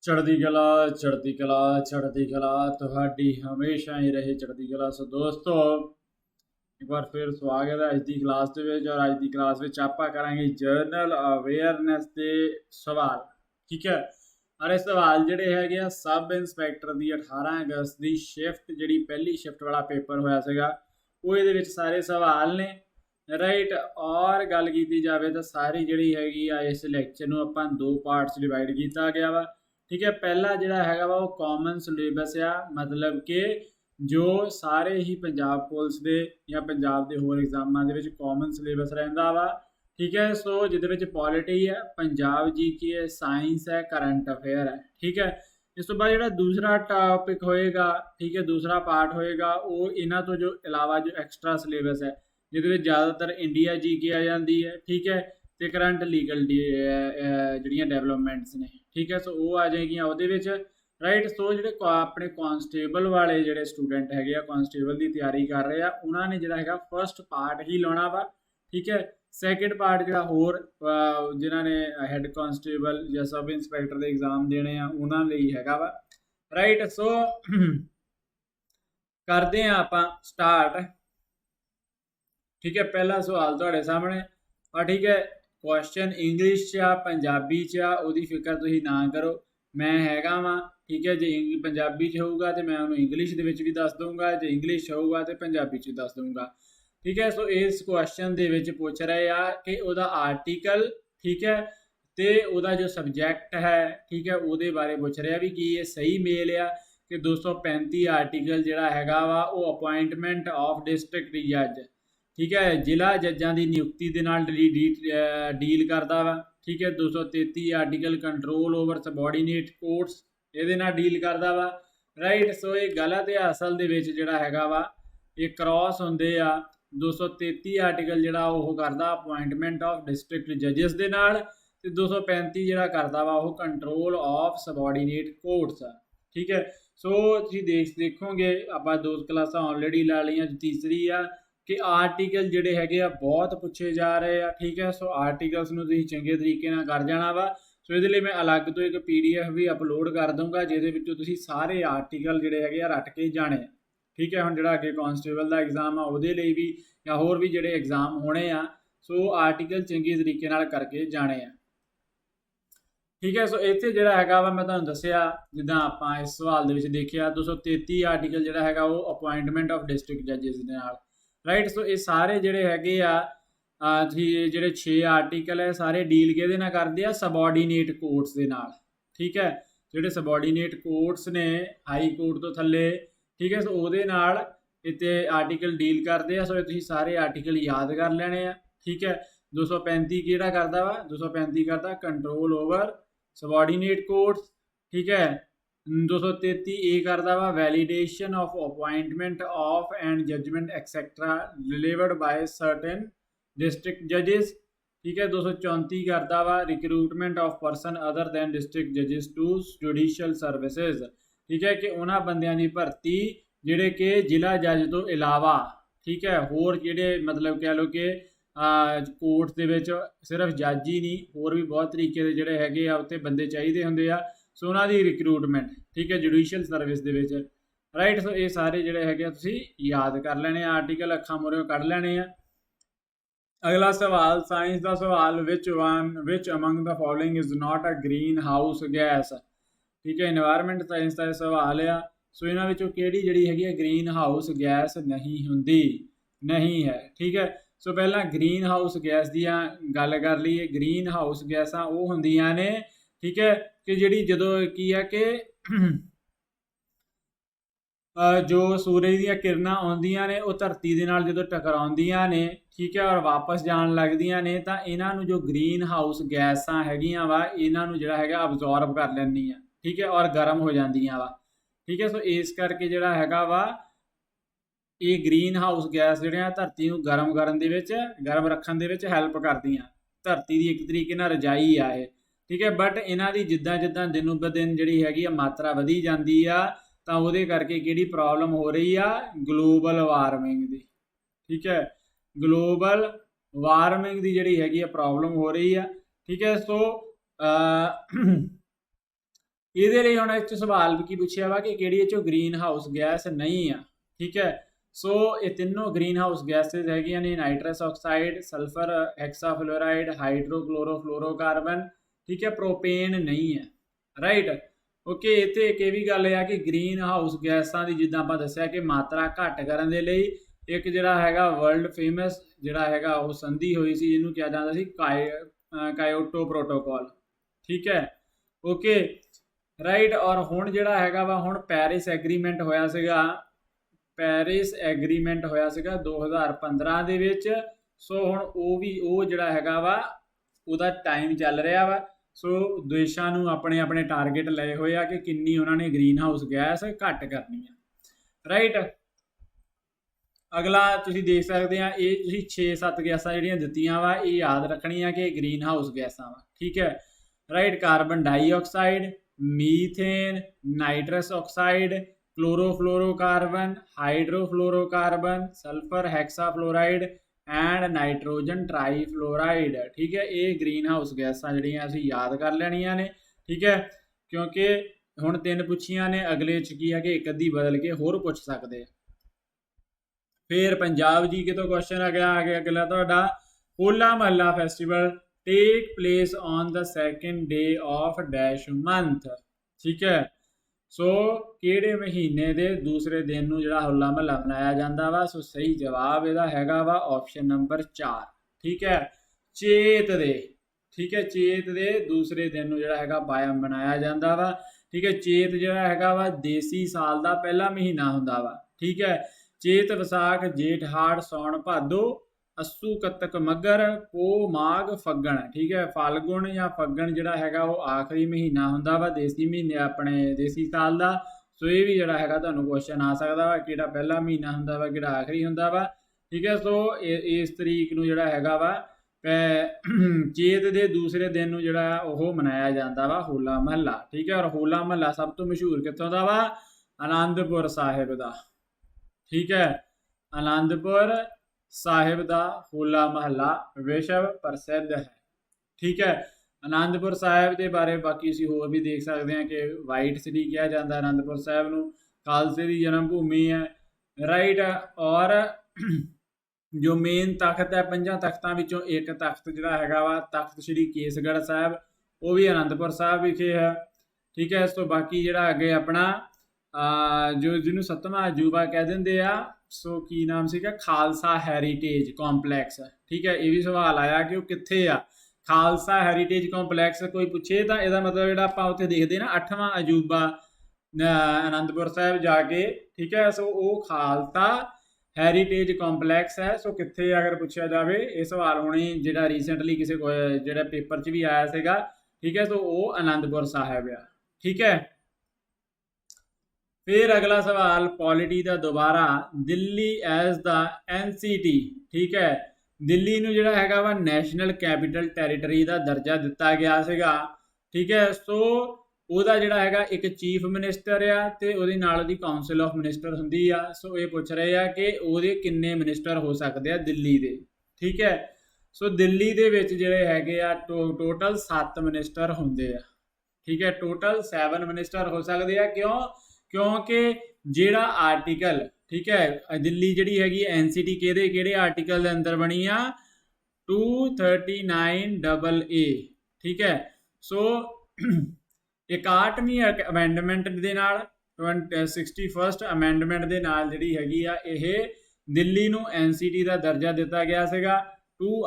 चढ़ती कला चढ़ती कला चढ़ती कला ਤੁਹਾਡੀ ਹਮੇਸ਼ਾ ਹੀ ਰਹੇ ਚੜ੍ਹਦੀ ਕਲਾ। ਸੋ ਦੋਸਤੋ ਇੱਕ ਵਾਰ ਫਿਰ ਸਵਾਗਤ ਹੈ ਅੱਜ ਦੀ ਕਲਾਸ ਦੇ ਵਿੱਚ। ਔਰ ਅੱਜ ਦੀ ਕਲਾਸ ਵਿੱਚ ਆਪਾਂ ਕਰਾਂਗੇ ਜਨਰਲ ਅਵੇਅਰਨੈਸ ਦੇ ਸਵਾਲ। ਠੀਕ ਹੈ, ਔਰ ਇਹ ਸਵਾਲ ਜਿਹੜੇ ਹੈਗੇ ਆ ਸਬ ਇੰਸਪੈਕਟਰ ਦੀ 18 ਅਗਸਤ ਦੀ ਸ਼ਿਫਟ ਜਿਹੜੀ ਪਹਿਲੀ ਸ਼ਿਫਟ ਵਾਲਾ ਪੇਪਰ ਹੋਇਆ ਸੀਗਾ ਉਹ ਇਹਦੇ ਵਿੱਚ ਸਾਰੇ ਸਵਾਲ ਨੇ ਰਾਈਟ। ਔਰ ਗੱਲ ਕੀਤੀ ਜਾਵੇ ਤਾਂ ਸਾਰੀ ਜਿਹੜੀ ਹੈਗੀ ਆ ਇਸ ਲੈਕਚਰ ਨੂੰ ਆਪਾਂ ਦੋ ਪਾਰਟਸ ਡਿਵਾਈਡ ਕੀਤਾ ਗਿਆ ਵਾ। ठीक है, पहला जोड़ा है वो कॉमन सिलेबस आ, मतलब कि जो सारे ही पंजाब पुलिस के या पंजाब के होर एग्जामों के कॉमन सिलेबस रहा वा। ठीक है, सो जिद पॉलिटी है, पंजाब जीके है, साइंस है, करंट अफेयर है। ठीक है, इस तो बाद जो दूसरा टॉपिक होएगा, ठीक है, दूसरा पार्ट होएगा वो इन्हों तो जो इलावा जो एक्सट्रा सिलेबस है जिद ज़्यादातर इंडिया जीके आ जाती है। ठीक है, तो करंट लीगल जड़ियाँ डेवलपमेंट्स ने। ठीक है, सो वो आ जाएगियाँ वो राइट। सो जो अपने कॉन्स्टेबल वाले जोड़े स्टूडेंट है कॉन्स्टेबल की तैयारी कर रहे हैं उन्होंने जोड़ा फस्ट पार्ट ही लाना वा। ठीक है, सैकेंड पार्ट जो होर जिन्होंने हैड कॉन्स्टेबल या सब इंस्पैक्टर के एग्जाम देने उन्होंने है वा। राइट, सो करते हैं आप स्टार्ट। ठीक है, पहला सवाल थोड़े सामने और ठीक है क्वेश्चन इंग्लिश च पंजाबी च ਉਹਦੀ ਫਿਕਰ ਤੁਸੀਂ ना करो, मैं हैगा वा। ठीक है, जो पंजाबी च होगा तो मैं उन्होंने इंग्लिश ਦੇ ਵਿੱਚ ਵੀ ਦੱਸ ਦੂੰਗਾ, जो इंग्लिश होगा तो पंजाबी च ਦੱਸ ਦੂੰਗਾ। ठीक है, सो इस क्वेश्चन ਦੇ ਵਿੱਚ ਪੁੱਛ ਰਹੇ ਆ ਕਿ ਉਹਦਾ आर्टिकल ठीक है ਤੇ ਉਹਦਾ जो सब्जैक्ट है ठीक है ਉਹਦੇ ਬਾਰੇ ਪੁੱਛ ਰਿਹਾ ਵੀ ਕੀ ਇਹ ਸਹੀ ਮੇਲ ਆ कि 235 आर्टिकल ਜਿਹੜਾ ਹੈਗਾ ਵਾ ਉਹ अपॉइंटमेंट ऑफ डिस्ट्रिक्ट जज ठीक है जिला जजां की नियुक्ति के नाल डील करता वा। ठीक है, 233 आर्टिकल कंट्रोल ओवर सबॉर्डीनेट कोर्ट्स ये डील करता वा। राइट, सो ये गलत है, असल दे विच जिहड़ा हैगा वा ये क्रॉस होंदे आ। 233 आर्टिकल जिहड़ा वो करदा अपॉइंटमेंट ऑफ डिस्ट्रिक्ट जजिस दे नाल ते 235 जिहड़ा करदा वा वो कंट्रोल ऑफ सबॉर्डीनेट कोर्ट्स आ। ठीक है, सो तुसीं देखोगे आपां दो क्लासां ऑलरेडी ला लईआं, तीसरी आ कि आर्टिकल जोड़े है बहुत पूछे जा रहे हैं। ठीक है, सो आर्टिकल्स में चंगे तरीके कर जाना वा। सो ये मैं अलग तो एक PDF भी अपलोड कर दूंगा जिसे सारे आर्टिकल जोड़े है रट के जाने। ठीक है, हम जो अगे कॉन्स्टेबल का एग्जाम आ वो भी या होर भी जोड़े एग्जाम होने आ सो आर्टिकल चंगे तरीके करके जाने आ। ठीक है, सो इतने जोड़ा है मैं तुहानूं दस्सिया जिद्दां आपां इस सवाल दे देखिया 233 आर्टिकल जोड़ा है वो अपॉइंटमेंट ऑफ डिस्ट्रिक्ट जजिस दे नाल। राइट, सो ये सारे जोड़े है जोड़े 6 आर्टिकल है सारे डील के करते हैं सबॉर्डीनेट कोर्ट्स के नाल। ठीक है, जोड़े सबॉर्डीनेट कोर्ट्स ने हाई कोर्ट तो थले। ठीक है, सो वो नाल इतने आर्टिकल डील करते हैं। सो तुसीं सारे आर्टिकल याद कर लेने हैं। ठीक है, 235 किहड़ा करता वा 235 करता कंट्रोल ओवर सबॉर्डीनेट कोर्ट्स। ठीक है, 233 ए करता वा validation of appointment of and judgment etcetera delivered by certain district जजेस। ठीक है, 234 करता वा recruitment of person other than district जजेस टू जुडिशियल सर्विसेज। ठीक है, कि उन्होंने बंदियां की भर्ती जिहड़े कि जिला जज तो इलावा ठीक है होर जिहड़े मतलब कह लो कि कोर्ट दे विच सिर्फ जज ही नहीं होर भी बहुत तरीके दे जिहड़े हैगे आ उत्थे बंदे चाहिए हुंदे आ। सो उन्हां दी रिक्रूटमेंट ठीक है जुडिशियल सर्विस दे विच। राइट, सो ये सारे जिहड़े हैगे तुसीं याद कर लेने आर्टिकल अखां मूहरे कढ लेने आ। अगला सवाल साइंस का सवाल which among the following is not a green house gas. ठीक है, एनवायरमेंट साइंस का सवाल आ। सो इन्हां विचों किहड़ी जिहड़ी हैगी ग्रीन हाउस गैस नहीं हुंदी नहीं है। ठीक है, सो पहला ग्रीन हाउस गैस दी गल कर लीए। ग्रीन हाउस गैसां वो हुंदियां ने ठीक है कि जिहड़ी जदों की है कि जो सूरज दी किरणां आउंदियां ने वो धरती दे नाल जदों टकराउंदियां ने ठीक है और वापस जान लगदियां ने तां इन्हां नूं जो ग्रीन हाउस गैसां हैगियां वा इन्हां नूं जिहड़ा हैगा अबजॉर्ब कर लैंदियां। ठीक है, और गर्म हो जांदियां वा। ठीक है, सो इस करके जिहड़ा हैगा वा ये ग्रीन हाउस गैस जिहड़ियां धरती नूं गर्म करन दे विच गर्म रखण दे विच हैल्प करदियां। धरती दी एक तरीके नाल रजाई आ ये। ठीक है, बट इन्हां दी जिद्दां जिद्दां दिनों ब दिन जिहड़ी हैगी मात्रा वधी जांदी आ तां उहदे करके किहड़ी प्रॉब्लम हो रही आ ग्लोबल वार्मिंग दी। ठीक है, ग्लोबल वार्मिंग दी जिहड़ी हैगी प्रॉब्लम हो रही है। ठीक है, सो ਇਹਦੇ ਲਈ ਹੁਣ ਇਹ 'ਚ ਸਵਾਲ ਕੀ ਪੁੱਛਿਆ ਵਾ ਕਿ ਕਿਹੜੀ ਇਹ 'ਚੋਂ ਗ੍ਰੀਨ ਹਾਊਸ ਗੈਸ ਨਹੀਂ ਆ। ਠੀਕ ਹੈ, ਸੋ ਇਹ ਤਿੰਨੋਂ ਗ੍ਰੀਨ ਹਾਊਸ ਗੈਸਿਸ ਹੈਗੀਆਂ ਨੇ, ਨਾਈਟਰਸ ਆਕਸਾਈਡ, ਸਲਫਰ ਹੈਕਸਾਫਲੋਰਾਈਡ, ਹਾਈਡਰੋਕਲੋਰੋਫਲੋਰੋਕਾਰਬਨ। ਠੀਕ ਹੈ, ਪ੍ਰੋਪੇਨ ਨਹੀਂ ਹੈ। Right, okay. ਇੱਥੇ ਇੱਕ ਇਹ ਵੀ ਗੱਲ ਆ ਕਿ ਗ੍ਰੀਨ ਹਾਊਸ ਗੈਸਾਂ ਦੀ ਜਿੱਦਾਂ ਆਪਾਂ ਦੱਸਿਆ ਕਿ ਮਾਤਰਾ ਘੱਟ ਕਰਨ ਦੇ ਲਈ ਇੱਕ ਜਿਹੜਾ ਹੈਗਾ ਵਰਲਡ ਫੇਮਸ ਜਿਹੜਾ ਹੈਗਾ ਉਹ ਸੰਧੀ ਹੋਈ ਸੀ, ਜਿਹਨੂੰ ਕਿਹਾ ਜਾਂਦਾ ਸੀ ਕਾਇਓਟੋ ਪ੍ਰੋਟੋਕੋਲ। ਠੀਕ ਹੈ, ਓਕੇ, ਰਾਈਟ। ਔਰ ਹੁਣ ਜਿਹੜਾ ਹੈਗਾ ਵਾ ਹੁਣ ਪੈਰਿਸ ਐਗਰੀਮੈਂਟ ਹੋਇਆ ਸੀਗਾ, ਪੈਰਿਸ ਐਗਰੀਮੈਂਟ ਹੋਇਆ ਸੀਗਾ 2015 ਦੇ ਵਿੱਚ। ਸੋ ਹੁਣ ਉਹ ਜਿਹੜਾ ਹੈਗਾ ਵਾ ਉਹਦਾ ਟਾਈਮ ਚੱਲ ਰਿਹਾ ਵਾ। ਸੋ ਦੇਸ਼ਾਂ ਨੂੰ ਆਪਣੇ ਆਪਣੇ ਟਾਰਗੇਟ ਲਏ ਹੋਏ ਆ ਕਿ ਕਿੰਨੀ ਉਹਨਾਂ ਨੇ ਗ੍ਰੀਨ ਹਾਊਸ ਗੈਸ ਘੱਟ ਕਰਨੀ ਆ। ਰਾਈਟ, ਅਗਲਾ ਤੁਸੀਂ ਦੇਖ ਸਕਦੇ ਆ, ਇਹ ਤੁਸੀਂ 6-7 ਗੈਸਾਂ ਜਿਹੜੀਆਂ ਦਿੱਤੀਆਂ ਵਾ ਇਹ ਯਾਦ ਰੱਖਣੀਆਂ ਕਿ ਗ੍ਰੀਨ ਹਾਊਸ ਗੈਸਾਂ ਵਾ। ਠੀਕ ਹੈ, right. Carbon dioxide, methane, nitrous oxide, chlorofluorocarbon, hydrofluorocarbon, sulphur hexafluoride and nitrogen trifluoride. ਠੀਕ ਹੈ, ਇਹ ਗ੍ਰੀਨ ਹਾਊਸ ਗੈਸਾਂ ਜਿਹੜੀਆਂ ਅਸੀਂ ਯਾਦ ਕਰ ਲੈਣੀਆਂ ਨੇ। ਠੀਕ ਹੈ, ਕਿਉਂਕਿ ਹੁਣ 3 ਪੁੱਛੀਆਂ ਨੇ, ਅਗਲੇ 'ਚ ਕੀ ਹੈ ਕਿ ਇੱਕ ਅੱਧੀ ਬਦਲ ਕੇ ਹੋਰ ਪੁੱਛ ਸਕਦੇ ਆ। ਫਿਰ ਪੰਜਾਬ ਜੀ ਕਿਤੋਂ ਕੁਐਸਚਨ ਆ ਗਿਆ ਅਗਲਾ ਤੁਹਾਡਾ, Hola Mohalla festival take place on the 2nd day of dash month. ਠੀਕ ਹੈ, ਸੋ ਕਿਹੜੇ ਮਹੀਨੇ ਦੇ ਦੂਸਰੇ ਦਿਨ ਨੂੰ ਜਿਹੜਾ ਹੋਲਾ ਮਹੱਲਾ ਮਨਾਇਆ ਜਾਂਦਾ ਵਾ? ਸੋ ਸਹੀ ਜਵਾਬ ਇਹਦਾ ਹੈਗਾ ਵਾ ਆਪਸ਼ਨ ਨੰਬਰ 4। ਠੀਕ ਹੈ, ਚੇਤ ਦੇ। ਠੀਕ ਹੈ, ਚੇਤ ਦੇ ਦੂਸਰੇ ਦਿਨ ਨੂੰ ਜਿਹੜਾ ਹੈਗਾ ਮਨਾਇਆ ਜਾਂਦਾ ਵਾ। ਠੀਕ ਹੈ, ਚੇਤ ਜਿਹੜਾ ਹੈਗਾ ਵਾ ਦੇਸੀ ਸਾਲ ਦਾ ਪਹਿਲਾ ਮਹੀਨਾ ਹੁੰਦਾ ਵਾ। ਠੀਕ ਹੈ, ਚੇਤ, ਵਿਸਾਖ, ਜੇਠ, ਹਾੜ, ਸੌਣ, ਭਾਦੋ, ਅੱਸੂ, ਕੱਤਕ, ਮੱਘਰ, ਪੋਹ, ਮਾਘ, ਫੱਗਣ। ਠੀਕ ਹੈ, ਫਾਲਗੁਣ ਜਾਂ ਫੱਗਣ ਜਿਹੜਾ ਹੈਗਾ ਉਹ ਆਖਰੀ ਮਹੀਨਾ ਹੁੰਦਾ ਵਾ ਦੇਸੀ ਮਹੀਨੇ ਆਪਣੇ ਦੇਸੀ ਸਾਲ ਦਾ। ਸੋ ਇਹ ਵੀ ਜਿਹੜਾ ਹੈਗਾ ਤੁਹਾਨੂੰ ਕੁਐਸਚਨ ਆ ਸਕਦਾ ਵਾ, ਕਿਹੜਾ ਪਹਿਲਾ ਮਹੀਨਾ ਹੁੰਦਾ ਵਾ, ਕਿਹੜਾ ਆਖਰੀ ਹੁੰਦਾ ਵਾ। ਠੀਕ ਹੈ, ਸੋ ਇਸ ਤਰੀਕ ਨੂੰ ਜਿਹੜਾ ਹੈਗਾ ਵਾ ਚੇਤ ਦੇ ਦੂਸਰੇ ਦਿਨ ਨੂੰ ਜਿਹੜਾ ਉਹ ਮਨਾਇਆ ਜਾਂਦਾ ਵਾ ਹੋਲਾ ਮਹੱਲਾ। ਠੀਕ ਹੈ, ਔਰ ਹੋਲਾ ਮਹੱਲਾ ਸਭ ਤੋਂ ਮਸ਼ਹੂਰ ਕਿੱਥੋਂ ਦਾ ਵਾ? ਆਨੰਦਪੁਰ ਸਾਹਿਬ ਦਾ। ਠੀਕ ਹੈ, ਆਨੰਦਪੁਰ ਸਾਹਿਬ ਦਾ ਹੋਲਾ ਮਹੱਲਾ ਵਿਸ਼ਵ ਪ੍ਰਸਿੱਧ ਹੈ। ਠੀਕ ਹੈ, ਆਨੰਦਪੁਰ ਸਾਹਿਬ ਦੇ ਬਾਰੇ ਬਾਕੀ ਅਸੀਂ ਹੋਰ ਵੀ ਦੇਖ ਸਕਦੇ ਹਾਂ ਕਿ ਵਾਈਟ ਸਿਟੀ ਕਿਹਾ ਜਾਂਦਾ ਆਨੰਦਪੁਰ ਸਾਹਿਬ ਨੂੰ, ਖਾਲਸੇ ਦੀ ਜਨਮ ਭੂਮੀ ਹੈ। ਰਾਈਟ, ਔਰ ਜੋ ਮੇਨ ਤਖਤ ਹੈ 5 ਤਖਤਾਂ ਵਿੱਚੋਂ ਇੱਕ ਤਖਤ ਜਿਹੜਾ ਹੈਗਾ ਵਾ ਤਖਤ ਸ੍ਰੀ ਕੇਸਗੜ੍ਹ ਸਾਹਿਬ, ਉਹ ਵੀ ਆਨੰਦਪੁਰ ਸਾਹਿਬ ਵਿਖੇ ਹੈ। ਠੀਕ ਹੈ, ਇਸ ਤੋਂ ਬਾਕੀ ਜਿਹੜਾ ਅੱਗੇ ਆਪਣਾ ਜਿਹਨੂੰ 7ਵਾਂ ਅਜੂਬਾ ਕਹਿ ਦਿੰਦੇ ਆ, ਸੋ ਕੀ ਨਾਮ ਸੀਗਾ? Khalsa heritage complex. ਠੀਕ ਹੈ, ਇਹ ਵੀ ਸਵਾਲ ਆਇਆ ਕਿ ਉਹ ਕਿੱਥੇ ਆ? ਖਾਲਸਾ ਹੈਰੀਟੇਜ ਕੰਪਲੈਕਸ ਕੋਈ ਪੁੱਛੇ ਤਾਂ ਇਹਦਾ ਮਤਲਬ ਜਿਹੜਾ ਆਪਾਂ ਉੱਥੇ ਦੇਖਦੇ ਨਾ 8ਵਾਂ ਅਜੂਬਾ ਆਨੰਦਪੁਰ ਸਾਹਿਬ ਜਾ ਕੇ। ਠੀਕ ਹੈ, ਸੋ ਉਹ ਖਾਲਸਾ ਹੈਰੀਟੇਜ ਕੰਪਲੈਕਸ ਹੈ। ਸੋ ਕਿੱਥੇ ਅਗਰ ਪੁੱਛਿਆ ਜਾਵੇ, ਇਹ ਸਵਾਲ ਹੁਣੇ ਜਿਹੜਾ ਰੀਸੈਂਟਲੀ ਕਿਸੇ ਜਿਹੜਾ ਪੇਪਰ 'ਚ ਵੀ ਆਇਆ ਸੀਗਾ। ਠੀਕ ਹੈ, ਸੋ ਉਹ ਆਨੰਦਪੁਰ ਸਾਹਿਬ ਆ। ਠੀਕ ਹੈ, ਫਿਰ ਅਗਲਾ ਸਵਾਲ ਪੋਲਿਟੀ ਦਾ ਦੁਬਾਰਾ, ਦਿੱਲੀ ਐਜ਼ ਦਾ NCT। ਠੀਕ ਹੈ, ਦਿੱਲੀ ਨੂੰ ਜਿਹੜਾ ਹੈਗਾ ਵਾ ਨੈਸ਼ਨਲ ਕੈਪੀਟਲ ਟੈਰੀਟਰੀ ਦਾ ਦਰਜਾ ਦਿੱਤਾ ਗਿਆ ਸੀਗਾ। ਠੀਕ ਹੈ, ਸੋ ਉਹਦਾ ਜਿਹੜਾ ਹੈਗਾ ਇੱਕ ਚੀਫ ਮਿਨਿਸਟਰ ਆ ਤੇ ਉਹਦੇ ਨਾਲ ਉਹਦੀ ਕਾਉਂਸਲ ਆਫ ਮਿਨਿਸਟਰ ਹੁੰਦੀ ਆ। ਸੋ ਇਹ ਪੁੱਛ ਰਹੇ ਆ ਕਿ ਉਹਦੇ ਕਿੰਨੇ ਮਿਨਿਸਟਰ ਹੋ ਸਕਦੇ ਆ ਦਿੱਲੀ ਦੇ। ਠੀਕ ਹੈ, ਸੋ ਦਿੱਲੀ ਦੇ ਵਿੱਚ ਜਿਹੜੇ ਹੈਗੇ ਆ ਟੋਟਲ 7 ਮਿਨਿਸਟਰ ਹੁੰਦੇ ਆ। ਠੀਕ ਹੈ, ਟੋਟਲ 7 ਮਿਨਿਸਟਰ ਹੋ ਸਕਦੇ ਆ। ਕਿਉਂਕਿ ਜਿਹੜਾ ਆਰਟੀਕਲ, ਠੀਕ ਹੈ, ਦਿੱਲੀ ਜਿਹੜੀ ਹੈਗੀ NCT ਕਿਹੜੇ ਆਰਟੀਕਲ ਦੇ ਅੰਦਰ ਬਣੀ ਆ? 239AA। ਠੀਕ ਹੈ, ਸੋ 61ਵੀਂ ਅਮੈਂਡਮੈਂਟ ਦੇ ਨਾਲ 61st ਅਮੈਂਡਮੈਂਟ ਦੇ ਨਾਲ ਜਿਹੜੀ ਹੈਗੀ ਆ ਇਹ ਦਿੱਲੀ ਨੂੰ NCT ਦਾ ਦਰਜਾ ਦਿੱਤਾ ਗਿਆ ਸੀਗਾ।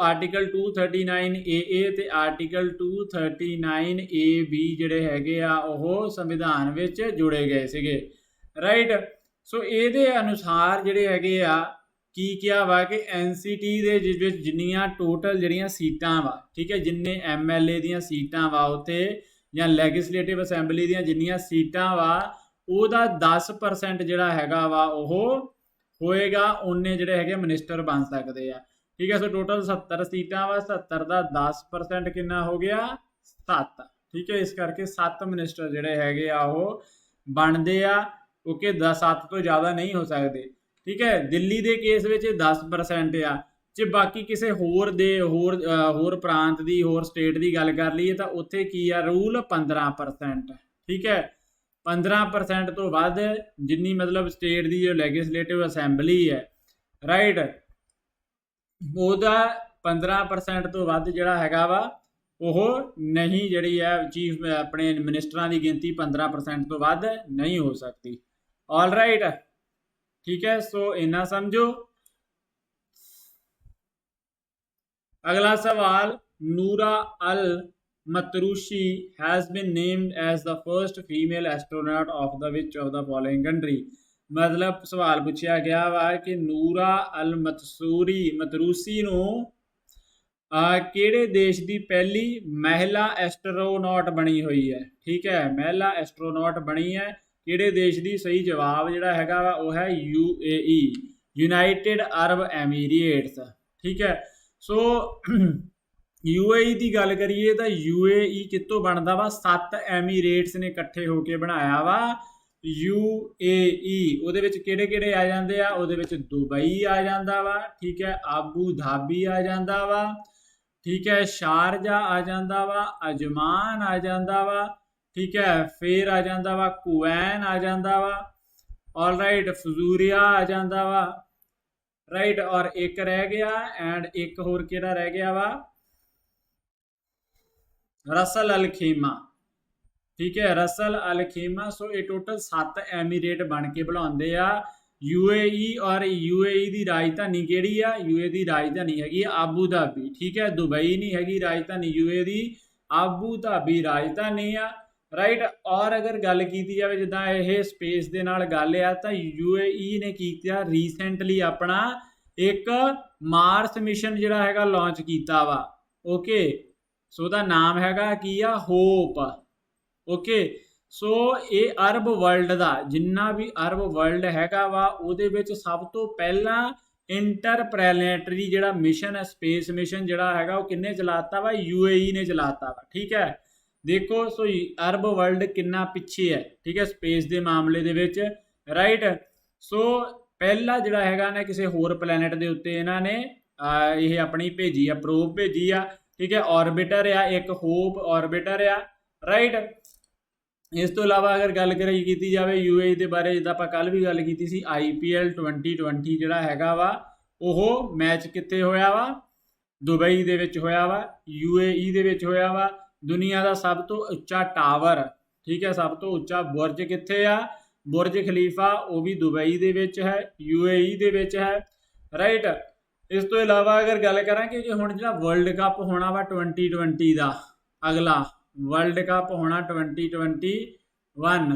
ਆਰਟੀਕਲ 239AA ਤੇ ਆਰਟੀਕਲ 239AB ਜਿਹੜੇ ਹੈਗੇ ਆ ਉਹ ਸੰਵਿਧਾਨ ਵਿੱਚ ਜੁੜੇ ਗਏ ਸੀਗੇ। ਰਾਈਟ, ਸੋ ਇਹਦੇ ਅਨੁਸਾਰ ਜਿਹੜੇ ਹੈਗੇ ਆ ਕੀ ਕਿਹਾ ਵਾ ਕਿ NCT ਦੇ ਜਿਸ ਵਿੱਚ ਜਿੰਨੀਆਂ ਟੋਟਲ ਜਿਹੜੀਆਂ ਸੀਟਾਂ ਵਾ, ਠੀਕ ਹੈ, ਜਿੰਨੇ MLA ਦੀਆਂ ਸੀਟਾਂ ਵਾ ਉੱਥੇ ਜਾਂ ਲੈਜਿਸਲੇਟਿਵ ਅਸੈਂਬਲੀ ਦੀਆਂ ਜਿੰਨੀਆਂ ਸੀਟਾਂ ਵਾ ਉਹਦਾ 10% ਜਿਹੜਾ ਹੈਗਾ ਵਾ ਉਹ ਹੋਏਗਾ, ਉਹਨੇ ਜਿਹੜੇ ਹੈਗੇ ਮਿਨਿਸਟਰ ਬਣ ਸਕਦੇ ਆ। ਠੀਕ ਹੈ, ਸੋ ਟੋਟਲ 70 ਸੀਟਾਂ ਵਾ, 70 ਦਾ 10% ਕਿੰਨਾ ਹੋ ਗਿਆ? 7। ਠੀਕ ਹੈ, ਇਸ ਕਰਕੇ 7 ਮਿਨਿਸਟਰ ਜਿਹੜੇ ਹੈਗੇ ਆ ਉਹ ਬਣਦੇ ਆ। ਓਕੇ, 7 ਤੋਂ ਜ਼ਿਆਦਾ ਨਹੀਂ ਹੋ ਸਕਦੇ। ਠੀਕ ਹੈ, ਦਿੱਲੀ ਦੇ ਕੇਸ ਵਿੱਚ 10% ਆ। ਜੇ ਬਾਕੀ ਕਿਸੇ ਹੋਰ ਪ੍ਰਾਂਤ ਦੀ ਹੋਰ ਸਟੇਟ ਦੀ ਗੱਲ ਕਰ ਲਈਏ ਤਾਂ ਉੱਥੇ ਕੀ ਆ ਰੂਲ? 15%। ठीक है 15% तो वध जिन्नी मतलब स्टेट की जो लैजिसलेटिव असैंबली है राइट ਉਹਦਾ 15% ਤੋਂ ਵੱਧ ਜਿਹੜਾ ਹੈਗਾ ਵਾ ਉਹ ਨਹੀਂ ਜਿਹੜੀ ਹੈ ਚੀਫ ਆਪਣੇ ਮਿਨਿਸਟਰਾਂ ਦੀ ਗਿਣਤੀ 15% ਤੋਂ ਵੱਧ ਨਹੀਂ ਹੋ ਸਕਦੀ ਆਲ ਰਾਈਟ ਠੀਕ ਹੈ ਸੋ ਇੰਨਾ ਸਮਝੋ ਅਗਲਾ ਸਵਾਲ ਨੂਰਾ ਅਲ मतरूशी has been named as the first female astronaut of the which of the following country मतलब सवाल पूछा गया वा कि ਨੂਰਾ ਅਲ मतरूसी ਨੂੰ ਕਿਹੜੇ ਦੇਸ਼ ਦੀ ਪਹਿਲੀ ਮਹਿਲਾ ਐਸਟਰੋਨੌਟ ਬਣੀ ਹੋਈ ਹੈ ਠੀਕ ਹੈ ਮਹਿਲਾ ਐਸਟਰੋਨੌਟ ਬਣੀ ਹੈ ਕਿਹੜੇ ਦੇਸ਼ ਦੀ ਸਹੀ ਜਵਾਬ ਜਿਹੜਾ ਹੈਗਾ ਵਾ ਉਹ ਹੈ UAE ਯੂਨਾਈਟਿਡ ਅਰਬ ਐਮੀਰੇਟਸ ਠੀਕ ਹੈ ਸੋ UAE की गल करिए तो UAE कितों बनता वा 7 एमीरेट्स ने इकट्ठे होके बनाया वा UAE ਉਹਦੇ ਵਿੱਚ ਕਿਹੜੇ ਕਿਹੜੇ ਆ ਜਾਂਦੇ ਆ ਉਹਦੇ ਵਿੱਚ ਦੁਬਈ ਆ ਜਾਂਦਾ ਵਾ ਠੀਕ ਹੈ ਆਬੂ ਧਾਬੀ ਆ ਜਾਂਦਾ ਵਾ ਠੀਕ ਹੈ ਸ਼ਾਰਜਾ ਆ ਜਾਂਦਾ ਵਾ ਅਜਮਾਨ ਆ ਜਾਂਦਾ ਵਾ ਠੀਕ ਹੈ ਫਿਰ ਆ ਜਾਂਦਾ ਵਾ ਕੁਵੈਨ ਆ ਜਾਂਦਾ ਵਾ ਆਲ ਰਾਈਟ ਫਜ਼ੂਰੀਆ ਆ ਜਾਂਦਾ ਵਾ ਰਾਈਟ ਔਰ ਇੱਕ ਰਹਿ ਗਿਆ ਐਂਡ ਇੱਕ ਹੋਰ ਕਿਹੜਾ ਰਹਿ ਗਿਆ ਵਾ रसल अल खेमा ठीक है रसल अल खेमा सो ये टोटल 7 एमीरेट बन के बनाते आ UAE और UAE की राजधानी केड़ी आ UAE की राजधानी हैगी आबू धाबी ठीक है दुबई नहीं हैगी राजधानी UAE की आबू धाबी राजधानी आ राइट और अगर गल की जाए जिदा ये स्पेस के नाल गल आ तो UAE ने किया रीसेंटली अपना एक मार्स मिशन जिहड़ा हैगा लॉन्च किया वा ओके सो ਉਹਦਾ ਨਾਮ ਹੈਗਾ ਕੀ ਆ ਹੋਪ ਓਕੇ ਸੋ ਇਹ ਅਰਬ ਵਰਲਡ ਦਾ ਜਿੰਨਾ ਵੀ ਅਰਬ ਵਰਲਡ ਹੈਗਾ ਵਾ ਉਹਦੇ ਵਿੱਚ ਸਭ ਤੋਂ ਪਹਿਲਾਂ ਇੰਟਰਪਲੈਨੇਟਰੀ ਜਿਹੜਾ ਮਿਸ਼ਨ ਹੈ ਸਪੇਸ ਮਿਸ਼ਨ ਜਿਹੜਾ ਹੈਗਾ ਉਹ ਕਿੰਨੇ ਚਲਾਤਾ ਵਾ UAE ਨੇ ਚਲਾਤਾ ਵਾ ਠੀਕ ਹੈ ਦੇਖੋ ਸੋ ਅਰਬ ਵਰਲਡ ਕਿੰਨਾ ਪਿੱਛੇ ਹੈ ਠੀਕ ਹੈ ਸਪੇਸ ਦੇ ਮਾਮਲੇ ਦੇ ਵਿੱਚ ਰਾਈਟ ਸੋ ਪਹਿਲਾ ਜਿਹੜਾ ਹੈਗਾ ਨਾ ਕਿਸੇ ਹੋਰ ਪਲੈਨਟ ਦੇ ਉੱਤੇ ਇਹਨਾਂ ਨੇ ਇਹ ਆਪਣੀ ਭੇਜੀ ਆ ਪ੍ਰੋਬ ਭੇਜੀ ਆ ठीक है ऑर्बिटर आ एक होप ऑर्बिटर आ राइट इस तो इलावा अगर गल की जाए UAE के बारे जिदा आप कल भी गल की सी IPL 2020 जोड़ा हैगा वा ਉਹ मैच कित्थे होया वा दुबई दे विच होया वा UAE दे विच होया वा दुनिया का सब तो उच्चा टावर ठीक है सब तो उच्चा बुरज कित्थे आ बुरज खलीफा वो भी दुबई दे विच है UAE दे विच है राइट इस तो इलावा अगर गल करा कि हुण जिहड़ा वर्ल्ड कप होना वा 2020 का अगला वर्ल्ड कप होना 2021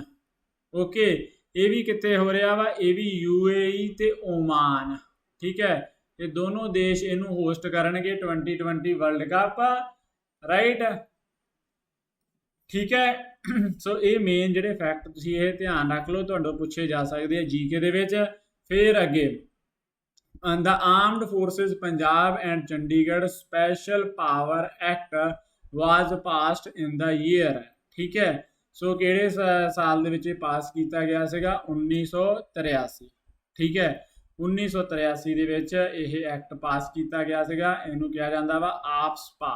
ओके ये भी कित्थे हो रहा वा ये भी UAE ते ओमान ठीक है ये दोनों देश इनू होस्ट करनगे 2020 वर्ल्ड कप राइट ठीक है सो ये मेन जिहड़े फैक्ट तुसीं ये ध्यान रख लो तुहानूं पूछे जा सकते हैं GK दे विच फिर अगे The Armed Forces Punjab and Chandigarh Special Power Act was passed in the year ठीक है सो किहड़े साल दे विच पास किया गया सीगा 1983 ठीक है 1983 दे विच यह एक्ट पास किया गया सीगा इहनूं कहा जांदा वा आपसपा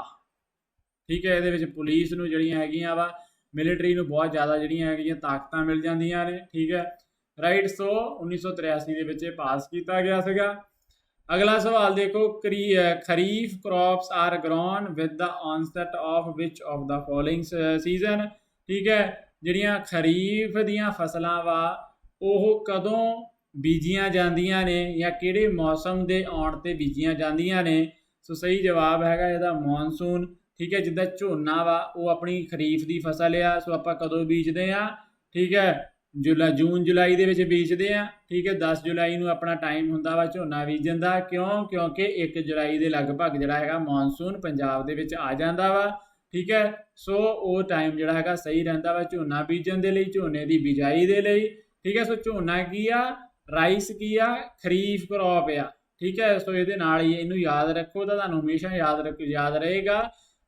ठीक है इहदे विच पुलिस नूं जिहड़ियां हैगियां वा मिलिटरी नूं बहुत ज़्यादा जिहड़ियां हैगियां ताकतां मिल जांदियां ने ठीक है राइट सो 1983 दे विच पास किया गया सीगा अगला सवाल देखो kharif crops are grown with the onset of which of the following season ठीक है जिहड़ियां खरीफ दियां फसलां वा ओह कदों बीजियां जांदियां ने या किहड़े मौसम दे आउण ते बीजियां जांदियां ने सो सही जवाब हैगा इहदा मॉनसून ठीक है जिद्दां झोना वा वो अपनी खरीफ की फसल आ सो आपां कदों बीजदे आ ठीक है जून जुलाई दे विच बीजदे आ ठीक है 10 जुलाई नूं अपना टाइम हुंदा वा झोना बीजण दा क्यों क्योंकि 1 जुलाई दे लगभग जिहड़ा हैगा मॉनसून पंजाब दे विच आ जांदा वा ठीक है सो वो टाइम जिहड़ा हैगा सही रहिंदा वा झोना बीजण दे लई झोने दी बिजाई दे लई ठीक है सो झोना की आ राइस की आ खरीफ क्रॉप आ ठीक है सो इहदे नाल ही इहनूं याद रखो तां तुहानूं हमेशा याद रहेगा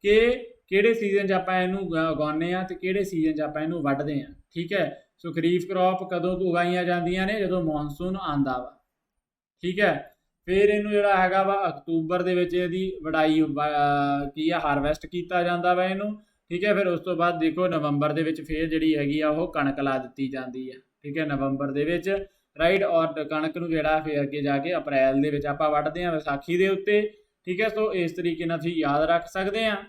कि किहड़े सीजन च आपां इहनूं उगाउने आ ते किहड़े सीजन च आपां इहनूं वढदे आ ठीक है सो खरीफ क्रॉप कदों उगाईयां जांदियां ने जदों मॉनसून आंदा वा ठीक है फिर इनू जिहड़ा हैगा वा अक्तूबर दे विच इहदी वढाई की हारवैसट कीता जांदा वा इनू ठीक है। फिर उस तो बाद देखो नवंबर ਦੇ ਵਿੱਚ ਫਿਰ ਜਿਹੜੀ ਹੈਗੀ ਆ ਉਹ ਕਣਕ ਲਾ ਦਿੱਤੀ ਜਾਂਦੀ ਹੈ, ਠੀਕ ਹੈ, ਨਵੰਬਰ ਦੇ ਵਿੱਚ, ਰਾਈਟ। ਔਰ ਕਣਕ ਨੂੰ ਜਿਹੜਾ ਫਿਰ ਅੱਗੇ ਜਾ ਕੇ ਅਪ੍ਰੈਲ ਦੇ ਵਿੱਚ ਆਪਾਂ ਵੱਢਦੇ ਹਾਂ ਵਿਸਾਖੀ ਦੇ ਉੱਤੇ, ਠੀਕ ਹੈ। ਸੋ ਇਸ ਤਰੀਕੇ ਨਾਲ ਤੁਸੀਂ ਯਾਦ ਰੱਖ ਸਕਦੇ ਆ।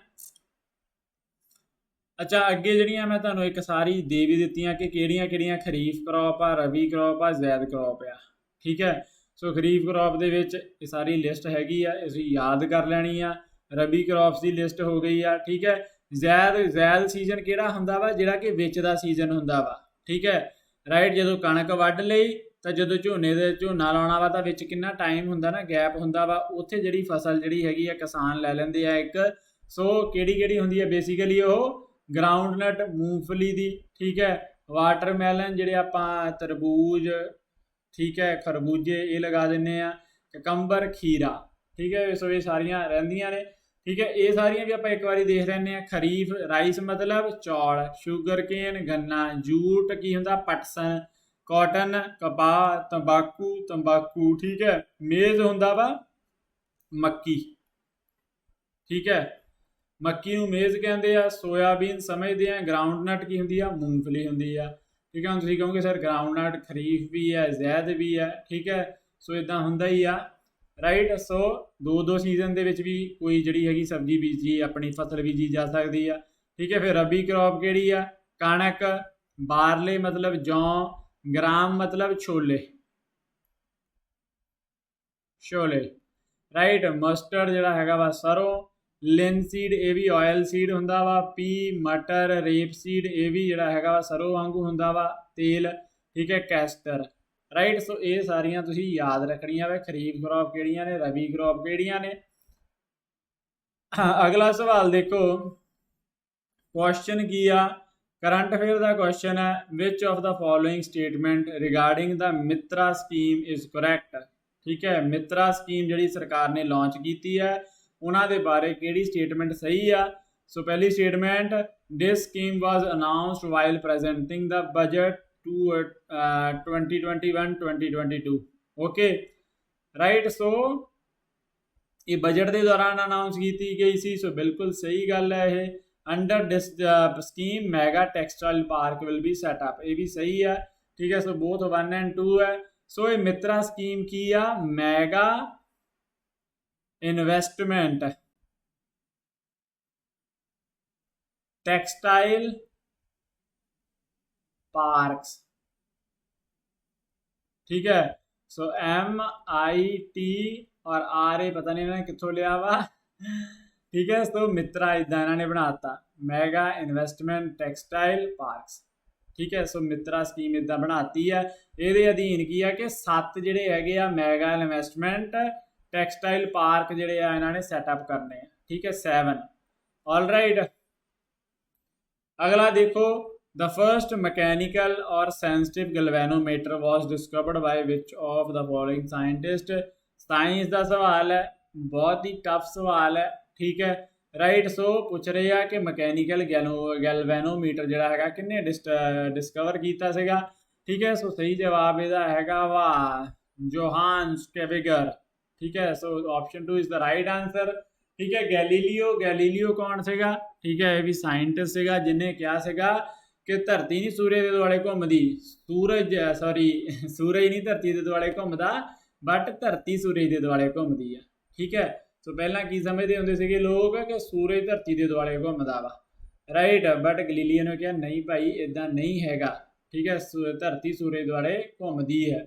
ਅੱਛਾ, ਅੱਗੇ ਜਿਹੜੀਆਂ ਮੈਂ ਤੁਹਾਨੂੰ ਇੱਕ ਸਾਰੀ ਦੇ ਵੀ ਦਿੱਤੀਆਂ ਕਿ ਕਿਹੜੀਆਂ ਕਿਹੜੀਆਂ ਖਰੀਫ ਕਰੋਪ ਆ, ਰਵੀ ਕਰੋਪ ਆ, ਜ਼ੈਦ ਕਰੋਪ ਆ, ਠੀਕ ਹੈ। ਸੋ ਖਰੀਫ ਕਰੋਪ ਦੇ ਵਿੱਚ ਇਹ ਸਾਰੀ ਲਿਸਟ ਹੈਗੀ ਆ, ਅਸੀਂ ਯਾਦ ਕਰ ਲੈਣੀ ਆ। ਰਬੀ ਕਰੋਪਸ ਦੀ ਲਿਸਟ ਹੋ ਗਈ ਆ, ਠੀਕ ਹੈ। ਜ਼ੈਦ ਸੀਜ਼ਨ ਕਿਹੜਾ ਹੁੰਦਾ ਵਾ, ਜਿਹੜਾ ਕਿ ਵਿੱਚ ਦਾ ਸੀਜ਼ਨ ਹੁੰਦਾ ਵਾ, ਠੀਕ ਹੈ, ਰਾਈਟ। ਜਦੋਂ ਕਣਕ ਵੱਢ ਲਈ ਤਾਂ ਜਦੋਂ ਝੋਨਾ ਲਾਉਣਾ ਵਾ ਤਾਂ ਵਿੱਚ ਕਿੰਨਾ ਟਾਈਮ ਹੁੰਦਾ ਨਾ, ਗੈਪ ਹੁੰਦਾ ਵਾ, ਉੱਥੇ ਜਿਹੜੀ ਫਸਲ ਜਿਹੜੀ ਹੈਗੀ ਆ ਕਿਸਾਨ ਲੈ ਲੈਂਦੇ ਆ ਇੱਕ। ਸੋ ਕਿਹੜੀ ਹੁੰਦੀ ਹੈ ਬੇਸਿਕਲੀ ਉਹ ਗਰਾਊਂਡਨਟ ਮੂੰਗਫਲੀ ਦੀ, ਠੀਕ ਹੈ, ਵਾਟਰਮੈਲਨ ਜਿਹੜੇ ਆਪਾਂ ਤਰਬੂਜ, ਠੀਕ ਹੈ, ਖਰਬੂਜੇ ਇਹ ਲਗਾ ਦਿੰਦੇ ਆ, ਕਕੰਬਰ, ਖੀਰਾ, ਠੀਕ ਹੈ। ਸੋ ਇਹ ਸਾਰੀਆਂ ਰਹਿੰਦੀਆਂ ਨੇ, ਠੀਕ ਹੈ। ਇਹ ਸਾਰੀਆਂ ਵੀ ਆਪਾਂ ਇੱਕ ਵਾਰੀ ਦੇਖ ਲੈਂਦੇ ਹਾਂ। ਖਰੀਫ ਰਾਈਸ ਮਤਲਬ ਚੌਲ, ਸ਼ੂਗਰ ਕੇਨ ਗੰਨਾ, ਜੂਟ ਕੀ ਹੁੰਦਾ ਪਟਸਨ, ਕਾਟਨ ਕਪਾਹ, ਤੰਬਾਕੂ, ਠੀਕ ਹੈ। ਮੇਜ਼ ਹੁੰਦਾ ਵਾ ਮੱਕੀ, ਠੀਕ ਹੈ, ਮੱਕੀ ਨੂੰ ਮੇਜ਼ ਕਹਿੰਦੇ ਆ। ਸੋਇਆਬੀਨ ਸਮਝਦੇ ਆ। ਗਰਾਊਂਡਨਟ ਕੀ ਹੁੰਦੀ ਆ, ਮੂੰਗਫਲੀ ਹੁੰਦੀ ਆ, ਠੀਕ ਹੈ। ਹੁਣ ਤੁਸੀਂ ਕਹੋਗੇ ਸਰ ਗਰਾਊਂਡਨਟ ਖਰੀਫ ਵੀ ਹੈ, ਜ਼ੈਦ ਵੀ ਹੈ, ਠੀਕ ਹੈ। ਸੋ ਇੱਦਾਂ ਹੁੰਦਾ ਹੀ ਆ, ਰਾਈਟ। ਸੋ ਦੋ ਸੀਜ਼ਨ ਦੇ ਵਿੱਚ ਵੀ ਕੋਈ ਜਿਹੜੀ ਹੈਗੀ ਸਬਜ਼ੀ ਬੀਜੀ, ਆਪਣੀ ਫਸਲ ਬੀਜੀ ਜਾ ਸਕਦੀ ਆ, ਠੀਕ ਹੈ। ਫਿਰ ਰਬੀ ਕਰੋਪ ਕਿਹੜੀ ਆ, ਕਣਕ, ਬਾਰਲੇ ਮਤਲਬ ਜੌਂ, ਗ੍ਰਾਮ ਮਤਲਬ ਛੋਲੇ, ਰਾਈਟ। ਮਸਟਰਡ ਜਿਹੜਾ ਹੈਗਾ ਵਾ ਸਰੋਂ, ਲਿਨਸੀਡ ਇਹ ਵੀ ਆਇਲ ਸੀਡ ਹੁੰਦਾ ਵਾ, ਪੀ, ਮਟਰ, ਰੇਪ ਸੀਡ ਇਹ ਵੀ ਜਿਹੜਾ ਹੈਗਾ ਵਾ ਸਰੋਂ ਵਾਂਗੂ ਹੁੰਦਾ ਵਾ, ਤੇਲ, ਠੀਕ ਹੈ, ਕੈਸਟਰ, ਰਾਈਟ। ਸੋ ਇਹ ਸਾਰੀਆਂ ਤੁਸੀਂ ਯਾਦ ਰੱਖਣੀਆਂ ਵਾ। ਖਰੀਫ ਕਰੋਪ ਕਿਹੜੀਆਂ ਨੇ, ਰਬੀ ਕਰੋਪ ਕਿਹੜੀਆਂ ਨੇ। ਅਗਲਾ ਸਵਾਲ ਦੇਖੋ, ਕੁਐਸਚਨ ਕੀ ਆ, ਕਰੰਟ ਅਫੇਅਰ ਦਾ ਕੁਐਸਚਨ ਹੈ। Which of the following statement regarding the Mitra scheme is correct, ਠੀਕ ਹੈ। ਮਿੱਤਰਾ ਸਕੀਮ ਜਿਹੜੀ ਸਰਕਾਰ ਨੇ ਲਾਂਚ ਕੀਤੀ ਹੈ ਉਹਨਾਂ ਦੇ ਬਾਰੇ ਕਿਹੜੀ ਸਟੇਟਮੈਂਟ ਸਹੀ ਆ। ਸੋ ਪਹਿਲੀ ਸਟੇਟਮੈਂਟ, ਦਿਸ ਸਕੀਮ ਵਾਜ਼ ਅਨਾਊਂਸਡ ਵਾਈਲ ਪ੍ਰੈਜ਼ੈਂਟਿੰਗ ਦਾ ਬਜਟ 2021-2022, ਓਕੇ, ਰਾਈਟ। ਸੋ ਇਹ ਬਜਟ ਦੇ ਦੌਰਾਨ ਅਨਾਊਂਸ ਕੀਤੀ ਗਈ ਸੀ। ਸੋ ਬਿਲਕੁਲ ਸਹੀ ਗੱਲ ਹੈ ਇਹ। Under this scheme mega textile park will be set up, ਇਹ ਵੀ ਸਹੀ ਹੈ, ਠੀਕ ਹੈ। ਸੋ ਬੋਥ 1 and 2 ਹੈ। ਸੋ ਇਹ ਮਿੱਤਰਾ ਸਕੀਮ ਕੀ ਆ, ਮੈਗਾ ਇਨਵੈਸਟਮੈਂਟ ਟੈਕਸਟਾਈਲ ਪਾਰਕਸ, ठीक है। सो MIT और RA पता नहीं इन्होंने कितों लिया वा, ठीक है। सो मित्रा इदा इन्होंने बनाता मैगा इन्वेस्टमेंट टैक्सटाइल पार्क्स, ठीक है। सो मित्रा स्कीम इदा बनाती है। ये अधीन की है कि 7 जोड़े है मैगा इन्वेस्टमेंट टैक्सटाइल पार्क जोड़े इन्होंने सैटअप करने, ठीक है, 7, ऑल राइट। अगला देखो, The first mechanical or sensitive galvanometer was discovered by which of the following scientist? Science का सवाल है, बहुत ही टफ सवाल है, ठीक है, राइट। सो पूछ रहे हैं कि मकैनिकल गैल्वेनोमीटर जोड़ा है किन्ने डिस्कवर किया सीगा, ठीक है। सो सही जवाब इहदा हैगा वा जोहान्स कैविगर, ठीक है। So option 2 is the right answer, ठीक है। गैलीलियो कौन सीगा, ठीक है, ये भी साइंटिस्ट सीगा जिन्हें क्या सीगा कि धरती नहीं सूरज के दुआले घूमती, सूरज नहीं धरती के दुआले घूमता, बट धरती सूरज के दुआले घूमती है, ठीक है। सो पहला की समझते होंगे थे लोग कि सूरज धरती के दुआले घूमता वा, राइट। बट गलीलियो ने कहा नहीं भाई इदा नहीं हैगा, ठीक है, धरती सूरज दुआले घूमती है,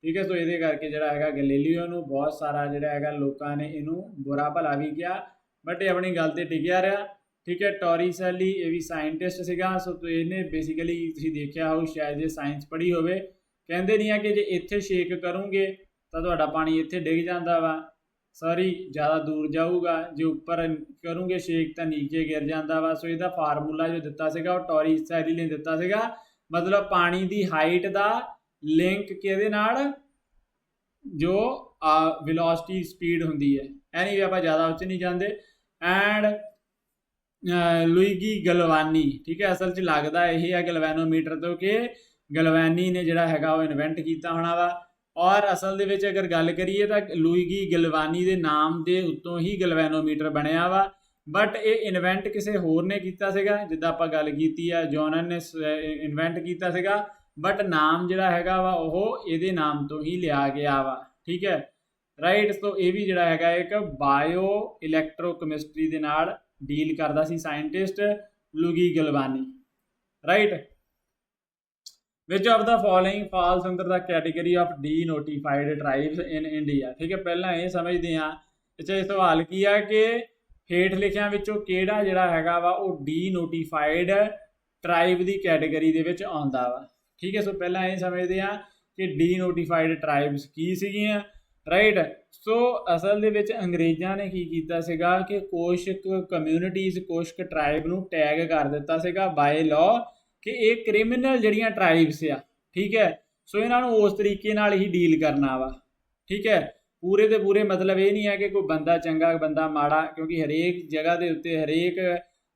ठीक है। सो ये करके जोड़ा है गलीलियो नूं बहुत सारा जोड़ा है लोगों ने इनू बुरा भला भी किया, बट ये अपनी गल ते टिकिया रहा, ठीक है। टॉरिसेली ये भी साइंटिस्ट सीगा। सो तो इन्हें बेसिकली तुसीं देखिया हो शायद जे साइंस पढ़ी होवे, कहते नहीं है कि जे इत्थे शेक करोगे तो तुहाडा पानी इत्थे डिग जाता वा, सॉरी ज़्यादा दूर जाऊगा, जो उपर करोगे शेक तो नीचे गिर जाता वा। सो इसका फार्मूला जो दिता सीगा वो टॉरिसेली ने दिता सीगा, मतलब पानी की हाइट का लिंक किहदे नाल, जो वेलोसिटी स्पीड हुंदी है। एनी वे आपां ज़्यादा उच्च नहीं जाते। एंड लुईगी गलवानी, ठीक है, असल च लगता यही है गलवैनोमीटर तो कि गलवैनी ने जोड़ा है वो इन्वेंट किया होना वा। और असल दे विच अगर गल करिए तो लुईगी गलवानी के नाम के उत्तों ही गलवैनोमीटर बनया वा। ਬਟ ਇਹ ਇਨਵੈਂਟ ਕਿਸੇ ਹੋਰ ਨੇ ਕੀਤਾ ਸੀਗਾ, ਜਿੱਦਾਂ ਆਪਾਂ ਗੱਲ ਕੀਤੀ ਆ ਜੌਨਨ ਨੇ ਇਨਵੈਂਟ ਕੀਤਾ ਸੀਗਾ, ਬਟ ਨਾਮ ਜਿਹੜਾ ਹੈਗਾ ਵਾ ਉਹ ਇਹਦੇ ਨਾਮ ਤੋਂ ਹੀ ਲਿਆ ਗਿਆ ਵਾ। ਠੀਕ ਹੈ ਰਾਈਟ। ਸੋ ਇਹ ਵੀ ਜਿਹੜਾ ਹੈਗਾ ਇੱਕ ਬਾਇਓ ਇਲੈਕਟ੍ਰੋਕੈਮਿਸਟਰੀ ਦੇ ਨਾਲ ਡੀਲ ਕਰਦਾ ਸੀ scientist Luigi Galvani. Right. Which of the following falls under the category of denotified tribes in India. ਠੀਕ ਹੈ, ਪਹਿਲਾਂ ਇਹ ਸਮਝਦੇ ਹਾਂ ਇਹ ਸਵਾਲ ਕੀ ਆ ਕਿ ਹੇਠ ਲਿਖਿਆਂ ਵਿੱਚੋਂ ਕਿਹੜਾ ਜਿਹੜਾ ਹੈਗਾ ਵਾ ਉਹ ਡੀਨੋਟੀਫਾਈਡ ਟ੍ਰਾਈਬ ਦੀ ਕੈਟੇਗਰੀ ਦੇ ਵਿੱਚ ਆਉਂਦਾ ਵਾ। ਠੀਕ ਹੈ, ਸੋ ਪਹਿਲਾਂ ਇਹ ਸਮਝਦੇ ਹਾਂ ਕਿ ਡੀਨੋਟੀਫਾਈਡ ਟ੍ਰਾਈਬਸ ਕੀ ਸੀਗੀਆਂ। ਰਾਈਟ। ਸੋ ਅਸਲ ਦੇ ਵਿੱਚ ਅੰਗਰੇਜ਼ਾਂ ਨੇ ਕੀ ਕੀਤਾ ਸੀਗਾ ਕਿ ਕੁਛ ਕਮਿਊਨਿਟੀਜ਼ ਕੁਛ ਟ੍ਰਾਈਬ ਨੂੰ ਟੈਗ ਕਰ ਦਿੱਤਾ ਸੀਗਾ ਬਾਏ ਲਾਅ ਕਿ ਇਹ ਕ੍ਰਿਮੀਨਲ ਜਿਹੜੀਆਂ ਟ੍ਰਾਈਬਸ ਆ। ਠੀਕ ਹੈ, ਸੋ ਇਹਨਾਂ ਨੂੰ ਉਸ ਤਰੀਕੇ ਨਾਲ ਹੀ ਡੀਲ ਕਰਨਾ ਵਾ। ਠੀਕ ਹੈ, ਪੂਰੇ ਦੇ ਪੂਰੇ ਮਤਲਬ ਇਹ ਨਹੀਂ ਹੈ ਕਿ ਕੋਈ ਬੰਦਾ ਚੰਗਾ ਬੰਦਾ ਮਾੜਾ, ਕਿਉਂਕਿ ਹਰੇਕ ਜਗ੍ਹਾ ਦੇ ਉੱਤੇ ਹਰੇਕ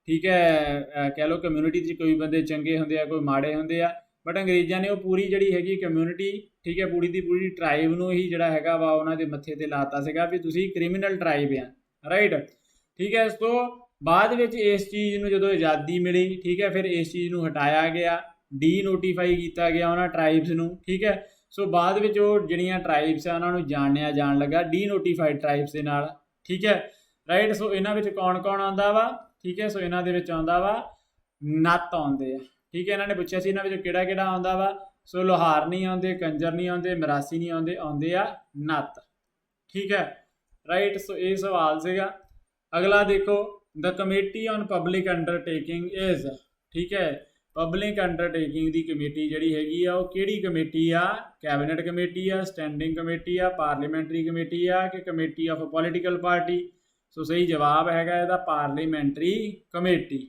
ਠੀਕ ਹੈ ਕਹਿ ਲਓ ਕਮਿਊਨਿਟੀ 'ਚ ਕੋਈ ਬੰਦੇ ਚੰਗੇ ਹੁੰਦੇ ਆ ਕੋਈ ਮਾੜੇ ਹੁੰਦੇ ਆ, ਬਟ ਅੰਗਰੇਜ਼ਾਂ ਨੇ ਉਹ ਪੂਰੀ ਜਿਹੜੀ ਹੈਗੀ ਕਮਿਊਨਿਟੀ ਠੀਕ ਹੈ ਪੂਰੀ ਦੀ ਪੂਰੀ ਟ੍ਰਾਈਬ ਨੂੰ ਹੀ ਜਿਹੜਾ ਹੈਗਾ ਵਾ ਉਹਨਾਂ ਦੇ ਮੱਥੇ ਤੇ ਲਾਤਾ ਸੀਗਾ ਵੀ ਤੁਸੀਂ ਕ੍ਰਿਮੀਨਲ ਟ੍ਰਾਈਬ ਆ। ਰਾਈਟ। ਠੀਕ ਹੈ, ਸੋ ਬਾਅਦ ਵਿੱਚ ਇਸ ਚੀਜ਼ ਨੂੰ ਜਦੋਂ ਆਜ਼ਾਦੀ ਮਿਲੀ ਠੀਕ ਹੈ ਫਿਰ ਇਸ ਚੀਜ਼ ਨੂੰ ਹਟਾਇਆ ਗਿਆ, ਡੀਨੋਟੀਫਾਈ ਕੀਤਾ ਗਿਆ ਉਹਨਾਂ ਟ੍ਰਾਈਬਸ ਨੂੰ। ਠੀਕ ਹੈ, ਸੋ ਬਾਅਦ ਵਿੱਚ ਉਹ ਜਿਹੜੀਆਂ ਟ੍ਰਾਈਬਸ ਆ ਉਹਨਾਂ ਨੂੰ ਜਾਣਿਆ ਜਾਣ ਲੱਗਾ ਡੀਨੋਟੀਫਾਈਡ ਟ੍ਰਾਈਬਸ ਦੇ ਨਾਲ। ਠੀਕ ਹੈ ਰਾਈਟ। ਸੋ ਇਹਨਾਂ ਵਿੱਚ ਕੌਣ ਕੌਣ ਆਉਂਦਾ ਵਾ? ਠੀਕ ਹੈ, ਸੋ ਇਹਨਾਂ ਦੇ ਵਿੱਚ ਆਉਂਦਾ ਵਾ ਨੱਤ ਆਉਂਦੇ ਆ। ਠੀਕ ਹੈ, ਇਹਨਾਂ ਨੇ ਪੁੱਛਿਆ ਸੀ ਇਹਨਾਂ ਵਿੱਚੋਂ ਕਿਹੜਾ ਕਿਹੜਾ ਆਉਂਦਾ ਵਾ। ਸੋ ਲੋਹਾਰ ਨਹੀਂ ਆਉਂਦੇ, ਕੰਜਰ ਨਹੀਂ ਆਉਂਦੇ, ਮਰਾਸੀ ਨਹੀਂ ਆਉਂਦੇ, ਆਉਂਦੇ ਆ ਨੱਤ। ਠੀਕ ਹੈ ਰਾਈਟ। ਸੋ ਇਹ ਸਵਾਲ ਸੀਗਾ। ਅਗਲਾ ਦੇਖੋ, the committee on public undertaking is. ਠੀਕ ਹੈ, ਪਬਲਿਕ ਅੰਡਰਟੇਕਿੰਗ ਦੀ ਕਮੇਟੀ ਜਿਹੜੀ ਹੈਗੀ ਆ ਉਹ ਕਿਹੜੀ ਕਮੇਟੀ ਆ? ਕੈਬਨਿਟ ਕਮੇਟੀ ਆ, ਸਟੈਂਡਿੰਗ ਕਮੇਟੀ ਆ, ਪਾਰਲੀਮੈਂਟਰੀ ਕਮੇਟੀ ਆ ਕਿ ਕਮੇਟੀ ਆਫ ਪੋਲੀਟੀਕਲ ਪਾਰਟੀ? ਸੋ ਸਹੀ ਜਵਾਬ ਹੈਗਾ ਇਹਦਾ parliamentary committee.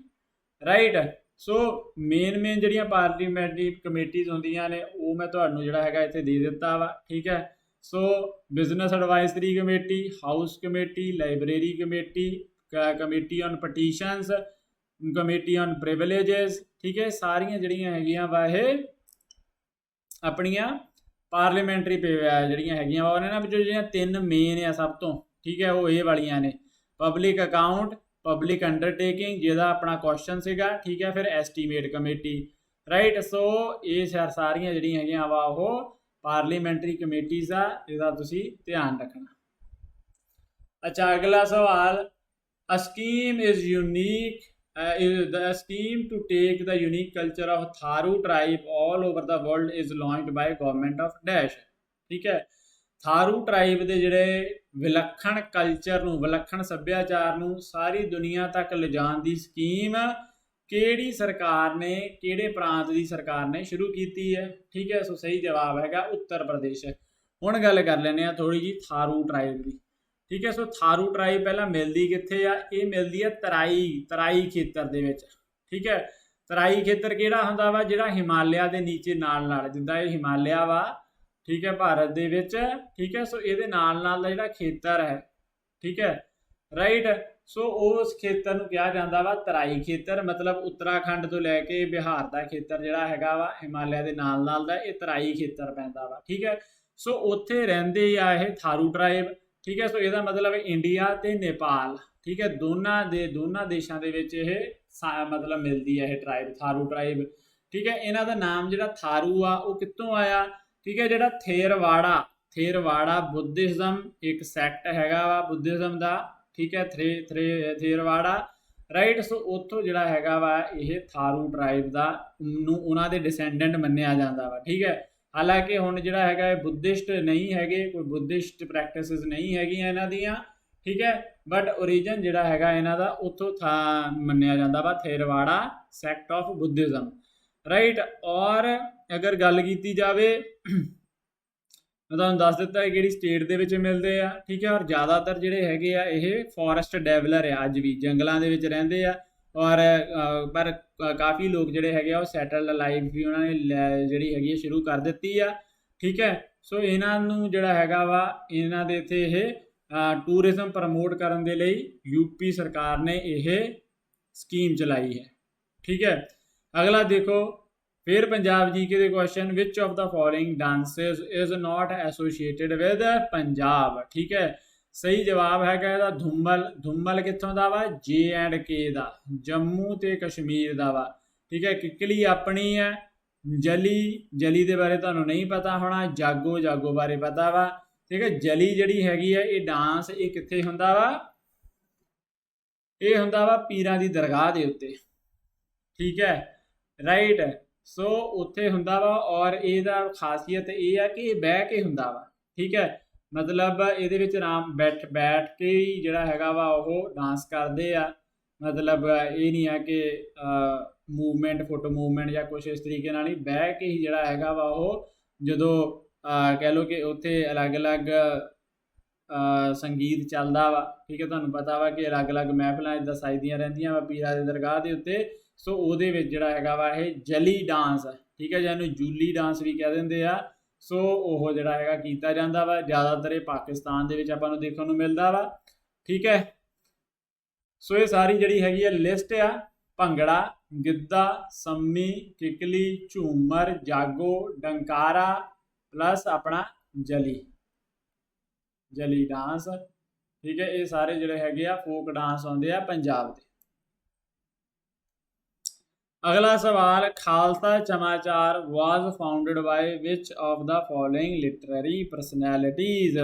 Right. So main ਜਿਹੜੀਆਂ ਪਾਰਲੀਮੈਂਟਰੀ ਕਮੇਟੀਜ਼ ਹੁੰਦੀਆਂ ਨੇ ਉਹ ਮੈਂ ਤੁਹਾਨੂੰ ਜਿਹੜਾ ਹੈਗਾ ਇੱਥੇ ਦੇ ਦਿੱਤਾ ਵਾ। ਠੀਕ ਹੈ, so business advisory committee, house committee, library committee, committee on petitions, committee on privileges. ਠੀਕ ਹੈ, ਸਾਰੀਆਂ ਜਿਹੜੀਆਂ ਹੈਗੀਆਂ ਵਾ ਇਹ ਆਪਣੀਆਂ ਪਾਰਲੀਮੈਂਟਰੀ ਜਿਹੜੀਆਂ ਹੈਗੀਆਂ ਵਾ ਉਹਨਾਂ ਵਿੱਚੋਂ ਜਿਹੜੀਆਂ ਤਿੰਨ ਮੇਨ ਆ ਸਭ ਤੋਂ ਠੀਕ ਹੈ ਉਹ ਇਹ ਵਾਲੀਆਂ ਨੇ, ਪਬਲਿਕ ਅਕਾਊਂਟ, ਪਬਲਿਕ ਅੰਡਰਟੇਕਿੰਗ ਜਿਹਦਾ ਆਪਣਾ ਕੁਐਸਚਨ ਸੀਗਾ। ਠੀਕ ਹੈ, ਫਿਰ ਐਸਟੀਮੇਟ ਕਮੇਟੀ। ਰਾਈਟ। ਸੋ ਇਹ ਸਾਰੀਆਂ ਜਿਹੜੀਆਂ ਹੈਗੀਆਂ ਵਾ ਉਹ ਪਾਰਲੀਮੈਂਟਰੀ ਕਮੇਟੀਜ਼ ਆ, ਇਹਦਾ ਤੁਸੀਂ ਧਿਆਨ ਰੱਖਣਾ। ਅੱਛਾ, ਅਗਲਾ ਸਵਾਲ, a scheme is unique the scheme to take the unique culture of Tharu tribe all over the world is launched by government of dash। ਠੀਕ ਹੈ, ਥਾਰੂ ਟ੍ਰਾਈਬ ਦੇ ਜਿਹੜੇ ਵਿਲੱਖਣ ਕਲਚਰ ਨੂੰ ਵਿਲੱਖਣ ਸੱਭਿਆਚਾਰ ਨੂੰ ਸਾਰੀ ਦੁਨੀਆ ਤੱਕ ਲਿਜਾਣ ਦੀ ਸਕੀਮ ਕਿਹੜੀ ਸਰਕਾਰ ਨੇ ਕਿਹੜੇ ਪ੍ਰਾਂਤ ਦੀ ਸਰਕਾਰ ਨੇ ਸ਼ੁਰੂ ਕੀਤੀ ਹੈ? ਠੀਕ ਹੈ, ਸੋ ਸਹੀ ਜਵਾਬ ਹੈਗਾ ਉੱਤਰ ਪ੍ਰਦੇਸ਼। ਹੁਣ ਗੱਲ ਕਰ ਲੈਂਦੇ ਆ ਥੋੜੀ ਜੀ ਥਾਰੂ ਟ੍ਰਾਈਬ ਦੀ। ਠੀਕ ਹੈ, ਸੋ ਥਾਰੂ ਟ੍ਰਾਈਬ ਪਹਿਲਾਂ ਮਿਲਦੀ ਕਿੱਥੇ ਆ? ਇਹ ਮਿਲਦੀ ਆ ਤਰਾਈ ਖੇਤਰ ਦੇ ਵਿੱਚ। ਠੀਕ ਹੈ, ਤਰਾਈ ਖੇਤਰ ਕਿਹੜਾ ਹੁੰਦਾ ਵਾ? ਜਿਹੜਾ ਹਿਮਾਲਿਆ ਦੇ ਨੀਚੇ ਨਾਲ ਜਿੱਦਾਂ ਇਹ ਹਿਮਾਲਿਆ ਵਾ ਠੀਕ ਹੈ ਭਾਰਤ ਦੇ ਵਿੱਚ। ਠੀਕ ਹੈ, ਸੋ ਇਹਦੇ ਨਾਲ ਦਾ ਜਿਹੜਾ ਖੇਤਰ ਹੈ ਠੀਕ ਹੈ ਰਾਈਟ। ਸੋ ਉਸ ਖੇਤਰ ਨੂੰ ਕਿਹਾ ਜਾਂਦਾ ਵਾ ਤਰਾਈ ਖੇਤਰ, ਮਤਲਬ ਉੱਤਰਾਖੰਡ ਤੋਂ ਲੈ ਕੇ ਬਿਹਾਰ ਦਾ ਖੇਤਰ ਜਿਹੜਾ ਹੈਗਾ ਵਾ ਹਿਮਾਲਿਆ ਦੇ ਨਾਲ ਦਾ ਇਹ ਤਰਾਈ ਖੇਤਰ ਪੈਂਦਾ ਵਾ। ਠੀਕ ਹੈ, ਸੋ ਉੱਥੇ ਰਹਿੰਦੇ ਆ ਇਹ ਥਾਰੂ ਟ੍ਰਾਈਬ। ਠੀਕ ਹੈ, ਸੋ ਇਹਦਾ ਮਤਲਬ ਇੰਡੀਆ ਤੇ ਨੇਪਾਲ ਠੀਕ ਹੈ ਦੋਨਾਂ ਦੇਸ਼ਾਂ ਦੇ ਵਿੱਚ ਇਹ ਮਤਲਬ ਮਿਲਦੀ ਹੈ ਇਹ ਟ੍ਰਾਈਬ ਥਾਰੂ ਟ੍ਰਾਈਬ। ਠੀਕ ਹੈ, ਇਹਨਾਂ ਦਾ ਨਾਮ ਜਿਹੜਾ ਥਾਰੂ ਆ ਉਹ ਕਿੱਥੋਂ ਆਇਆ? ਠੀਕ ਹੈ, ਜਿਹੜਾ ਥੇਰਵਾੜਾ ਬੁੱਧਿਜ਼ਮ ਇੱਕ ਸੈਕਟ ਹੈਗਾ ਵਾ ਬੁੱਧਿਜ਼ਮ ਦਾ। ਠੀਕ ਹੈ, ਥੇਰਵਾੜਾ ਰਾਈਟ। ਸੋ ਉੱਥੋਂ ਜਿਹੜਾ ਹੈਗਾ ਵਾ ਇਹ ਥਾਰੂ ਟ੍ਰਾਈਬ ਦਾ ਨੂੰ ਉਹਨਾਂ ਦੇ ਡਿਸੈਂਡੈਂਟ ਮੰਨਿਆ ਜਾਂਦਾ ਵਾ। ਠੀਕ ਹੈ, ਹਾਲਾਂਕਿ ਹੁਣ ਜਿਹੜਾ ਹੈਗਾ ਇਹ ਬੁੱਧਿਸਟ ਨਹੀਂ ਹੈਗੇ, ਕੋਈ ਬੁੱਧਿਸਟ ਪ੍ਰੈਕਟਿਸਿਸ ਨਹੀਂ ਹੈਗੀਆਂ ਇਹਨਾਂ ਦੀਆਂ। ਠੀਕ ਹੈ, ਬਟ ਓਰੀਜਨ ਜਿਹੜਾ ਹੈਗਾ ਇਹਨਾਂ ਦਾ ਉੱਥੋਂ ਮੰਨਿਆ ਜਾਂਦਾ ਵਾ ਥੇਰਵਾੜਾ ਸੈਕਟ ਆਫ ਬੁੱਧਿਜ਼ਮ। ਰਾਈਟ। ਔਰ ਅਗਰ ਗੱਲ ਕੀਤੀ ਜਾਵੇ ਮੈਂ ਤੁਹਾਨੂੰ ਦੱਸ ਦਿੱਤਾ ਹੈ ਕਿਹੜੀ ਸਟੇਟ ਦੇ ਵਿੱਚ ਮਿਲਦੇ ਆ। ਠੀਕ ਹੈ, ਔਰ ਜ਼ਿਆਦਾਤਰ ਜਿਹੜੇ ਹੈਗੇ ਆ ਇਹ ਫੋਰੈਸਟ ਡੈਵਲਰ ਆ, ਅੱਜ ਵੀ ਜੰਗਲਾਂ ਦੇ ਵਿੱਚ ਰਹਿੰਦੇ ਆ। ਔਰ ਪਰ ਕਾਫੀ ਲੋਕ ਜਿਹੜੇ ਹੈਗੇ ਆ ਉਹ ਸੈਟਲਡ ਲਾਈਫ ਵੀ ਉਹਨਾਂ ਨੇ ਜਿਹੜੀ ਹੈਗੀ ਸ਼ੁਰੂ ਕਰ ਦਿੱਤੀ ਆ। ਠੀਕ ਹੈ, ਸੋ ਇਹਨਾਂ ਨੂੰ ਜਿਹੜਾ ਹੈਗਾ ਵਾ ਇਹਨਾਂ ਦੇ ਇੱਥੇ ਇਹ ਟੂਰਿਜ਼ਮ ਪ੍ਰਮੋਟ ਕਰਨ ਦੇ ਲਈ ਯੂਪੀ ਸਰਕਾਰ ਨੇ ਇਹ ਸਕੀਮ ਚਲਾਈ ਹੈ। ਠੀਕ ਹੈ, ਅਗਲਾ ਦੇਖੋ ਫਿਰ ਪੰਜਾਬ ਜੀਕੇ ਦੇ question, which of the following dances is not associated with Punjab. ਠੀਕ ਹੈ, ਸਹੀ ਜਵਾਬ ਹੈਗਾ ਇਹਦਾ ਧੁੰਮਲ। ਧੁੰਮਲ ਕਿੱਥੋਂ ਦਾ ਵਾ? J&K ਦਾ, ਜੰਮੂ ਤੇ ਕਸ਼ਮੀਰ ਦਾ ਵਾ। ਠੀਕ ਹੈ। ਕਿੱਕਲੀ ਆਪਣੀ ਹੈ। ਜਲੀ, ਜਲੀ ਦੇ ਬਾਰੇ ਤੁਹਾਨੂੰ ਨਹੀਂ ਪਤਾ ਹੋਣਾ। ਜਾਗੋ, ਜਾਗੋ ਬਾਰੇ ਪਤਾ ਵਾ। ਠੀਕ ਹੈ। ਜਲੀ ਜਿਹੜੀ ਹੈਗੀ ਹੈ ਇਹ ਡਾਂਸ ਇਹ ਕਿੱਥੇ ਹੁੰਦਾ ਵਾ? ਇਹ ਹੁੰਦਾ ਵਾ ਪੀਰਾਂ ਦੀ ਦਰਗਾਹ ਦੇ ਉੱਤੇ। ਠੀਕ ਹੈ। ਰਾਈਟ। ਸੋ ਉੱਥੇ ਹੁੰਦਾ ਵਾ ਔਰ ਇਹਦਾ ਖਾਸੀਅਤ ਇਹ ਆ ਕਿ ਇਹ ਬਹਿ ਕੇ ਹੁੰਦਾ ਵਾ। ਠੀਕ ਹੈ। ਮਤਲਬ ਇਹਦੇ ਵਿੱਚ ਆਰਾਮ ਬੈਠ ਕੇ ਹੀ ਜਿਹੜਾ ਹੈਗਾ ਵਾ ਉਹ ਡਾਂਸ ਕਰਦੇ ਆ। ਮਤਲਬ ਇਹ ਨਹੀਂ ਆ ਕਿ ਮੂਵਮੈਂਟ, ਫੁੱਟ ਮੂਵਮੈਂਟ ਜਾਂ ਕੁਛ ਇਸ ਤਰੀਕੇ ਨਾਲ ਹੀ, ਬਹਿ ਕੇ ਹੀ ਜਿਹੜਾ ਹੈਗਾ ਵਾ ਉਹ ਜਦੋਂ ਕਹਿ ਲਓ ਕਿ ਉੱਥੇ ਅਲੱਗ-ਅਲੱਗ ਸੰਗੀਤ ਚੱਲਦਾ ਵਾ। ਠੀਕ ਹੈ। ਤੁਹਾਨੂੰ ਪਤਾ ਵਾ ਕਿ ਅਲੱਗ-ਅਲੱਗ ਮਹਿਫਲਾਂ ਇੱਦਾਂ ਸਜਦੀਆਂ ਰਹਿੰਦੀਆਂ ਵਾ ਪੀਰਾਂ ਦੇ ਦਰਗਾਹ ਦੇ ਉੱਤੇ। ਸੋ ਉਹਦੇ ਵਿੱਚ ਜਿਹੜਾ ਹੈਗਾ ਵਾ ਇਹ ਜਲੀ ਡਾਂਸ। ਠੀਕ ਹੈ। ਜਾਂ ਇਹਨੂੰ ਜੂਲੀ ਡਾਂਸ ਵੀ ਕਹਿ ਦਿੰਦੇ ਆ। ਸੋ ਉਹ ਜਿਹੜਾ ਹੈਗਾ ਕੀਤਾ ਜਾਂਦਾ ਵਾ। ਜ਼ਿਆਦਾਤਰ ਇਹ ਪਾਕਿਸਤਾਨ ਦੇ ਵਿੱਚ ਆਪਾਂ ਨੂੰ ਦੇਖਣ ਨੂੰ ਮਿਲਦਾ ਵਾ। ਠੀਕ ਹੈ। ਸੋ ਇਹ ਸਾਰੀ ਜਿਹੜੀ ਹੈਗੀ ਆ ਲਿਸਟ ਆ। ਭੰਗੜਾ, ਗਿੱਧਾ, ਸੰਮੀ, ਕਿੱਕਲੀ, ਝੂਮਰ, ਜਾਗੋ, ਡੰਕਾਰਾ ਪਲੱਸ ਆਪਣਾ ਜਲੀ, ਜਲੀ ਡਾਂਸ। ਠੀਕ ਹੈ। ਇਹ ਸਾਰੇ ਜਿਹੜੇ ਹੈਗੇ ਆ ਫੋਕ ਡਾਂਸ ਆਉਂਦੇ ਆ ਪੰਜਾਬ ਦੇ। ਅਗਲਾ ਸਵਾਲ, Khalsa Samachar was founded by which of the following literary personalities.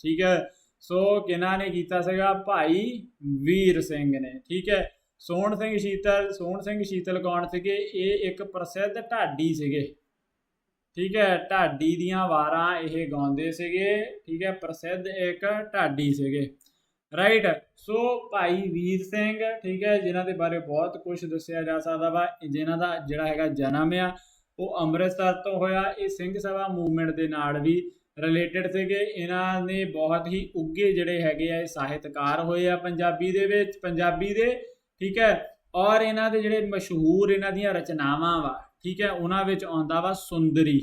ਠੀਕ ਹੈ। ਸੋ ਕਿਹਨਾਂ ਨੇ ਕੀਤਾ ਸੀਗਾ? ਭਾਈ ਵੀਰ ਸਿੰਘ ਨੇ। ਠੀਕ ਹੈ। ਸੋਹਣ ਸਿੰਘ ਸ਼ੀਤਲ, ਸੋਹਣ ਸਿੰਘ ਸ਼ੀਤਲ ਕੌਣ ਸੀਗੇ? ਇਹ ਇੱਕ ਪ੍ਰਸਿੱਧ ਢਾਡੀ ਸੀਗੇ। ਠੀਕ ਹੈ। ਢਾਡੀ ਦੀਆਂ ਵਾਰਾਂ ਇਹ ਗਾਉਂਦੇ ਸੀਗੇ। ਠੀਕ ਹੈ। ਪ੍ਰਸਿੱਧ ਇੱਕ ਢਾਡੀ ਸੀਗੇ। ਰਾਈਟ। ਸੋ ਭਾਈ ਵੀਰ ਸਿੰਘ, ਠੀਕ ਹੈ, ਜਿਨ੍ਹਾਂ ਦੇ ਬਾਰੇ ਬਹੁਤ ਕੁਝ ਦੱਸਿਆ ਜਾ ਸਕਦਾ ਵਾ। ਜਿਨ੍ਹਾਂ ਦਾ ਜਿਹੜਾ ਹੈਗਾ ਜਨਮ ਆ ਉਹ ਅੰਮ੍ਰਿਤਸਰ ਤੋਂ ਹੋਇਆ। ਇਹ ਸਿੰਘ ਸਭਾ ਮੂਵਮੈਂਟ ਦੇ ਨਾਲ ਵੀ ਰਿਲੇਟਡ ਸੀਗੇ। ਇਹਨਾਂ ਨੇ ਬਹੁਤ ਹੀ ਉੱਘੇ ਜਿਹੜੇ ਹੈਗੇ ਆ ਇਹ ਸਾਹਿਤਕਾਰ ਹੋਏ ਆ ਪੰਜਾਬੀ ਦੇ ਵਿੱਚ, ਪੰਜਾਬੀ ਦੇ। ਠੀਕ ਹੈ। ਔਰ ਇਹਨਾਂ ਦੇ ਜਿਹੜੇ ਮਸ਼ਹੂਰ ਇਹਨਾਂ ਦੀਆਂ ਰਚਨਾਵਾਂ ਵਾ, ਠੀਕ ਹੈ, ਉਹਨਾਂ ਵਿੱਚ ਆਉਂਦਾ ਵਾ ਸੁੰਦਰੀ।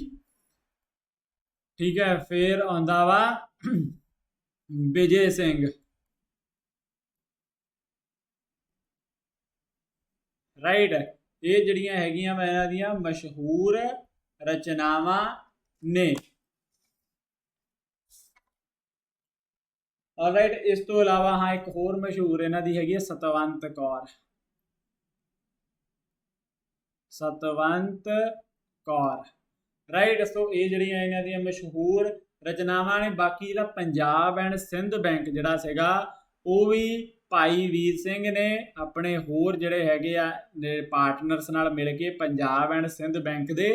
ਠੀਕ ਹੈ। ਫਿਰ ਆਉਂਦਾ ਵਾ ਵਿਜੇ ਸਿੰਘ। ਰਾਈਟ। ਇਹ ਜਿਹੜੀਆਂ ਹੈਗੀਆਂ ਵਾ ਇਹਨਾਂ ਦੀਆਂ ਮਸ਼ਹੂਰ ਰਚਨਾਵਾਂ ਨੇ। ਰਾਈਟ। ਇਸ ਤੋਂ ਇਲਾਵਾ ਹਾਂ ਇੱਕ ਹੋਰ ਮਸ਼ਹੂਰ ਇਹਨਾਂ ਦੀ ਹੈਗੀ ਹੈ ਸਤਵੰਤ ਕੌਰ। ਸਤਵੰਤ ਕੌਰ। ਰਾਈਟ। ਸੋ ਇਹ ਜਿਹੜੀਆਂ ਇਹਨਾਂ ਦੀਆਂ ਮਸ਼ਹੂਰ ਰਚਨਾਵਾਂ ਨੇ। ਬਾਕੀ ਜਿਹੜਾ ਪੰਜਾਬ ਐਂਡ ਸਿੰਧ ਬੈਂਕ ਜਿਹੜਾ ਸੀਗਾ ਉਹ ਵੀ ਭਾਈ ਵੀਰ ਸਿੰਘ ਨੇ ਆਪਣੇ ਹੋਰ ਜਿਹੜੇ ਹੈਗੇ ਆ ਪਾਰਟਨਰਸ ਨਾਲ ਮਿਲ ਕੇ ਪੰਜਾਬ ਐਂਡ ਸਿੰਧ ਬੈਂਕ ਦੇ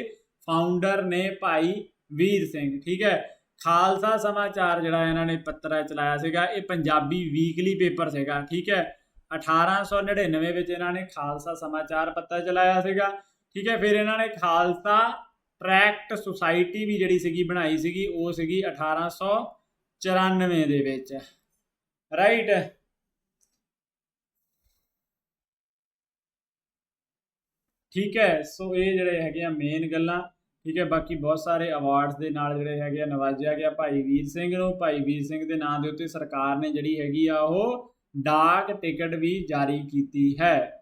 ਫਾਊਂਡਰ ਨੇ ਭਾਈ ਵੀਰ ਸਿੰਘ। ਠੀਕ ਹੈ। ਖਾਲਸਾ ਸਮਾਚਾਰ ਜਿਹੜਾ ਇਹਨਾਂ ਨੇ ਪੱਤਰ ਚਲਾਇਆ ਸੀਗਾ ਇਹ ਪੰਜਾਬੀ ਵੀਕਲੀ ਪੇਪਰ ਸੀਗਾ। ਠੀਕ ਹੈ। 1899 ਵਿੱਚ ਇਹਨਾਂ ਨੇ ਖਾਲਸਾ ਸਮਾਚਾਰ ਪੱਤਰ ਚਲਾਇਆ ਸੀਗਾ। ਠੀਕ ਹੈ। ਫਿਰ ਇਹਨਾਂ ਨੇ ਖਾਲਸਾ ਟਰੈਕਟ ਸੁਸਾਇਟੀ ਵੀ ਜਿਹੜੀ ਸੀਗੀ ਬਣਾਈ ਸੀਗੀ, ਉਹ ਸੀਗੀ 1894 ਦੇ ਵਿੱਚ। ਰਾਈਟ। ਠੀਕ ਹੈ। ਸੋ ਇਹ ਜਿਹੜੇ ਹੈਗੇ ਆ ਮੇਨ ਗੱਲਾਂ। ਠੀਕ ਹੈ। ਬਾਕੀ ਬਹੁਤ ਸਾਰੇ ਅਵਾਰਡਸ ਦੇ ਨਾਲ ਜਿਹੜੇ ਹੈਗੇ ਆ ਨਵਾਜਿਆ ਗਿਆ ਭਾਈ ਵੀਰ ਸਿੰਘ ਨੂੰ। ਭਾਈ ਵੀਰ ਸਿੰਘ ਦੇ ਨਾਂ ਦੇ ਉੱਤੇ ਸਰਕਾਰ ਨੇ ਜਿਹੜੀ ਹੈਗੀ ਆ ਉਹ ਡਾਕ ਟਿਕਟ ਵੀ ਜਾਰੀ ਕੀਤੀ ਹੈ।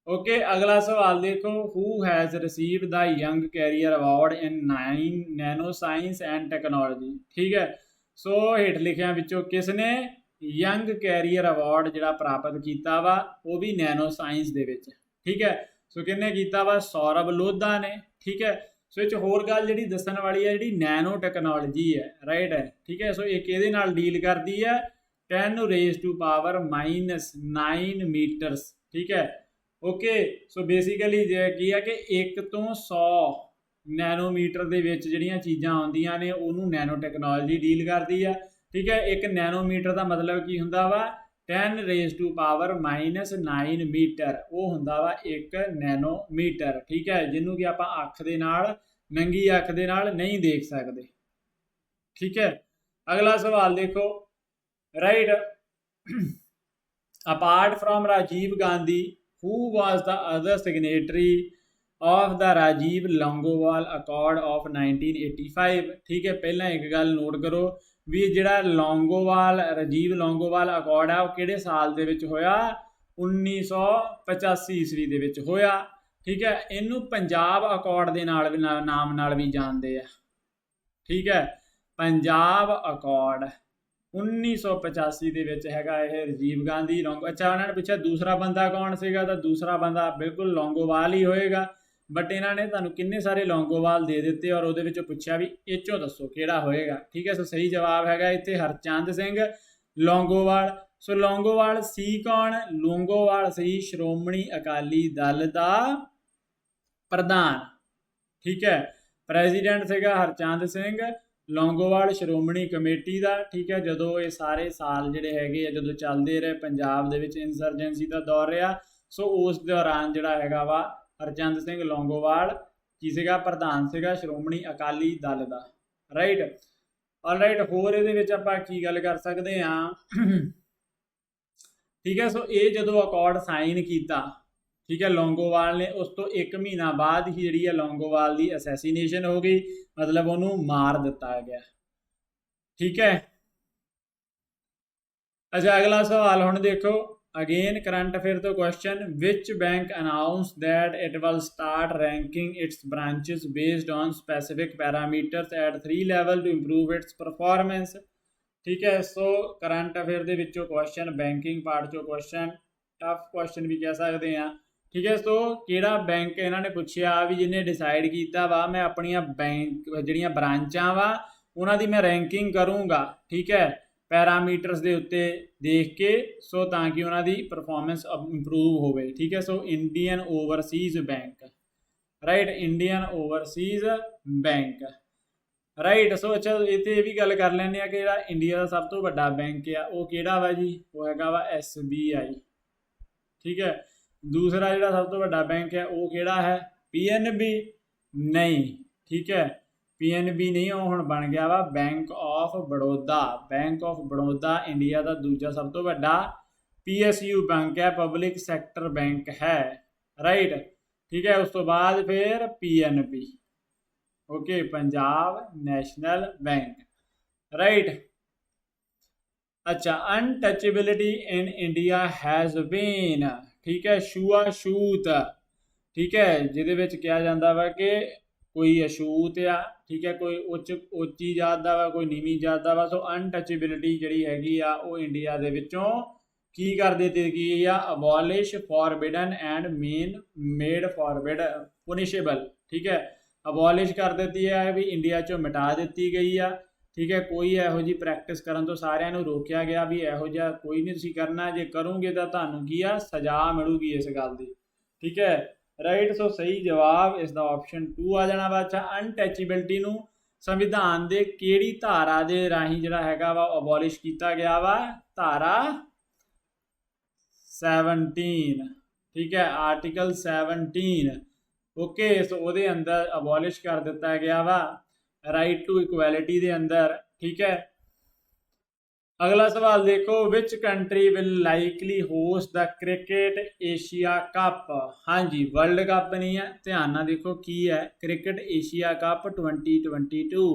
ਓਕੇ। ਅਗਲਾ ਸਵਾਲ ਦੇਖੋ, who has received the young career award in nano science and technology. ਠੀਕ ਹੈ। ਸੋ ਹੇਠ ਲਿਖਿਆਂ ਵਿੱਚੋਂ ਕਿਸ ਨੇ ਯੰਗ ਕੈਰੀਅਰ ਅਵਾਰਡ ਜਿਹੜਾ ਪ੍ਰਾਪਤ ਕੀਤਾ ਵਾ ਉਹ ਵੀ ਨੈਨੋ ਸਾਇੰਸ ਦੇ ਵਿੱਚ। ਠੀਕ ਹੈ। ਸੋ ਕਿਹਨੇ ਕੀਤਾ ਵਾ? ਸੌਰਵ ਲੋਧਾ ਨੇ। ਠੀਕ ਹੈ। ਸੋ ਇਹ 'ਚ ਹੋਰ ਗੱਲ ਜਿਹੜੀ ਦੱਸਣ ਵਾਲੀ ਹੈ, ਜਿਹੜੀ ਨੈਨੋ ਟੈਕਨੋਲੋਜੀ ਹੈ। ਰਾਈਟ ਹੈ। ਠੀਕ ਹੈ। ਸੋ ਇਹ ਕਿਹਦੇ ਨਾਲ ਡੀਲ ਕਰਦੀ ਹੈ? 10⁻⁹ ਮੀਟਰਸ। ਠੀਕ ਹੈ। ਓਕੇ। ਸੋ ਬੇਸਿਕਲੀ ਜੇ ਕੀ ਹੈ ਕਿ 1 ਤੋਂ 100 ਨੈਨੋਮੀਟਰ ਦੇ ਵਿੱਚ ਜਿਹੜੀਆਂ ਚੀਜ਼ਾਂ ਆਉਂਦੀਆਂ ਨੇ ਉਹਨੂੰ ਨੈਨੋ ਟੈਕਨੋਲੋਜੀ ਡੀਲ ਕਰਦੀ ਆ। ਠੀਕ ਹੈ। 1 ਨੈਨੋਮੀਟਰ ਦਾ ਮਤਲਬ ਕੀ ਹੁੰਦਾ ਵਾ? 10⁻⁹ ਮੀਟਰ। ਉਹ ਹੁੰਦਾ ਵਾ 1 ਨੈਨੋਮੀਟਰ। ਠੀਕ ਹੈ। ਜਿਹਨੂੰ ਕਿ ਆਪਾਂ ਅੱਖ ਦੇ ਨਾਲ, ਨੰਗੀ ਅੱਖ ਦੇ ਨਾਲ ਨਹੀਂ ਦੇਖ ਸਕਦੇ। ਠੀਕ ਹੈ। ਅਗਲਾ ਸਵਾਲ ਦੇਖੋ। Right. Apart from Rajiv Gandhi, who was the other signatory of the Rajiv Longowal accord of 1985। ਠੀਕ ਹੈ। ਪਹਿਲਾਂ ਇੱਕ ਗੱਲ ਨੋਟ ਕਰੋ ਵੀ ਜਿਹੜਾ ਰਾਜੀਵ ਲੌਂਗੋਵਾਲ ਅਕੋਰਡ ਆ ਉਹ ਕਿਹੜੇ ਸਾਲ ਦੇ ਵਿੱਚ ਹੋਇਆ? 1985 ਈਸਵੀ ਦੇ ਵਿੱਚ ਹੋਇਆ। ਠੀਕ ਹੈ। ਇਹਨੂੰ ਪੰਜਾਬ ਅਕੋਰਡ ਦੇ ਨਾਲ ਵੀ ਨਾਮ ਨਾਲ ਵੀ ਜਾਣਦੇ ਆ। ਠੀਕ ਹੈ। ਪੰਜਾਬ ਅਕੋਰਡ। 1985 ਦੇ ਵਿੱਚ ਹੈਗਾ ਇਹ ਰਾਜੀਵ ਗਾਂਧੀ ਲੌਂਗੋ। ਅੱਛਾ, ਉਹਨਾਂ ਨੇ ਪੁੱਛਿਆ ਦੂਸਰਾ ਬੰਦਾ ਕੌਣ ਸੀਗਾ, ਤਾਂ ਦੂਸਰਾ ਬੰਦਾ ਬਿਲਕੁਲ ਲੌਂਗੋਵਾਲ ਹੀ ਹੋਏਗਾ, ਬਟ ਇਹਨਾਂ ਨੇ ਤੁਹਾਨੂੰ ਕਿੰਨੇ ਸਾਰੇ ਲੌਂਗੋਵਾਲ ਦੇ ਦਿੱਤੇ ਔਰ ਉਹਦੇ ਵਿੱਚੋਂ ਪੁੱਛਿਆ ਵੀ ਇਹ 'ਚੋਂ ਦੱਸੋ ਕਿਹੜਾ ਹੋਏਗਾ। ਠੀਕ ਹੈ, ਸੋ ਸਹੀ ਜਵਾਬ ਹੈਗਾ ਇੱਥੇ ਹਰਚੰਦ ਸਿੰਘ ਲੌਂਗੋਵਾਲ। ਸੋ ਲੌਂਗੋਵਾਲ ਸੀ ਕੌਣ? ਲੌਂਗੋਵਾਲ ਸੀ ਸ਼੍ਰੋਮਣੀ ਅਕਾਲੀ ਦਲ ਦਾ ਪ੍ਰਧਾਨ। ਠੀਕ ਹੈ, ਪ੍ਰੈਜ਼ੀਡੈਂਟ ਸੀਗਾ ਹਰਚੰਦ ਸਿੰਘ ਲੌਂਗੋਵਾਲ ਸ਼੍ਰੋਮਣੀ ਕਮੇਟੀ ਦਾ। ਠੀਕ ਹੈ, ਜਦੋਂ ਇਹ ਸਾਰੇ ਸਾਲ ਜਿਹੜੇ ਹੈਗੇ ਆ ਜਦੋਂ ਚੱਲਦੇ ਰਹੇ ਪੰਜਾਬ ਦੇ ਵਿੱਚ ਇੰਸਰਜੈਂਸੀ ਦਾ ਦੌਰ ਰਿਹਾ, ਸੋ ਉਸ ਦੌਰਾਨ ਜਿਹੜਾ ਹੈਗਾ ਵਾ ਹਰਚੰਦ ਸਿੰਘ ਲੌਂਗੋਵਾਲ ਕੀ ਸੀਗਾ? ਪ੍ਰਧਾਨ ਸੀਗਾ ਸ਼੍ਰੋਮਣੀ ਅਕਾਲੀ ਦਲ ਦਾ। Right, alright. ਹੋਰ ਇਹਦੇ ਵਿੱਚ ਆਪਾਂ ਕੀ ਗੱਲ ਕਰ ਸਕਦੇ ਹਾਂ? ਠੀਕ ਹੈ, ਸੋ ਇਹ ਜਦੋਂ ਅਕੋਰਡ ਸਾਈਨ ਕੀਤਾ, ਠੀਕ ਹੈ, ਲੌਂਗੋਵਾਲ ਨੇ, ਉਸ ਤੋਂ 1 ਮਹੀਨਾ ਬਾਅਦ ਹੀ ਜਿਹੜੀ ਹੈ ਲੌਂਗੋਵਾਲ ਦੀ ਅਸੈਸੀਨੇਸ਼ਨ ਹੋ ਗਈ, ਮਤਲਬ ਉਹਨੂੰ ਮਾਰ ਦਿੱਤਾ ਗਿਆ। ਠੀਕ ਹੈ, ਅੱਛਾ ਅਗਲਾ ਸਵਾਲ ਹੁਣ ਦੇਖੋ, ਅਗੇਨ ਕਰੰਟ ਅਫੇਅਰ ਤੋਂ question, which bank announce that it will start ranking its branches based on specific parameters at 3 level to improve its performance. ਠੀਕ ਹੈ, ਸੋ ਕਰੰਟ ਅਫੇਅਰ ਦੇ ਵਿੱਚੋਂ ਕੁਐਸਚਨ, ਬੈਂਕਿੰਗ ਪਾਰਟ ਚੋਂ ਕੁਐਸਚਨ, ਟਫ ਕੁਐਸਚਨ ਵੀ ਕਹਿ ਸਕਦੇ ਹਾਂ। ਠੀਕ ਹੈ, ਸੋ ਕਿਹੜਾ ਬੈਂਕ ਇਹਨਾਂ ਨੇ ਪੁੱਛਿਆ ਵੀ ਜਿਹਨੇ ਡਿਸਾਈਡ ਕੀਤਾ ਵਾ ਮੈਂ ਆਪਣੀਆਂ ਬੈਂਕ ਜਿਹੜੀਆਂ ਬ੍ਰਾਂਚਾਂ ਵਾ ਉਹਨਾਂ ਦੀ ਮੈਂ ਰੈਂਕਿੰਗ ਕਰੂੰਗਾ। ਠੀਕ ਹੈ, ਪੈਰਾਮੀਟਰਸ ਦੇ ਉੱਤੇ ਦੇਖ ਕੇ, ਸੋ ਤਾਂ ਕਿ ਉਹਨਾਂ ਦੀ ਪਰਫਾਰਮੈਂਸ ਇੰਪਰੂਵ ਹੋਵੇ। ਠੀਕ ਹੈ, so Indian Overseas Bank. Right, Indian Overseas Bank. Right, so ਅੱਛਾ ਇੱਥੇ ਇਹ ਵੀ ਗੱਲ ਕਰ ਲੈਂਦੇ ਆ ਕਿ ਜਿਹੜਾ ਇੰਡੀਆ ਦਾ ਸਭ ਤੋਂ ਵੱਡਾ ਬੈਂਕ ਆ ਉਹ ਕਿਹੜਾ ਵਾ ਜੀ? ਉਹ ਹੈਗਾ ਵਾ SBI। ਠੀਕ ਹੈ, ਦੂਸਰਾ ਜਿਹੜਾ ਸਭ ਤੋਂ ਵੱਡਾ ਬੈਂਕ ਹੈ ਉਹ ਕਿਹੜਾ ਹੈ? PNB ਨਹੀਂ। ਠੀਕ ਹੈ, PNB ਨਹੀਂ, ਉਹ ਹੁਣ ਬਣ ਗਿਆ ਵਾ Bank of Baroda. Bank of Baroda India ਦਾ ਦੂਜਾ ਸਭ ਤੋਂ ਵੱਡਾ PSU ਬੈਂਕ ਹੈ, ਪਬਲਿਕ ਸੈਕਟਰ ਬੈਂਕ ਹੈ। ਰਾਈਟ, ਠੀਕ ਹੈ, ਉਸ ਤੋਂ ਬਾਅਦ ਫਿਰ PNB। Okay, Punjab National Bank. Right, ਅੱਛਾ, untouchability in India has been, ਠੀਕ ਹੈ, ਛੂਆ ਛੂਤ। ਠੀਕ ਹੈ, ਜਿਹਦੇ ਵਿੱਚ ਕਿਹਾ ਜਾਂਦਾ ਵਾ ਕਿ ਕੋਈ ਅਛੂਤ ਆ, ਠੀਕ ਹੈ, ਕੋਈ ਉੱਚੀ ਜਾਤ ਦਾ ਵਾ, ਕੋਈ ਨੀਵੀਂ ਜਾਤ ਦਾ ਵਾ। ਸੋ ਅਨਟਚੇਬਿਲਿਟੀ ਜਿਹੜੀ ਹੈਗੀ ਆ ਉਹ ਇੰਡੀਆ ਦੇ ਵਿੱਚੋਂ ਕੀ ਕਰ ਦਿੱਤੀ ਗਈ ਆ? Abolish, forbidden and made forbid punishable. ਠੀਕ ਹੈ, ਅਬੋਲਿਸ਼ ਕਰ ਦਿੱਤੀ ਹੈ ਵੀ ਇੰਡੀਆ 'ਚੋਂ ਮਿਟਾ ਦਿੱਤੀ ਗਈ ਆ। ਠੀਕ ਹੈ, ਕੋਈ ਇਹੋ ਜਿਹੀ ਪ੍ਰੈਕਟਿਸ ਕਰਨ ਤੋਂ ਸਾਰਿਆਂ ਨੂੰ ਰੋਕਿਆ ਗਿਆ ਵੀ ਇਹੋ ਜਿਹਾ ਕੋਈ ਨਹੀਂ ਤੁਸੀਂ ਕਰਨਾ, ਜੇ ਕਰੋਗੇ ਤਾਂ ਤੁਹਾਨੂੰ ਕੀ ਆ? ਸਜ਼ਾ ਮਿਲੂਗੀ ਇਸ ਗੱਲ ਦੀ। ਠੀਕ ਹੈ, ਰਾਈਟ, ਸੋ ਸਹੀ ਜਵਾਬ ਇਸ ਦਾ ਆਪਸ਼ਨ 2 ਆ ਜਾਣਾ ਵਾ। ਅੱਛਾ, ਅਨਟਚੇਬਿਲਿਟੀ ਨੂੰ ਸੰਵਿਧਾਨ ਦੇ ਕਿਹੜੀ ਧਾਰਾ ਦੇ ਰਾਹੀਂ ਜਿਹੜਾ ਹੈਗਾ ਵਾ ਅਬੋਲਿਸ਼ ਕੀਤਾ ਗਿਆ ਵਾ? ਧਾਰਾ 17। ਠੀਕ ਹੈ, ਆਰਟੀਕਲ 17। ਓਕੇ, ਸੋ ਉਹਦੇ ਅੰਦਰ ਅਬੋਲਿਸ਼ ਕਰ ਦਿੱਤਾ ਗਿਆ ਵਾ ਰਾਈਟ ਟੂ ਇਕੁਐਲਿਟੀ ਦੇ ਅੰਦਰ। ਠੀਕ ਹੈ, ਅਗਲਾ ਸਵਾਲ ਦੇਖੋ, which country will likely host the cricket Asia cup. ਹਾਂਜੀ, ਵਰਲਡ ਕੱਪ ਨਹੀਂ ਹੈ, ਧਿਆਨ ਨਾਲ ਦੇਖੋ ਕੀ ਹੈ, ਕ੍ਰਿਕਟ ਏਸ਼ੀਆ ਕੱਪ 2022।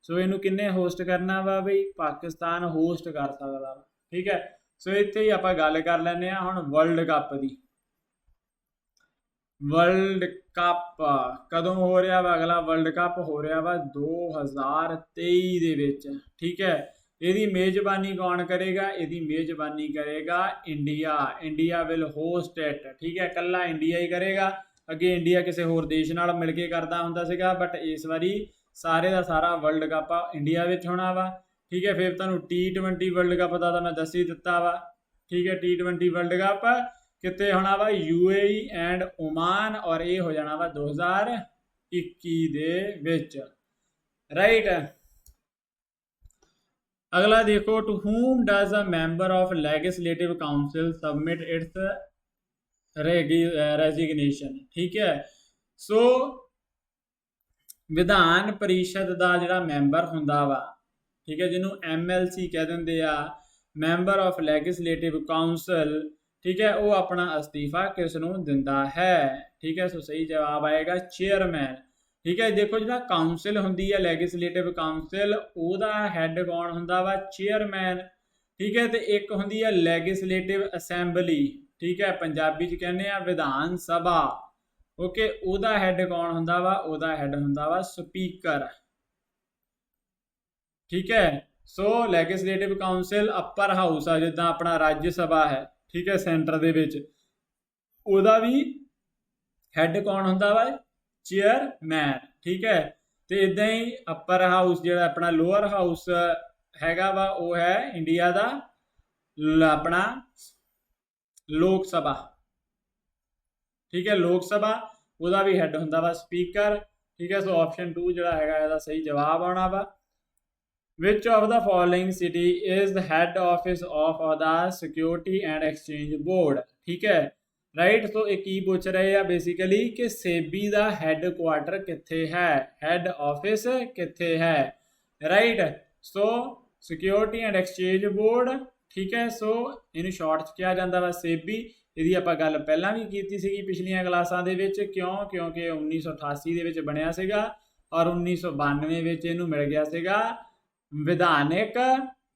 ਸੋ ਇਹਨੂੰ ਕਿੰਨੇ ਹੋਸਟ ਕਰਨਾ ਵਾ ਬਈ? ਪਾਕਿਸਤਾਨ ਹੋਸਟ ਕਰ ਸਕਦਾ ਵਾ। ਠੀਕ ਹੈ, ਸੋ ਇੱਥੇ ਹੀ ਆਪਾਂ ਗੱਲ ਕਰ ਲੈਂਦੇ ਹਾਂ ਹੁਣ ਵਰਲਡ ਕੱਪ ਦੀ। ਵਰਲਡ ਕੱਪ ਕਦੋਂ ਹੋ ਰਿਹਾ ਵਾ? ਅਗਲਾ ਵਰਲਡ ਕੱਪ ਹੋ ਰਿਹਾ ਵਾ 2023 ਦੇ ਵਿੱਚ। ਠੀਕ ਹੈ, ਇਹਦੀ ਮੇਜ਼ਬਾਨੀ ਕੌਣ ਕਰੇਗਾ? ਇਹਦੀ ਮੇਜ਼ਬਾਨੀ ਕਰੇਗਾ India. India will host it. ਠੀਕ ਹੈ, ਇਕੱਲਾ ਇੰਡੀਆ ਹੀ ਕਰੇਗਾ। ਅੱਗੇ ਇੰਡੀਆ ਕਿਸੇ ਹੋਰ ਦੇਸ਼ ਨਾਲ ਮਿਲ ਕੇ ਕਰਦਾ ਹੁੰਦਾ ਸੀਗਾ, ਬਟ ਇਸ ਵਾਰੀ ਸਾਰੇ ਦਾ ਸਾਰਾ ਵਰਲਡ ਕੱਪ ਇੰਡੀਆ ਵਿੱਚ ਹੋਣਾ ਵਾ। ਠੀਕ ਹੈ, ਫਿਰ ਤੁਹਾਨੂੰ T20 ਵਰਲਡ ਕੱਪ ਦਾ ਤਾਂ ਮੈਂ ਦੱਸ ਹੀ ਦਿੱਤਾ ਵਾ। ਠੀਕ ਹੈ, T20 ਵਰਲਡ ਕੱਪ ਕਿੱਥੇ ਹੋਣਾ ਵਾ? UAE ਐਂਡ ਓਮਾਨ, ਔਰ ਇਹ ਹੋ ਜਾਣਾ ਵਾ 2021 ਦੇ ਵਿੱਚ। ਰਾਈਟ, ਅਗਲਾ ਦੇਖੋ, to whom does a member of legislative council submit its resignation। ਠੀਕ ਹੈ, ਸੋ ਵਿਧਾਨ ਪਰਿਸ਼ਦ ਦਾ ਜਿਹੜਾ ਮੈਂਬਰ ਹੁੰਦਾ ਵਾ, ਠੀਕ ਹੈ, ਜਿਹਨੂੰ MLC ਕਹਿ ਦਿੰਦੇ ਆ, ਮੈਂਬਰ ਆਫ ਲੈਜਿਸਲੇਟਿਵ ਕਾਉਂਸਲ। ਠੀਕ ਹੈ, ਉਹ ਆਪਣਾ ਅਸਤੀਫਾ ਕਿਸ ਨੂੰ ਦਿੰਦਾ ਹੈ? ਠੀਕ ਹੈ, ਸੋ ਸਹੀ ਜਵਾਬ ਆਏਗਾ ਚੇਅਰਮੈਨ। ਠੀਕ ਹੈ, ਦੇਖੋ ਜਿਹੜਾ ਕਾਉਂਸਲ ਹੁੰਦੀ ਹੈ ਲੈਜਿਸਲੇਟਿਵ ਕਾਉਂਸਲ, ਉਹਦਾ ਹੈੱਡ ਕੌਣ ਹੁੰਦਾ ਵਾ? ਚੇਅਰਮੈਨ। ਠੀਕ ਹੈ, ਤੇ ਇੱਕ ਹੁੰਦੀ ਹੈ ਲੈਜਿਸਲੇਟਿਵ ਅਸੈਂਬਲੀ। ਠੀਕ ਹੈ, ਪੰਜਾਬੀ 'ਚ ਕਹਿੰਦੇ ਆ ਵਿਧਾਨ ਸਭਾ। ਓਕੇ, ਉਹਦਾ ਹੈੱਡ ਕੌਣ ਹੁੰਦਾ ਵਾ? ਉਹਦਾ ਹੈੱਡ ਹੁੰਦਾ ਵਾ ਸਪੀਕਰ। ਠੀਕ ਹੈ, ਸੋ ਲੈਜਿਸਲੇਟਿਵ ਕਾਉਂਸਲ ਅਪਰ ਹਾਊਸ ਆ, ਜਿੱਦਾਂ ਆਪਣਾ ਰਾਜ ਸਭਾ ਹੈ, ਠੀਕ ਹੈ, ਸੈਂਟਰ ਦੇ ਵਿੱਚ, ਉਹਦਾ ਵੀ ਹੈੱਡ ਕੌਣ ਹੁੰਦਾ ਵਾ? ਚੇਅਰਮੈਨ, ਠੀਕ ਹੈ। ਤੇ ਇਦਾਂ ਹੀ ਅਪਰ ਹਾਊਸ ਜਿਹੜਾ ਆਪਣਾ ਲੋਅਰ ਹਾਊਸ ਹੈਗਾ ਵਾ, ਉਹ ਹੈ ਇੰਡੀਆ ਦਾ ਆਪਣਾ ਲੋਕ ਸਭਾ, ਠੀਕ ਹੈ, ਲੋਕ ਸਭਾ, ਉਹਦਾ ਵੀ ਹੈੱਡ ਹੁੰਦਾ ਵਾ ਸਪੀਕਰ, ਠੀਕ ਹੈ। ਸੋ ਆਪਸ਼ਨ 2 ਜਿਹੜਾ ਹੈਗਾ ਇਹਦਾ ਸਹੀ ਜਵਾਬ ਆਉਣਾ ਵਾ। ਵਿਚ of the following city is the head office of the security and exchange board, ਠੀਕ ਹੈ, ਰਾਈਟ। ਸੋ ਇਹ ਕੀ ਪੁੱਛ ਰਹੇ ਆ ਬੇਸਿਕਲੀ ਕਿ ਸੇਬੀ ਦਾ ਹੈੱਡ ਕੁਆਟਰ ਕਿੱਥੇ ਹੈ, ਹੈੱਡ ਆਫਿਸ ਕਿੱਥੇ ਹੈ, right. So security and exchange board, ਠੀਕ ਹੈ। ਸੋ ਇਹਨੂੰ ਸ਼ਾਰਟ 'ਚ ਕਿਹਾ ਜਾਂਦਾ ਵਾ ਸੇਬੀ। ਇਹਦੀ ਆਪਾਂ ਗੱਲ ਪਹਿਲਾਂ ਵੀ ਕੀਤੀ ਸੀਗੀ ਪਿਛਲੀਆਂ ਕਲਾਸਾਂ ਦੇ ਵਿੱਚ, ਕਿਉਂਕਿ 1988 ਦੇ ਵਿੱਚ ਬਣਿਆ ਸੀਗਾ ਔਰ 1992 ਵਿੱਚ ਇਹਨੂੰ ਮਿਲ ਗਿਆ ਸੀਗਾ ਵਿਧਾਨਿਕ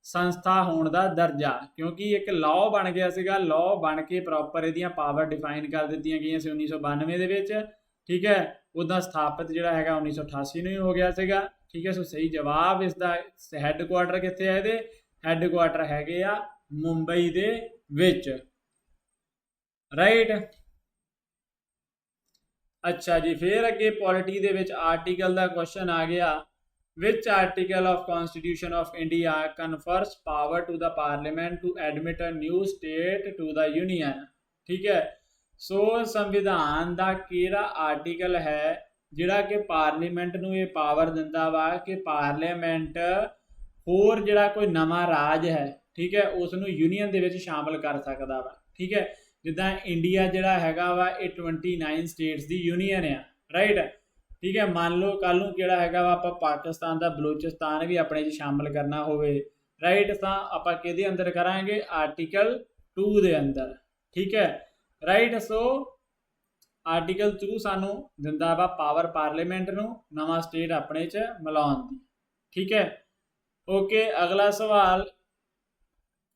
ਸੰਸਥਾ ਹੋਣ ਦਾ ਦਰਜਾ, ਕਿਉਂਕਿ ਇੱਕ ਲਾਅ ਬਣ ਗਿਆ ਸੀਗਾ, ਲਾਅ ਬਣ ਕੇ ਪ੍ਰੋਪਰ ਇਹਦੀਆਂ ਪਾਵਰ ਡਿਫਾਈਨ ਕਰ ਦਿੱਤੀਆਂ ਗਈਆਂ ਸੀ 1992 ਦੇ ਵਿੱਚ, ਠੀਕ ਹੈ। ਉੱਦਾਂ ਸਥਾਪਿਤ ਜਿਹੜਾ ਹੈਗਾ 1988 ਨੂੰ ਹੀ ਹੋ ਗਿਆ ਸੀਗਾ, ਠੀਕ ਹੈ। ਸੋ ਸਹੀ ਜਵਾਬ ਇਸ ਦਾ ਹੈੱਡ ਕੁਆਟਰ ਕਿੱਥੇ ਹੈ? ਇਹਦੇ ਹੈੱਡ ਕੁਆਟਰ ਹੈਗੇ ਆ ਮੁੰਬਈ ਦੇ ਵਿੱਚ, ਰਾਈਟ। ਅੱਛਾ ਜੀ, ਫਿਰ ਅੱਗੇ ਪੋਲਿਟੀ ਦੇ ਵਿੱਚ ਆਰਟੀਕਲ ਦਾ ਕੁਐਸਚਨ ਆ ਗਿਆ। Which article of Constitution of India confers power to the Parliament to admit a new state to the Union, ठीक है। सो संविधान ਦਾ ਕਿਹੜਾ ਆਰਟੀਕਲ ਹੈ ਜਿਹੜਾ ਕਿ ਪਾਰਲੀਮੈਂਟ ਨੂੰ ਇਹ ਪਾਵਰ ਦਿੰਦਾ ਵਾ ਕਿ ਪਾਰਲੀਮੈਂਟ ਹੋਰ ਜਿਹੜਾ ਕੋਈ ਨਵਾਂ ਰਾਜ ਹੈ, ਠੀਕ ਹੈ, ਉਸ ਨੂੰ ਯੂਨੀਅਨ ਦੇ ਵਿੱਚ ਸ਼ਾਮਲ ਕਰ ਸਕਦਾ ਵਾ, ਠੀਕ ਹੈ। ਜਿੱਦਾਂ ਇੰਡੀਆ ਜਿਹੜਾ ਹੈਗਾ ਵਾ ਇਹ 29 ਸਟੇਟਸ ਦੀ ਯੂਨੀਅਨ ਆ, ਰਾਈਟ, ਠੀਕ ਹੈ। ਮੰਨ ਲਓ ਕੱਲ ਨੂੰ ਕਿਹੜਾ ਹੈਗਾ ਵਾ ਆਪਾਂ ਪਾਕਿਸਤਾਨ ਦਾ ਬਲੋਚਿਸਤਾਨ ਵੀ ਆਪਣੇ 'ਚ ਸ਼ਾਮਲ ਕਰਨਾ ਹੋਵੇ, ਰਾਈਟ, ਤਾਂ ਆਪਾਂ ਕਿਹਦੇ ਅੰਦਰ ਕਰਾਂਗੇ? ਆਰਟੀਕਲ 2 ਦੇ ਅੰਦਰ, ਠੀਕ ਹੈ, ਰਾਈਟ। ਸੋ ਆਰਟੀਕਲ 2 ਸਾਨੂੰ ਦਿੰਦਾ ਵਾ ਪਾਵਰ ਪਾਰਲੀਮੈਂਟ ਨੂੰ ਨਵਾਂ ਸਟੇਟ ਆਪਣੇ 'ਚ ਮਿਲਾਉਣ ਦੀ, ਠੀਕ ਹੈ। ਓਕੇ, ਅਗਲਾ ਸਵਾਲ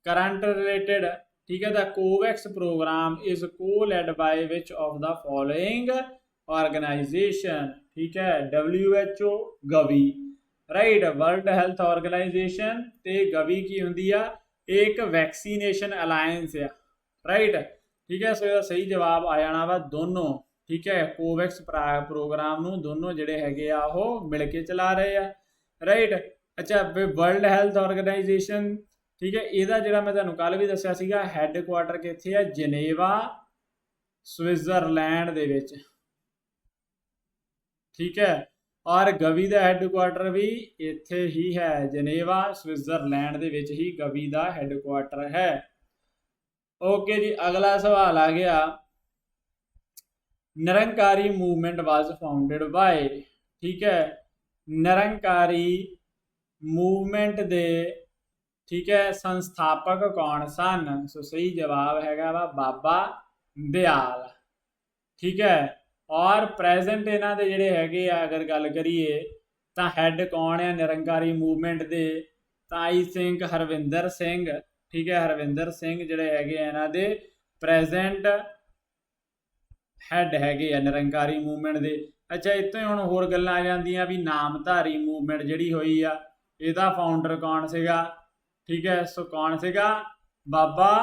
ਕਰੰਟ ਰਿਲੇਟਡ, ਠੀਕ ਹੈ। The COVAX programme is co-led by which of the following organisation, ठीक है, WHO Gavi, right. World health organisation ते गवी की होंदी आ एक वैक्सीनेशन अलायंस आ, राइट, ठीक है। सो सही जवाब आ जाना वा दोनों, ठीक है। कोवैक्स प्रोग्राम नूं दोनों जिहड़े हैगे आ ओह मिल के चला रहे आ, राइट। अच्छा, वर्ल्ड हेल्थ ऑर्गेनाइजेशन, ठीक है, इहदा जिहड़ा मैं तुहानूं कल भी दस्सिया सीगा हैड क्वार्टर कित्थे आ? जनेवा स्विट्जरलैंड दे विच, ठीक है। और गवी का हैडकुआटर भी इत्थे ही है, जनेवा स्विट्जरलैंड दे विच ही गवी का हैडकुआटर है। ओके जी, अगला सवाल आ गया। Nirankari movement was founded by, ठीक है, निरंकारी मूवमेंट दे, ठीक है, संस्थापक कौन सन? सो सही जवाब हैगा वा बाबा दयाल, ठीक है। और प्रेजेंट इन्हां दे जिहड़े हैगे आ अगर गल करिए तां हैड कौन है निरंकारी मूवमेंट दे? तां आई थिंक हरविंदर सिंह, ठीक है, हरविंदर सिंह जिहड़े हैगे आ इन्हां दे प्रेजेंट हैड हैगे आ निरंकारी मूवमेंट दे। अच्छा, इतों ही हुण होर गल्लां आ जांदियां भी नामधारी मूवमेंट जिहड़ी होई आ इहदा फाउंडर कौन सीगा? ठीक है, सो कौन सीगा? बाबा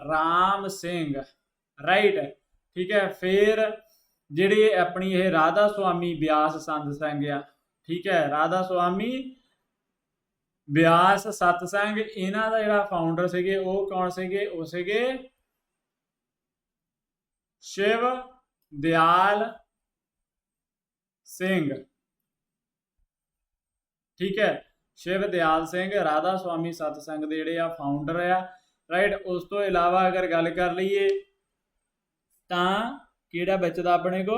राम सिंह, राइट, ठीक है। फिर ਜਿਹੜੇ ਆਪਣੀ ਇਹ ਰਾਧਾ ਸੁਆਮੀ ਬਿਆਸ ਸੰਤ ਸਿੰਘ ਆ, ਠੀਕ ਹੈ, ਰਾਧਾ ਸੁਆਮੀ ਬਿਆਸ ਸਤਸੰਗ, ਇਹਨਾਂ ਦਾ ਜਿਹੜਾ ਫਾਊਂਡਰ ਸੀਗੇ ਉਹ ਕੌਣ ਸੀਗੇ? ਉਹ ਸੀਗੇ शिव दयाल सिंह, ठीक है, शिव दयाल सिंह राधा स्वामी सतसंग दे जिहड़े आ फाउंडर आ, राइट। उस तो इलावा अगर गल कर लीए तां किहड़ा बचदा अपने को?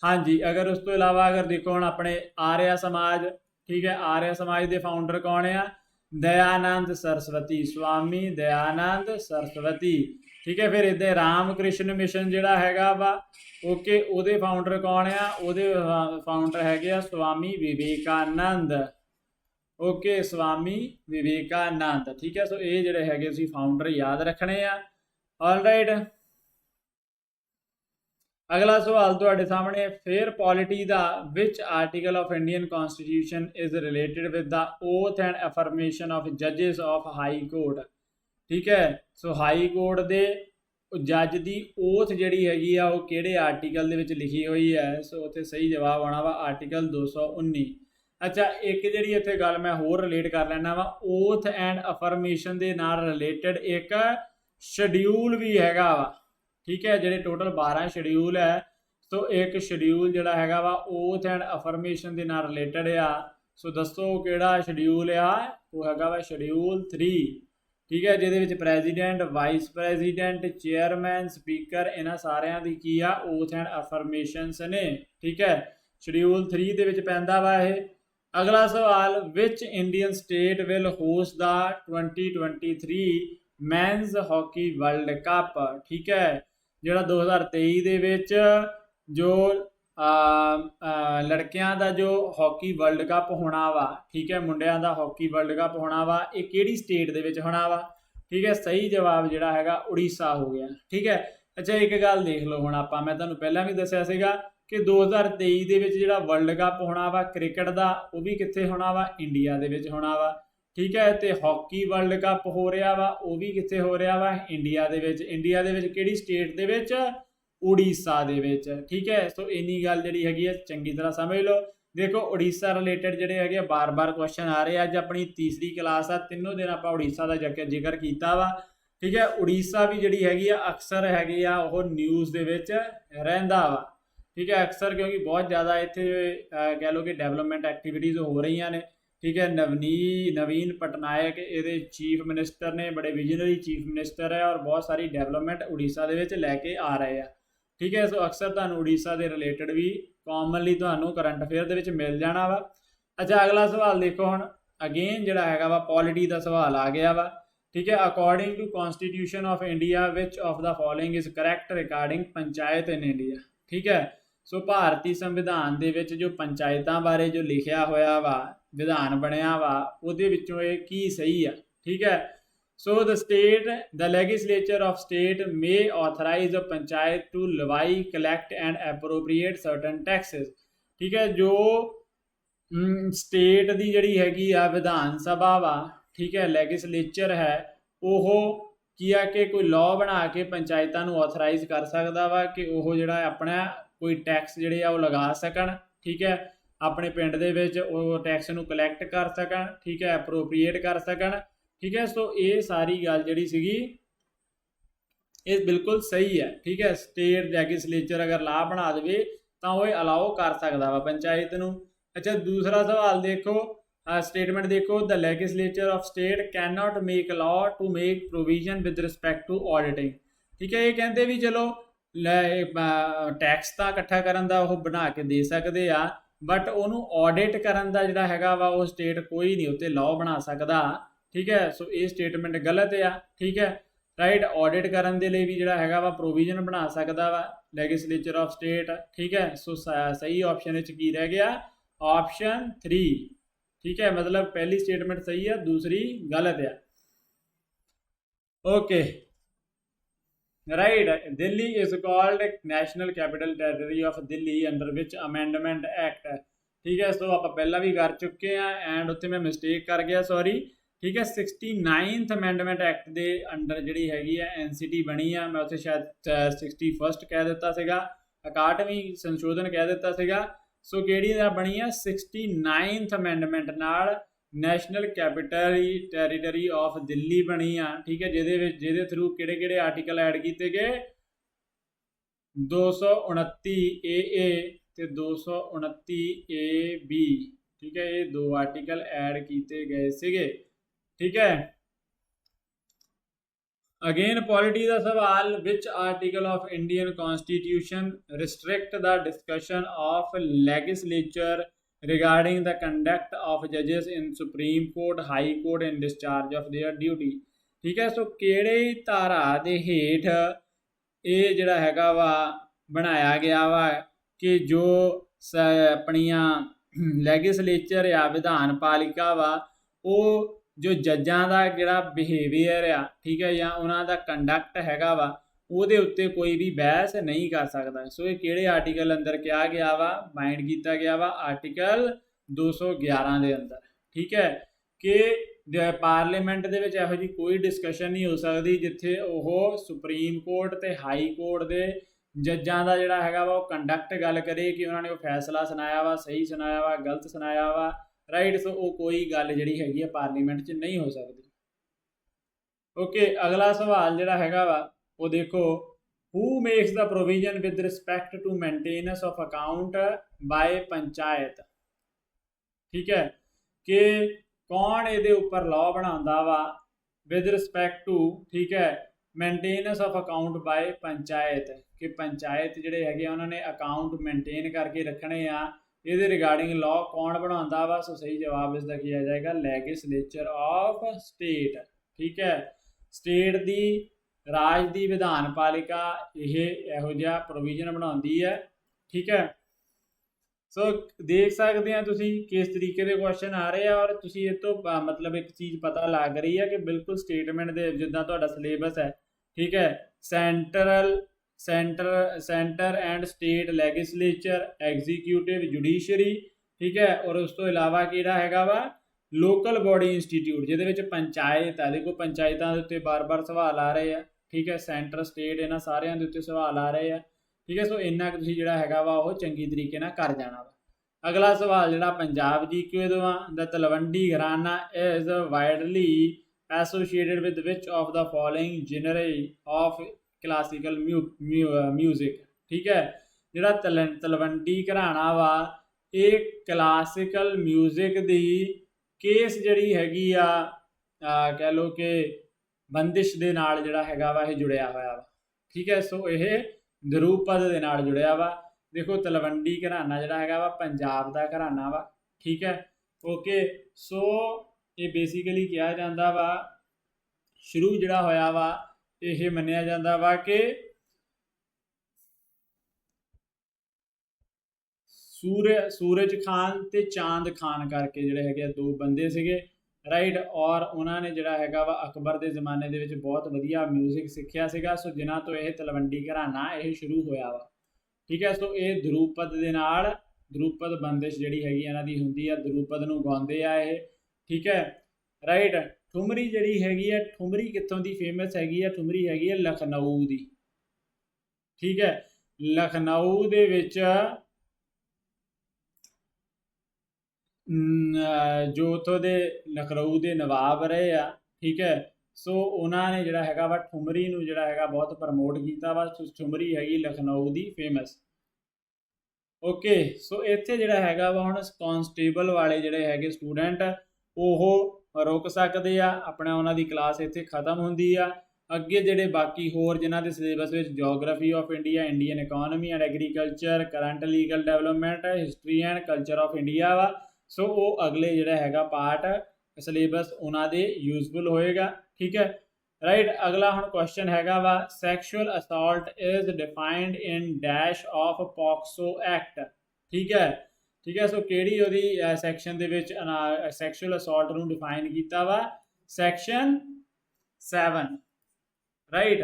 हाँ जी, अगर उस तो इलावा अगर देखो हुण अपने आर्या समाज, ठीक है, आर्या समाज के फाउंडर कौन आ? दयानंद सरस्वती, स्वामी दयानंद सरस्वती, ठीक है। फिर इधर राम कृष्ण मिशन जिहड़ा हैगा वा, ओके, उहदे फाउंडर कौन आ? उहदे फाउंडर हैगे आ स्वामी विवेकानंद, ओके, स्वामी विवेकानंद, ठीक है। सो ये जिहड़े हैगे तुसीं फाउंडर याद रखने आ, ऑलराइट। अगला सवाल तुहाडे सामने, फेयर पॉलिटी दा विच article of Indian constitution is related with the oath and affirmation of जजेस ऑफ हाई कोर्ट। ठीक है, सो हाई कोर्ट दे जज की ओथ जिहड़ी हैगी आ वो किहड़े आर्टिकल दे विच लिखी हुई है। सो उत्थे सही जवाब आना वा आर्टिकल 219। अच्छा, एक जिहड़ी इत्थे गल मैं होर रिलेट कर लैना वा, ओथ एंड अफर्मेशन दे नाल रिलेटेड एक शेड्यूल भी हैगा वा। ठीक है, जिहड़े टोटल 12 शेड्यूल है, सो एक शेड्यूल जिहड़ा हैगा वा ओथ एंड अफर्मेशन दे नाल रिलेटेड आ। सो दसो किहड़ा शेड्यूल आ, वो हैगा वा शेड्यूल 3। ठीक है, जिहदे president, vice president, chairman, speaker, इन्हां सारिਆਂ ਦੀ ਕੀ ਆ ओथ एंड अफर्मेशनस ने। ठीक है, शेड्यूल 3 ਦੇ ਵਿੱਚ ਪੈਂਦਾ ਵਾ ਇਹ। अगला सवाल, which Indian state will host the 2023 minus hockey world cup. ठीक है, ਜਿਹੜਾ 2023 ਦੇ ਵਿੱਚ ਜੋ लड़कियां का जो हॉकी वर्ल्ड कप होना वा, ठीक है, मुंडियां का हॉकी वर्ल्ड कप होना वा, ये किहड़ी स्टेट दे विच होना वा। ठीक है, सही जवाब जिहड़ा हैगा उड़ीसा हो गया। ठीक है, अच्छा एक गल देख लो हुण आपां, मैं तुहानूं पहलां भी दस्सिया सीगा कि 2023 दे विच जिहड़ा वर्ल्ड कप होना वा क्रिकेट का, वो भी कित्थे होना वा, इंडिया दे विच होना वा। ठीक है, तो हॉकी वर्ल्ड कप हो रहा वा, वो भी कित्थे हो रहा वा, इंडिया दे विच। इंडिया दे विच किहड़ी स्टेट दे विच, उड़ीसा दे विच। ठीक है, सो इन्नी गल जिहड़ी हैगी है चंगी तरह समझ लो। देखो उड़ीसा रिलेटेड जिहड़े हैगे बार बार क्वेश्चन आ रहे हैं। अज अपनी तीसरी क्लास आ, तीनों दिन आपां उड़ीसा का जिक्र किया वा। ठीक है, उड़ीसा भी जिहड़ी हैगी आ अक्सर हैगी आ ओह न्यूज़ दे विच रहिंदा वा। ठीक है, अक्सर क्योंकि बहुत ज़्यादा इत्थे कह लो कि डेवलपमेंट एक्टिविटीज़ हो रही ने। ठीक है, नवीन पटनायक ये चीफ मिनिस्टर ने, बड़े विजनरी चीफ मिनिस्टर है और बहुत सारी डेवलपमेंट उड़ीसा दे विच लैके आ रहे हैं। ठीक है, सो अक्सर तुहानूं उड़ीसा के रिलेटेड भी कॉमनली तुहानूं करंट अफेयर दे विच मिल जाना वा। अच्छा, अगला सवाल देखो हुण, अगेन जिहड़ा हैगा वा पॉलिटी का सवाल आ गया वा। ठीक है, according to constitution of India which of the following is correct regarding panchayat in India. ठीक है, सो भारतीय संविधान दे विच जो पंचायतां बारे जो लिखिया होया वा, विधान बनिया वा, उहदे विचों इह की सही आ। ठीक है, so the legislature of state may authorize a panchayat to levy, collect and appropriate certain taxes। ठीक है, जो स्टेट की जिहड़ी हैगी आ विधान सभा वा, ठीक है, लैगिसलेचर है, ओह की आ कि कोई लॉ बना के पंचायतां नूं ऑथराइज कर सकदा वा कि ओह जिहड़ा अपना कोई टैक्स जिहड़े आ ओह लगा सकन। ठीक है, अपने पिंड दे विच ओह टैक्स नूं कलैक्ट कर सकन। ठीक है, अप्रोप्रीएट कर सकन। ठीक है, सो ये सारी गल जिहड़ी सीगी ये बिल्कुल सही है। ठीक है, स्टेट लैगिसलेचर अगर ला बना दे तो वह अलाउ कर सकता वा पंचायत नूं। अच्छा, दूसरा सवाल देखो, स्टेटमेंट देखो, the legislature of state can not make law to make provision with respect to auditing. ठीक है, ये कहते भी चलो टैक्स तो इकट्ठा करन दा ओह बना के दे सकते आ, बट उन्होंने ऑडिट करन दा जिहड़ा हैगा वा वो स्टेट कोई नहीं उत्ते लॉ बना सकता। ठीक है, सो ये स्टेटमेंट गलत आ। ठीक है, राइट, ऑडिट करन दे लई भी जिहड़ा हैगा वा प्रोविजन बना सकता वा लैगिसलेचर ऑफ स्टेट। ठीक है, सो सही ऑप्शन की रह गया, ऑप्शन 3। ठीक है, मतलब पहली स्टेटमेंट सही है, दूसरी गलत है। Okay, right, Delhi is called national capital territory of Delhi under which amendment act. ठीक है, सो आप पहला भी कर चुके हैं एंड उत्थे मैं मिसटेक कर गया, सॉरी। ठीक है, 69th अमेंडमेंट एक्ट के अंडर जिहड़ी हैगी है NCT बनी है, मैं उत्थे शायद 61st कह दिता सीगा, 61वीं संशोधन कह दिता सीगा। सो किहड़ी बनी है, 69th अमेंडमेंट नाल national capital territory of Delhi बनी आ। ठीक है, जिहदे थ्रू किहड़े आर्टिकल ऐड किए गए, 229 AA ते 229 AB। ठीक है, ये 2 आर्टिकल ऐड किए गए सीगे। ठीक है, अगेन पॉलिटी का सवाल, which article of Indian constitution restrict the discussion of legislature regarding the conduct of जजेस in supreme court, high court in discharge of their duty. ठीक है, सो किहड़े धारा दे हेठ ये जिहड़ा हैगा वा बनाया गया वा कि जो अपनियां लैगिसलेचर या विधान पालिका वा वो जो जजां का जिहड़ा बिहेवियर आ, ठीक है, या उन्हां दा कंडक्ट हैगा वा ਉਹਦੇ ਉੱਤੇ ਕੋਈ ਵੀ ਬਹਿਸ ਨਹੀਂ ਕਰ ਸਕਦਾ। ਸੋ ਇਹ ਕਿਹੜੇ ਆਰਟੀਕਲ ਅੰਦਰ ਕਿਹਾ ਗਿਆ ਵਾ, ਮਾਈਂਡ ਕੀਤਾ ਗਿਆ ਵਾ, ਆਰਟੀਕਲ 211 ਦੇ ਅੰਦਰ। ਠੀਕ ਹੈ ਕਿ ਪਾਰਲੀਮੈਂਟ ਦੇ ਵਿੱਚ ਇਹੋ ਜਿਹੀ ਕੋਈ ਡਿਸਕਸ਼ਨ ਨਹੀਂ ਹੋ ਸਕਦੀ ਜਿੱਥੇ ਉਹ ਸੁਪਰੀਮ ਕੋਰਟ ਤੇ ਹਾਈ ਕੋਰਟ ਦੇ ਜੱਜਾਂ ਦਾ ਜਿਹੜਾ ਹੈਗਾ ਵਾ ਉਹ ਕੰਡਕਟ ਗੱਲ ਕਰੇ ਕਿ ਉਹਨਾਂ ਨੇ ਉਹ ਫੈਸਲਾ ਸੁਣਾਇਆ ਵਾ, ਸਹੀ ਸੁਣਾਇਆ ਵਾ, ਗਲਤ ਸੁਣਾਇਆ ਵਾ, ਰਾਈਟ। ਸੋ ਉਹ ਕੋਈ ਗੱਲ ਜਿਹੜੀ ਹੈਗੀ ਆ ਪਾਰਲੀਮੈਂਟ 'ਚ ਨਹੀਂ ਹੋ ਸਕਦੀ। ਓਕੇ, ਅਗਲਾ ਸਵਾਲ ਜਿਹੜਾ ਹੈਗਾ ਵਾ ਉਹ ਦੇਖੋ, who makes the provision with respect to maintenance of account by panchayat. ਠੀਕ ਹੈ ਕਿ ਕੌਣ ਇਹਦੇ ਉੱਪਰ ਲਾਅ ਬਣਾਉਂਦਾ ਵਾ ਵਿਦ ਰਿਸਪੈਕਟ ਟੂ, ਠੀਕ ਹੈ, maintenance of account by panchayat, ਕਿ ਪੰਚਾਇਤ ਜਿਹੜੇ ਹੈਗੇ ਉਹਨਾਂ ਨੇ ਅਕਾਊਂਟ ਮੇਨਟੇਨ ਕਰਕੇ ਰੱਖਣੇ ਆ, ਇਹਦੇ ਰਿਗਾਰਡਿੰਗ ਲਾਅ ਕੌਣ ਬਣਾਉਂਦਾ ਵਾ। ਸੋ ਸਹੀ ਜਵਾਬ ਇਸ ਦਾ ਕੀ ਆ ਜਾਏਗਾ, ਲੈਜਿਸਲੇਚਰ ਆਫ ਸਟੇਟ। ਠੀਕ ਹੈ, ਸਟੇਟ ਦੀ, ਰਾਜ ਦੀ ਵਿਧਾਨ ਪਾਲਿਕਾ ਇਹ ਇਹੋ ਜਿਹਾ ਪ੍ਰੋਵੀਜ਼ਨ ਬਣਾਉਂਦੀ ਹੈ। ਠੀਕ ਹੈ, ਸੋ ਦੇਖ ਸਕਦੇ ਆ ਤੁਸੀਂ ਕਿਸ ਤਰੀਕੇ ਦੇ ਕੁਐਸਚਨ ਆ ਰਹੇ ਆ, ਔਰ ਤੁਸੀਂ ਇਹ ਤੋਂ ਮਤਲਬ ਇੱਕ ਚੀਜ਼ ਪਤਾ ਲੱਗ ਰਹੀ ਹੈ ਕਿ ਬਿਲਕੁਲ ਸਟੇਟਮੈਂਟ ਦੇ ਜਿੱਦਾਂ ਤੁਹਾਡਾ ਸਿਲੇਬਸ ਹੈ। ਠੀਕ ਹੈ, centre and state legislature, executive, judiciary. ਠੀਕ ਹੈ, ਔਰ ਉਸ ਤੋਂ ਇਲਾਵਾ ਕਿਹੜਾ ਹੈਗਾ ਵਾ, ਲੋਕਲ ਬੋਡੀ ਇੰਸਟੀਟਿਊਟ, ਜਿਹਦੇ ਵਿੱਚ ਪੰਚਾਇਤ ਆ। ਦੇਖੋ ਪੰਚਾਇਤਾਂ ਦੇ ਉੱਤੇ ਬਾਰ-ਬਾਰ ਸਵਾਲ ਆ ਰਹੇ ਆ। ਠੀਕ ਹੈ, ਸੈਂਟਰ, ਸਟੇਟ, ਇਹਨਾਂ ਸਾਰਿਆਂ ਦੇ ਉੱਤੇ ਸਵਾਲ ਆ ਰਹੇ ਆ। ਠੀਕ ਹੈ, ਸੋ ਇੰਨਾ ਕੁ ਤੁਸੀਂ ਜਿਹੜਾ ਹੈਗਾ ਵਾ ਉਹ ਚੰਗੀ ਤਰੀਕੇ ਨਾਲ ਕਰ ਜਾਣਾ ਵਾ। ਅਗਲਾ ਸਵਾਲ ਜਿਹੜਾ ਪੰਜਾਬ GQ ਤੋਂ ਆ, the Talwandi gharana is widely associated with which of the following genre of classical music. ਠੀਕ ਹੈ, ਜਿਹੜਾ ਤਲਵੰਡੀ ਘਰਾਣਾ ਵਾ ਇਹ ਕਲਾਸੀਕਲ ਮਿਊਜ਼ਿਕ ਦੀ ਕੇਸ ਜਿਹੜੀ ਹੈਗੀ ਆ, ਕਹਿ ਲਓ ਕਿ ਬੰਦਿਸ਼ ਦੇ ਨਾਲ ਜਿਹੜਾ ਹੈਗਾ ਵਾ ਇਹ ਜੁੜਿਆ ਹੋਇਆ ਵਾ। ਠੀਕ ਹੈ, ਸੋ ਇਹ ਧਰੂਪਦ ਦੇ ਨਾਲ ਜੁੜਿਆ ਵਾ। ਦੇਖੋ ਤਲਵੰਡੀ ਘਰਾਨਾ ਜਿਹੜਾ ਹੈਗਾ ਵਾ ਪੰਜਾਬ ਦਾ ਘਰਾਨਾ ਵਾ। ਠੀਕ ਹੈ, ਓਕੇ, ਸੋ ਇਹ ਬੇਸਿਕਲੀ ਕਿਹਾ ਜਾਂਦਾ ਵਾ, ਸ਼ੁਰੂ ਜਿਹੜਾ ਹੋਇਆ ਵਾ ਇਹ ਮੰਨਿਆ ਜਾਂਦਾ ਵਾ ਕਿ ਸੂਰਜ ਖਾਨ ਤੇ ਚਾਂਦ ਖਾਨ ਕਰਕੇ ਜਿਹੜੇ ਹੈਗੇ ਦੋ ਬੰਦੇ ਸੀਗੇ, ਰਾਈਟ। ਔਰ ਉਹਨਾਂ ਨੇ ਜਿਹੜਾ ਹੈਗਾ ਵਾ ਅਕਬਰ ਦੇ ਜ਼ਮਾਨੇ ਦੇ ਵਿੱਚ ਬਹੁਤ ਵਧੀਆ ਮਿਊਜ਼ਿਕ ਸਿੱਖਿਆ ਸੀਗਾ। ਸੋ ਜਿਨ੍ਹਾਂ ਤੋਂ ਇਹ ਤਲਵੰਡੀ ਘਰਾਨਾ ਇਹ ਸ਼ੁਰੂ ਹੋਇਆ ਵਾ। ਠੀਕ ਹੈ, ਸੋ ਇਹ ਧਰੂਪਦ ਦੇ ਨਾਲ, ਧਰੂਪਦ ਬੰਦਿਸ਼ ਜਿਹੜੀ ਹੈਗੀ ਇਹਨਾਂ ਦੀ ਹੁੰਦੀ ਆ, ਧਰੂਪਦ ਨੂੰ ਗਾਉਂਦੇ ਆ ਇਹ। ਠੀਕ ਹੈ, ਰਾਈਟ। ਠੁਮਰੀ ਜਿਹੜੀ ਹੈਗੀ ਆ, ਠੁਮਰੀ ਕਿੱਥੋਂ ਦੀ ਫੇਮਸ ਹੈਗੀ ਆ, ਠੁਮਰੀ ਹੈਗੀ ਆ ਲਖਨਊ ਦੀ। ਠੀਕ ਹੈ, ਲਖਨਊ ਦੇ ਵਿੱਚ ਜੋ ਉੱਥੋਂ ਦੇ ਲਖਨਊ ਦੇ ਨਵਾਬ ਰਹੇ ਆ। ਠੀਕ ਹੈ, ਸੋ ਉਹਨਾਂ ਨੇ ਜਿਹੜਾ ਹੈਗਾ ਵਾ ਠੁਮਰੀ ਨੂੰ ਜਿਹੜਾ ਹੈਗਾ ਬਹੁਤ ਪ੍ਰਮੋਟ ਕੀਤਾ ਵਾ। ਠੁਮਰੀ ਹੈਗੀ ਲਖਨਊ ਦੀ ਫੇਮਸ। ਓਕੇ, ਸੋ ਇੱਥੇ ਜਿਹੜਾ ਹੈਗਾ ਵਾ ਹੁਣ ਕਾਂਸਟੇਬਲ ਵਾਲੇ ਜਿਹੜੇ ਹੈਗੇ ਸਟੂਡੈਂਟ ਉਹ ਰੁਕ ਸਕਦੇ ਆ, ਆਪਣਾ ਉਹਨਾਂ ਦੀ ਕਲਾਸ ਇੱਥੇ ਖਤਮ ਹੁੰਦੀ ਆ। ਅੱਗੇ ਜਿਹੜੇ ਬਾਕੀ ਹੋਰ ਜਿਨ੍ਹਾਂ ਦੇ ਸਿਲੇਬਸ ਵਿੱਚ geography of India, Indian economy and agriculture, current legal development, history and culture of India ਵਾ। ਸੋ ਉਹ ਅਗਲੇ ਜਿਹੜਾ ਹੈਗਾ ਪਾਰਟ ਸਿਲੇਬਸ ਉਹਨਾਂ ਦੇ ਯੂਜ਼ਫੁਲ ਹੋਏਗਾ। ਠੀਕ ਹੈ, ਰਾਈਟ। ਅਗਲਾ ਹੁਣ ਕੁਐਸਚਨ ਹੈਗਾ ਵਾ, sexual assault is defined in dash of POCSO act. ਠੀਕ ਹੈ, ਠੀਕ ਹੈ, ਸੋ ਕਿਹੜੀ ਉਹਦੀ ਸੈਕਸ਼ਨ ਦੇ ਵਿੱਚ ਸੈਕਸ਼ੂਅਲ ਅਸਾਲਟ ਨੂੰ ਡਿਫਾਈਨ ਕੀਤਾ ਵਾ, section 7, right.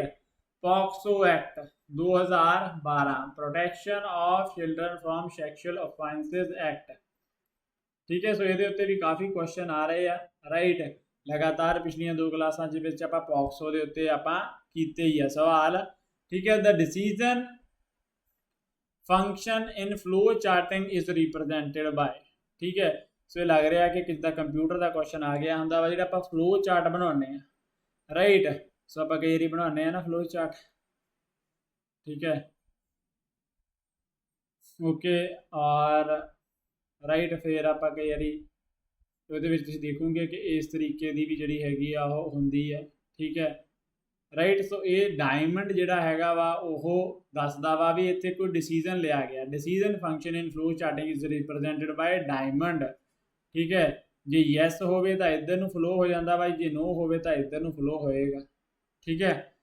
POCSO act 2012, protection of children from sexual offences act. ਠੀਕ ਹੈ, ਸੋ ਇਹਦੇ ਉੱਤੇ ਵੀ ਕਾਫੀ ਕੁਐਸਚਨ ਆ ਰਹੇ ਆ, ਰਾਈਟ। ਲਗਾਤਾਰ ਪਿਛਲੀਆਂ 2 ਕਲਾਸਾਂ ਦੇ ਵਿੱਚ ਆਪਾਂ ਪੋਕਸੋ ਦੇ ਉੱਤੇ ਆਪਾਂ ਕੀਤੇ ਹੀ ਆ ਸਵਾਲ। ਠੀਕ ਹੈ, the decision function in flow charting is represented by. ਠੀਕ ਹੈ, ਸੋ ਇਹ ਲੱਗ ਰਿਹਾ ਕਿ ਕਿੱਦਾਂ ਕੰਪਿਊਟਰ ਦਾ ਕੁਐਸਚਨ ਆ ਗਿਆ ਹੁੰਦਾ ਵਾ, ਜਿਹੜਾ ਆਪਾਂ ਫਲੋ ਚਾਰਟ ਬਣਾਉਂਦੇ ਆ, ਰਾਈਟ। ਸੋ ਆਪਾਂ ਕਈ ਵਾਰੀ ਬਣਾਉਂਦੇ ਆ ਨਾ ਫਲੋ ਚਾਰਟ। ਠੀਕ ਹੈ, ਓਕੇ, ਔਰ ਰਾਈਟ। ਫਿਰ ਆਪਾਂ ਕਈ ਵਾਰੀ ਉਹਦੇ ਵਿੱਚ ਤੁਸੀਂ ਦੇਖੋਗੇ ਕਿ ਇਸ ਤਰੀਕੇ ਦੀ ਵੀ ਜਿਹੜੀ ਹੈਗੀ ਆ ਉਹ ਹੁੰਦੀ ਹੈ। ਠੀਕ ਹੈ, ਰਾਈਟ। ਸੋ ਇਹ ਡਾਇਮੰਡ ਜਿਹੜਾ ਹੈਗਾ ਵਾ ਉਹ ਦੱਸਦਾ ਵਾ ਵੀ ਇੱਥੇ ਕੋਈ ਡਿਸੀਜਨ ਲਿਆ ਗਿਆ। Decision function in flow charting is represented by diamond. ਠੀਕ ਹੈ, ਜੇ ਯੈਸ ਹੋਵੇ ਤਾਂ ਇੱਧਰ ਨੂੰ ਫਲੋ ਹੋ ਜਾਂਦਾ ਵਾ, ਜੇ ਨੋ ਹੋਵੇ ਤਾਂ ਇੱਧਰ ਨੂੰ ਫਲੋ ਹੋਏਗਾ। ਠੀਕ ਹੈ,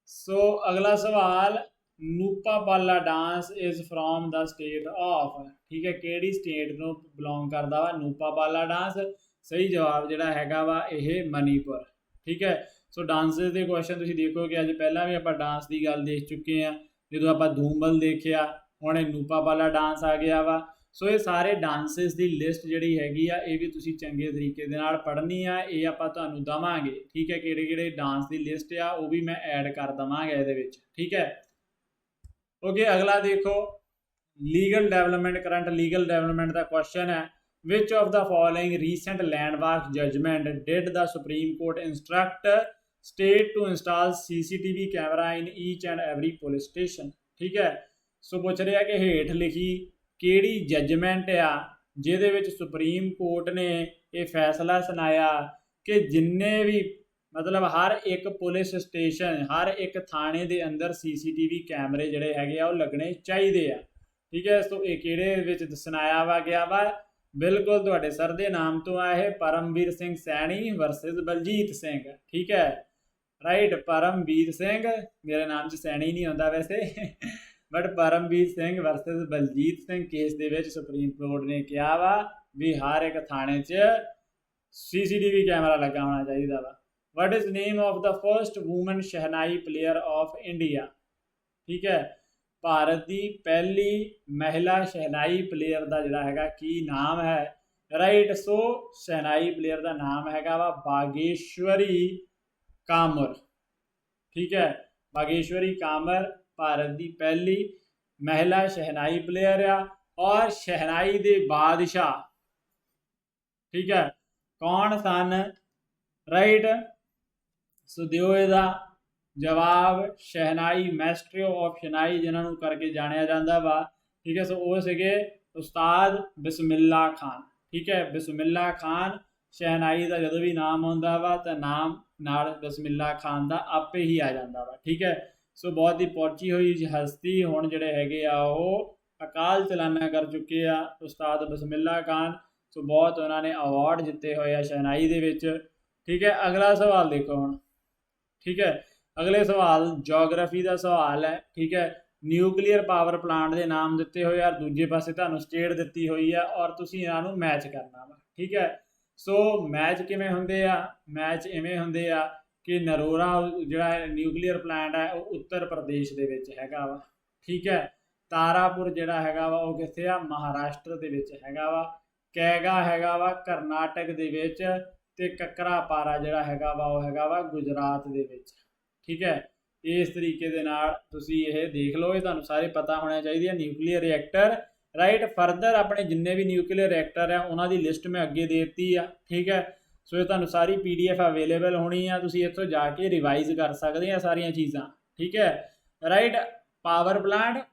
ਸੋ ਅਗਲਾ ਸਵਾਲ, Nupa Pala dance is from the state of. ਠੀਕ ਹੈ, ਕਿਹੜੀ ਸਟੇਟ ਨੂੰ ਬਿਲੋਂਗ ਕਰਦਾ ਵਾ ਨੂਪਾਬਾਲਾ ਡਾਂਸ। ਸਹੀ ਜਵਾਬ ਜਿਹੜਾ ਹੈਗਾ ਵਾ ਇਹ ਮਨੀਪੁਰ। ਠੀਕ ਹੈ, ਸੋ ਡਾਂਸਿਸ ਦੇ ਕੁਐਸਚਨ ਤੁਸੀਂ ਦੇਖੋ ਕਿ ਅੱਜ ਪਹਿਲਾਂ ਵੀ ਆਪਾਂ ਡਾਂਸ ਦੀ ਗੱਲ ਦੇਖ ਚੁੱਕੇ ਹਾਂ, ਜਦੋਂ ਆਪਾਂ ਧੂਮਬਲ ਦੇਖਿਆ, ਹੁਣ ਇਹ ਨੂਪਾ ਵਾਲਾ ਡਾਂਸ ਆ ਗਿਆ ਵਾ। ਸੋ ਇਹ ਸਾਰੇ ਡਾਂਸਿਸ ਦੀ ਲਿਸਟ ਜਿਹੜੀ ਹੈਗੀ ਆ ਇਹ ਵੀ ਤੁਸੀਂ ਚੰਗੇ ਤਰੀਕੇ ਦੇ ਨਾਲ ਪੜ੍ਹਨੀ ਆ, ਇਹ ਆਪਾਂ ਤੁਹਾਨੂੰ ਦਵਾਂਗੇ, ਠੀਕ ਹੈ। ਕਿਹੜੇ ਕਿਹੜੇ ਡਾਂਸ ਦੀ ਲਿਸਟ ਆ ਉਹ ਵੀ ਮੈਂ ਐਡ ਕਰ ਦਵਾਂਗਾ ਇਹਦੇ ਵਿੱਚ, ਠੀਕ ਹੈ। ਓਕੇ, ਅਗਲਾ ਦੇਖੋ legal development, current legal development ਦਾ ਕੁਐਸਚਨ ਹੈ, which of the following recent landmark judgment did the Supreme Court instruct state to install CCTV camera in each and every police station, ठीक है। सो पुछ रहा कि हेठ लिखी ਕਿਹੜੀ ਜੱਜਮੈਂਟ ਆ ਜਿਹਦੇ ਵਿੱਚ ਸੁਪਰੀਮ ਕੋਰਟ ਨੇ ਇਹ ਫੈਸਲਾ ਸੁਣਾਇਆ ਕਿ ਜਿੰਨੇ ਵੀ ਮਤਲਬ ਹਰ ਇੱਕ ਪੁਲਿਸ ਸਟੇਸ਼ਨ, ਹਰ ਇੱਕ ਥਾਣੇ ਦੇ ਅੰਦਰ CCTV ਕੈਮਰੇ ਜਿਹੜੇ ਹੈਗੇ ਆ ਉਹ ਲੱਗਣੇ ਚਾਹੀਦੇ ਆ, ਠੀਕ ਹੈ। ਸੋ ਇਹ ਕਿਹੜੇ ਵਿੱਚ ਸੁਣਾਇਆ ਵਾ ਗਿਆ ਵਾ, ਬਿਲਕੁਲ ਤੁਹਾਡੇ ਸਰ ਦੇ ਨਾਮ ਤੋਂ ਆ ਇਹ, ਪਰਮਵੀਰ ਸਿੰਘ ਸੈਣੀ ਵਰਸਸ ਬਲਜੀਤ ਸਿੰਘ, ਠੀਕ ਹੈ, ਰਾਈਟ। ਪਰਮਵੀਰ ਸਿੰਘ, ਮੇਰੇ ਨਾਮ 'ਚ ਸੈਣੀ ਨਹੀਂ ਹੁੰਦਾ ਵੈਸੇ, but Paramvir Singh versus Baljit Singh case ਦੇ ਵਿੱਚ ਸੁਪਰੀਮ ਕੋਰਟ ਨੇ ਕਿਹਾ ਵਾ ਵੀ ਹਰ ਇੱਕ ਥਾਣੇ 'ਚ CCTV ਕੈਮਰਾ ਲੱਗਾ ਹੋਣਾ ਚਾਹੀਦਾ ਵਾ। What is name of the first woman shehnai player of India, ਠੀਕ ਹੈ। ਭਾਰਤ ਦੀ ਪਹਿਲੀ ਮਹਿਲਾ ਸ਼ਹਿਨਾਈ ਪਲੇਅਰ ਦਾ ਜਿਹੜਾ ਹੈਗਾ ਕੀ ਨਾਮ ਹੈ, ਰਾਈਟ। ਸੋ ਸ਼ਹਿਨਾਈ ਪਲੇਅਰ ਦਾ ਨਾਮ ਹੈਗਾ ਵਾ ਬਾਗੇਸ਼ਵਰੀ ਕਾਮਰ, ਠੀਕ ਹੈ। ਬਾਗੇਸ਼ਵਰੀ ਕਾਮਰ ਭਾਰਤ ਦੀ ਪਹਿਲੀ ਮਹਿਲਾ ਸ਼ਹਿਨਾਈ ਪਲੇਅਰ ਆ, ਔਰ ਸ਼ਹਿਨਾਈ ਦੇ ਬਾਦਸ਼ਾਹ, ਠੀਕ ਹੈ, ਕੌਣ ਸਨ, ਰਾਈਟ। ਸੋ ਦਿਓ ਇਹਦਾ ਜਵਾਬ, ਸ਼ਹਿਨਾਈ ਮੈਸਟਰੋ ਆਫ ਸ਼ਹਿਨਾਈ ਜਿਨ੍ਹਾਂ ਨੂੰ ਕਰਕੇ ਜਾਣਿਆ ਜਾਂਦਾ ਵਾ, ਠੀਕ ਹੈ। ਸੋ ਉਹ ਸੀਗੇ ਉਸਤਾਦ ਬਿਸਮਿल्ला ਖਾਨ, ਠੀਕ ਹੈ। ਬਿਸਮਿल्ला ਖਾਨ ਸ਼ਹਿਨਾਈ ਦਾ ਜਦੋਂ ਵੀ ਨਾਮ ਆਉਂਦਾ ਵਾ ਤਾਂ ਨਾਮ ਨਾਲ ਬਿਸਮਿल्ला ਖਾਨ ਦਾ ਆਪੇ ਹੀ ਆ ਜਾਂਦਾ ਵਾ, ਠੀਕ ਹੈ। ਸੋ ਬਹੁਤ ਹੀ ਪਹੁੰਚੀ ਹੋਈ ਹਸਤੀ ਹੁਣ ਜਿਹੜੇ ਹੈਗੇ ਆ ਉਹ ਅਕਾਲ ਚਲਾਨਾ ਕਰ ਚੁੱਕੇ ਆ, ਉਸਤਾਦ ਬਿਸਮਿल्ला ਖਾਨ। ਸੋ ਬਹੁਤ ਉਹਨਾਂ ਨੇ ਅਵਾਰਡ ਜਿੱਤੇ ਹੋਏ ਆ ਸ਼ਹਿਨਾਈ ਦੇ ਵਿੱਚ, ਠੀਕ ਹੈ। ਅਗਲਾ ਸਵਾਲ ਦੇਖੋ ਹੁਣ, ਠੀਕ ਹੈ। ਅਗਲੇ ਸਵਾਲ ਜੋਗਰਾਫੀ ਦਾ ਸਵਾਲ ਹੈ, ਠੀਕ ਹੈ। ਨਿਊਕਲੀਅਰ ਪਾਵਰ ਪਲਾਂਟ ਦੇ ਨਾਮ ਦਿੱਤੇ ਹੋਏ ਆ, ਦੂਜੇ ਪਾਸੇ ਤੁਹਾਨੂੰ ਸਟੇਟ ਦਿੱਤੀ ਹੋਈ ਆ, ਔਰ ਤੁਸੀਂ ਇਹਨਾਂ ਨੂੰ ਮੈਚ ਕਰਨਾ ਵਾ, ਠੀਕ ਹੈ। ਸੋ ਮੈਚ ਕਿਵੇਂ ਹੁੰਦੇ ਆ, ਮੈਚ ਇਵੇਂ ਹੁੰਦੇ ਆ ਕਿ ਨਰੋਰਾ ਜਿਹੜਾ ਨਿਊਕਲੀਅਰ ਪਲਾਂਟ ਹੈ ਉਹ ਉੱਤਰ ਪ੍ਰਦੇਸ਼ ਦੇ ਵਿੱਚ ਹੈਗਾ ਵਾ, ਠੀਕ ਹੈ। ਤਾਰਾਪੁਰ ਜਿਹੜਾ ਹੈਗਾ ਵਾ ਉਹ ਕਿੱਥੇ ਆ, ਮਹਾਰਾਸ਼ਟਰ ਦੇ ਵਿੱਚ ਹੈਗਾ ਵਾ। ਕੈਗਾ ਹੈਗਾ ਵਾ ਕਰਨਾਟਕ ਦੇ ਵਿੱਚ, ਤੇ ਕਕਰਾਪਾਰਾ ਜਿਹੜਾ ਹੈਗਾ ਵਾ ਉਹ ਹੈਗਾ ਵਾ ਗੁਜਰਾਤ ਦੇ ਵਿੱਚ, ਠੀਕ ਹੈ। ਇਸ ਤਰੀਕੇ ਦੇ ਨਾਲ ਤੁਸੀਂ ਇਹ ਦੇਖ ਲਓ, ਇਹ ਤੁਹਾਨੂੰ ਸਾਰੇ ਪਤਾ ਹੋਣਾ ਚਾਹੀਦੀ ਹੈ। Nuclear reactor, right. ਫਰਦਰ ਆਪਣੇ ਜਿੰਨੇ ਵੀ ਨਿਊਕਲੀਅਰ ਰਿਐਕਟਰ ਆ ਉਹਨਾਂ ਦੀ ਲਿਸਟ ਮੈਂ ਅੱਗੇ ਦੇ ਦਿੱਤੀ ਆ, ਠੀਕ ਹੈ। ਸੋ ਇਹ ਤੁਹਾਨੂੰ ਸਾਰੀ PDF ਅਵੇਲੇਬਲ ਹੋਣੀ ਆ, ਤੁਸੀਂ ਇੱਥੋਂ ਜਾ ਕੇ ਰਿਵਾਈਜ਼ ਕਰ ਸਕਦੇ ਆ ਸਾਰੀਆਂ ਚੀਜ਼ਾਂ, ਠੀਕ ਹੈ, ਰਾਈਟ। ਪਾਵਰ ਪਲਾਂਟ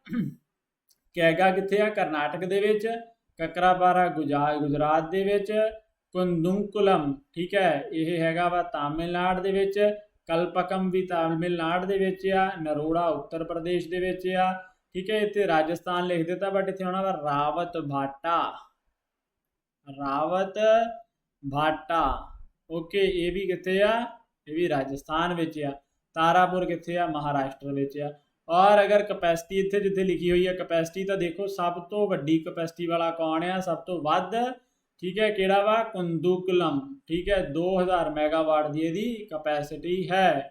ਕੈਗਾ ਕਿੱਥੇ ਆ, ਕਰਨਾਟਕ ਦੇ ਵਿੱਚ, ਕਕਰਾਪਾਰਾ ਗੁਜਰਾਤ ਦੇ ਵਿੱਚ, ਕੁੰਦੁਕੁਲਮ, ਠੀਕ ਹੈ, ਇਹ ਹੈਗਾ ਵਾ ਤਾਮਿਲਨਾਡੂ ਦੇ ਵਿੱਚ, ਕਲਪਕਮ ਵੀ ਤਾਮਿਲਨਾਡੂ ਦੇ ਵਿੱਚ ਆ, ਨਰੋੜਾ ਉੱਤਰ ਪ੍ਰਦੇਸ਼ ਦੇ ਵਿੱਚ ਆ, ਠੀਕ ਹੈ। ਇੱਥੇ ਰਾਜਸਥਾਨ ਲਿਖ ਦਿੱਤਾ, ਬਟ ਇੱਥੇ ਹੋਣਾ ਵਾ ਰਾਵਤ ਭਾਟਾ, ਰਾਵਤ ਭਾਟਾ, ਓਕੇ। ਇਹ ਵੀ ਕਿੱਥੇ ਆ, ਇਹ ਵੀ ਰਾਜਸਥਾਨ ਵਿੱਚ ਆ। ਤਾਰਾਪੁਰ ਕਿੱਥੇ ਆ, ਮਹਾਰਾਸ਼ਟਰ ਵਿੱਚ ਆ। ਔਰ ਅਗਰ ਕਪੈਸਿਟੀ ਇੱਥੇ ਜਿੱਥੇ ਲਿਖੀ ਹੋਈ ਹੈ ਕਪੈਸਿਟੀ, ਤਾਂ ਦੇਖੋ ਸਭ ਤੋਂ ਵੱਡੀ ਕਪੈਸਿਟੀ ਵਾਲਾ ਕੌਣ ਆ, ਸਭ ਤੋਂ ਵੱਧ, ਠੀਕ ਹੈ, ਕਿਹੜਾ ਵਾ, ਕੁੰਦੁਕੁਲਮ, ਠੀਕ ਹੈ। 2000 ਮੈਗਾਵਾਟ ਦੀ ਇਹਦੀ ਕਪੈਸਿਟੀ ਹੈ,